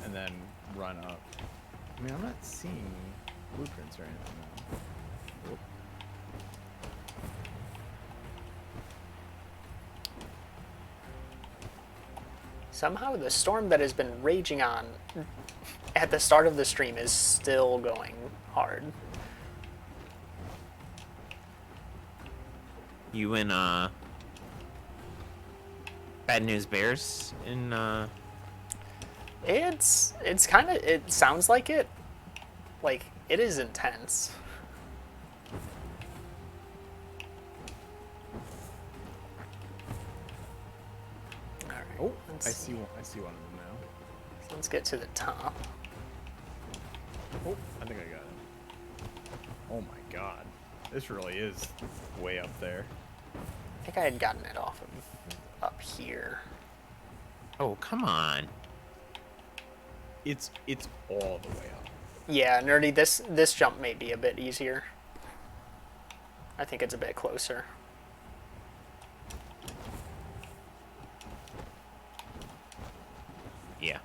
S4: And then run up. I mean, I'm not seeing blueprints or anything now. Oop.
S3: Somehow the storm that has been raging on at the start of the stream is still going hard.
S2: You in Bad News Bears in
S3: It's kind of, it sounds like it. Like, it is intense. Alright,
S4: Oh,
S3: let's
S4: I see one of them now.
S3: let's get to the top.
S4: Oh, I think I got it. Oh my god. This really is way up there.
S3: I think I had gotten it off of up here.
S2: Oh, come on.
S4: It's all the way up.
S3: Yeah, Nerdy, this jump may be a bit easier. I think it's a bit closer.
S2: Yeah.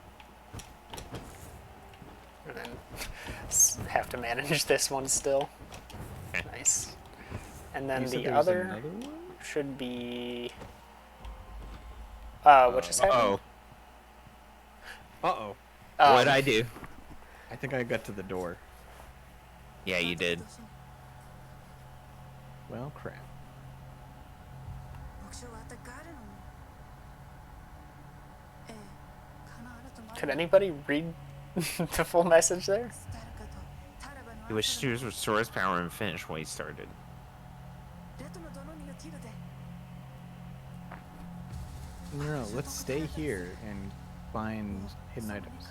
S3: And then have to manage this one still.
S2: Okay.
S3: Nice. And then
S4: You said
S3: the
S4: there was
S3: other
S4: another one?
S3: should be... what just happened?
S2: Uh-oh.
S4: Uh-oh.
S2: What'd I do?
S4: I think I got to the door.
S2: Yeah, you did.
S4: Well, crap.
S3: Could anybody read the full message there?
S2: He was to restore his power and finish what he started.
S4: No, let's stay here and find hidden items.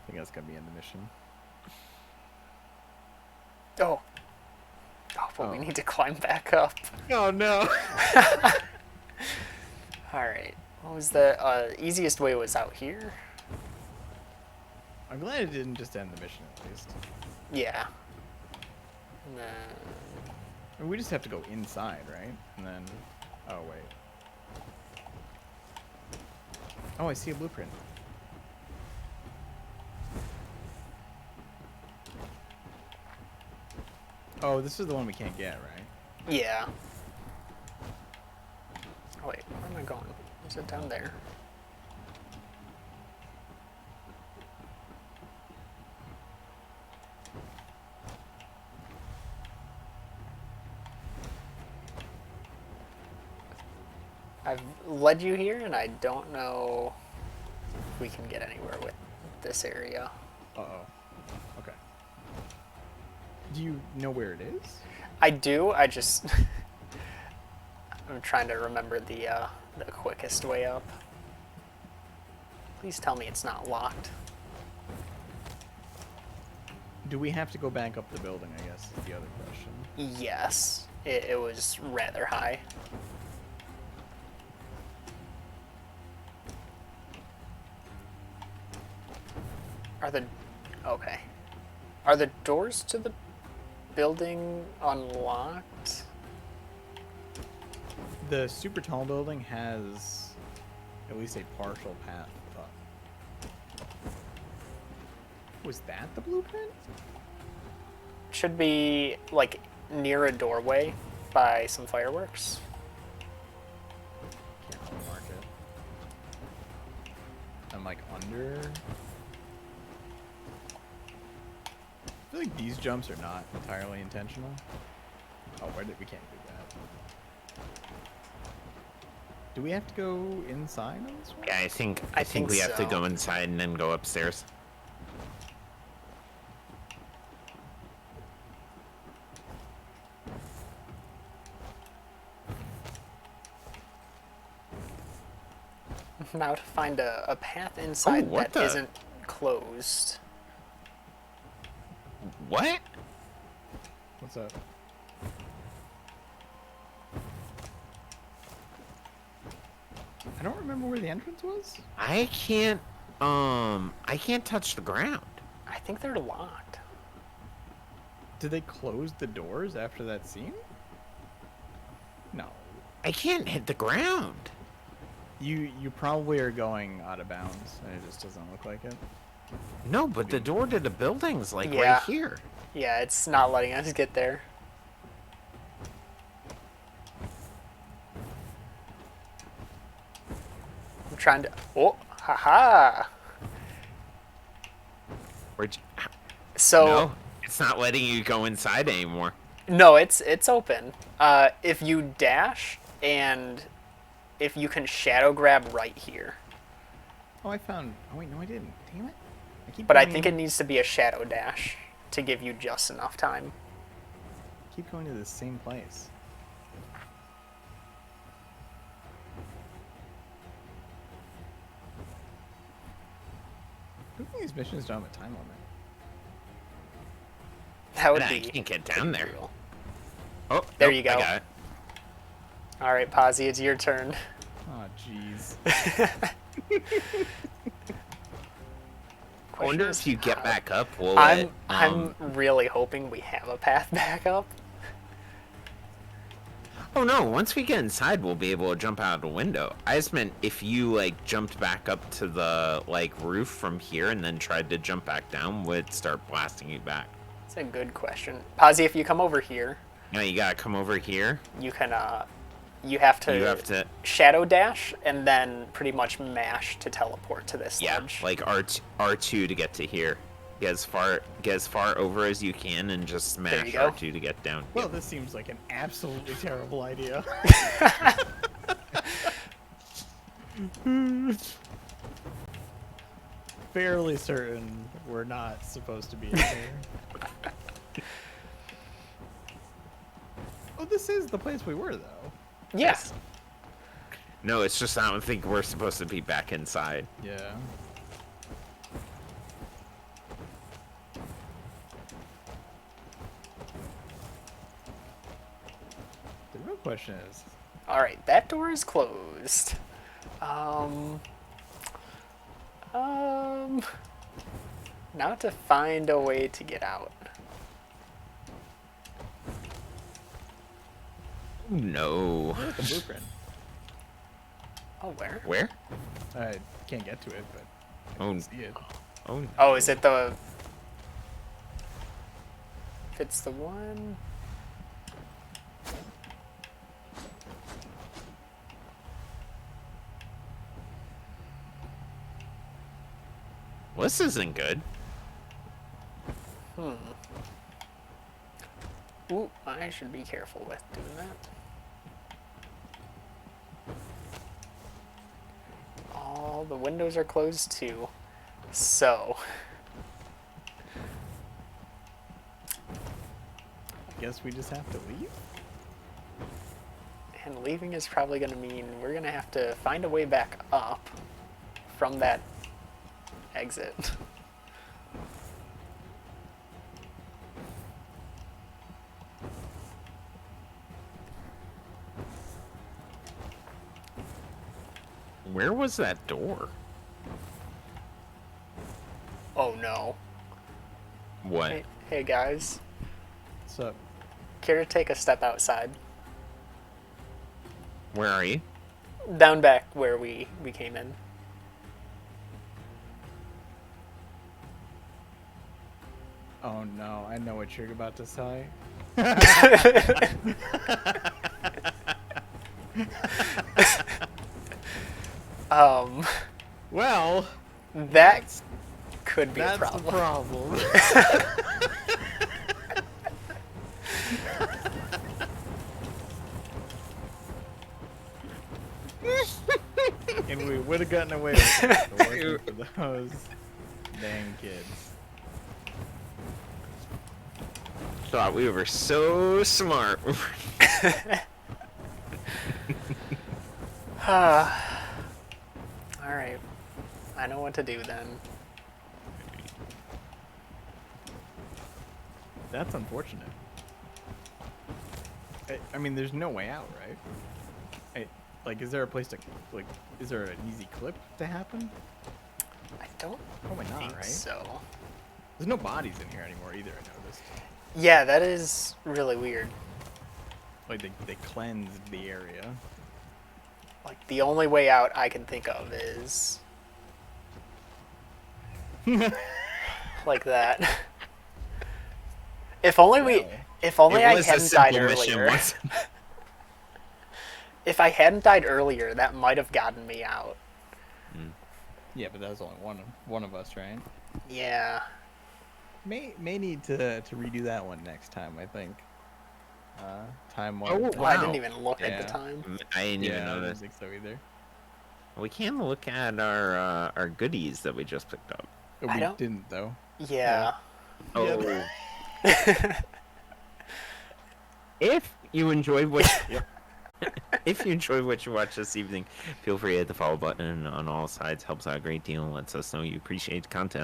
S4: I think that's gonna be in the mission.
S3: Oh. Oh, but we
S4: Oh.
S3: need to climb back up.
S4: Oh no!
S3: Alright. What was the easiest way was out here?
S4: I'm glad it didn't just end the mission at least.
S3: Yeah. And then...
S4: I mean, we just have to go inside, right? And then... Oh, wait. Oh, I see a blueprint. Oh, this is the one we can't get, right?
S3: Yeah. Oh, wait, where am I going? Is it down there? I've led you here, and I don't know if we can get anywhere with this area.
S4: Uh-oh. Okay. Do you know where it is?
S3: I do, I just... I'm trying to remember the quickest way up. Please tell me it's not locked.
S4: Do we have to go back up the building, I guess, is the other question.
S3: Yes, it was rather high. Are the... okay. Are the doors to the building unlocked?
S4: The super tall building has at least a partial path up. Was that the blueprint?
S3: Should be, like, near a doorway by some fireworks.
S4: Can't really mark it. I'm like under. I feel like these jumps are not entirely intentional. Oh, we can't do that. Do we have to go inside on this one?
S2: Yeah, I think
S3: think
S2: we have to
S3: so.
S2: go inside and then go upstairs.
S3: Now to find a path inside
S2: what
S3: that
S2: the-
S3: isn't closed.
S2: What?
S4: What's up? I don't remember where the entrance was.
S2: I can't touch the ground.
S3: I think they're locked.
S4: Did they close the doors after that scene? No.
S2: I can't hit the ground.
S4: You probably are going out of bounds, and it just doesn't look like it.
S2: No, but the door to the building's like
S3: Yeah.
S2: right here.
S3: Yeah, it's not letting us get there. I'm trying to... oh, haha!
S2: Where'd you...
S3: So...
S2: No, it's not letting you go inside anymore.
S3: No, it's open. If you dash, and if you can shadow grab right here.
S4: Oh, I found. Oh wait, no, I didn't. Damn it! I keep.
S3: But I
S4: going
S3: think it needs to be a shadow dash. to give you just enough time.
S4: Keep going to the same place. Who think these missions don't have a time limit?
S3: That would
S2: And I
S3: be.
S2: can't get down there.
S3: brutal.
S2: Oh,
S3: There
S2: nope,
S3: you go.
S2: I got it.
S3: All right, Posy, it's your turn.
S4: Oh, jeez.
S2: I wonder
S3: Question is
S2: if you get
S3: how.
S2: back up, will
S3: I'm
S2: it?
S3: really hoping we have a path back up.
S2: Oh no! Once we get inside, we'll be able to jump out of the window. I just meant if you like jumped back up to the like roof from here and then tried to jump back down, would it start blasting you back?
S3: It's a good question. Posy, if you come over here,
S2: No, you gotta come over here.
S3: you can you have to
S2: You have to,
S3: shadow dash and then pretty much mash to teleport to this
S2: yeah,
S3: ledge.
S2: like R2 to get to here. Get as far over as you can and just smash
S3: you go.
S2: R2 to get down.
S4: Well, this seems like an absolutely terrible idea. Fairly certain we're not supposed to be in here. Oh, this is the place we were, though.
S3: Yes.
S2: No, it's just I don't think we're supposed to be back inside.
S4: Yeah. The real question is,
S3: All right, that door is closed. Now to find a way to get out.
S2: No.
S4: look at the blueprint.
S3: Oh, where?
S2: Where?
S4: I can't get to it, but I
S2: Oh.
S4: can see it.
S2: Oh.
S3: Oh, is it the... If it's the one...
S2: Well, this isn't good.
S3: Ooh, I should be careful with doing that. All the windows are closed too. So,
S4: I guess we just have to leave?
S3: and leaving is probably going to mean we're going to have to find a way back up from that exit.
S2: Where was that door?
S3: Oh no.
S2: What?
S3: Hey guys,
S4: So,
S3: care to take a step outside?
S2: Where are you?
S3: Down back where we came in.
S4: oh no, I know what you're about to say. Well,
S3: That could be a
S4: that's
S3: problem.
S4: the problem. And we would have gotten away with it if it wasn't for those dang kids.
S2: Thought we were so smart.
S3: Alright. I know what to do then.
S4: That's unfortunate. I mean, there's no way out, right? Like, is there a place to, like, is there an easy clip to happen?
S3: I don't
S4: Probably not,
S3: think
S4: right?
S3: so.
S4: There's no bodies in here anymore either, I noticed.
S3: Yeah, that is really weird.
S4: Like, they cleansed the area.
S3: Like, the only way out I can think of is... like that. If only we...
S4: Well,
S3: If only
S2: It
S3: I
S2: was a
S3: hadn't died
S2: simple mission,
S3: earlier.
S2: wasn't it?
S3: If I hadn't died earlier, that might have gotten me out.
S4: Yeah, but that was only one of us, right?
S3: Yeah.
S4: May need to redo that one next time, I think. Time
S2: Oh,
S4: wise.
S3: Well, I
S2: Wow.
S3: didn't even look at
S4: Yeah.
S3: the time.
S2: I didn't even
S4: Yeah, I don't
S2: notice.
S4: think so either.
S2: We can look at our goodies that we just picked up.
S4: Oh,
S3: I
S4: we
S3: don't-
S4: didn't though.
S3: Yeah.
S2: Oh. If you enjoyed what if you enjoyed what you watched this evening, feel free to hit the follow button on all sides. Helps out a great deal and lets us know you appreciate the content.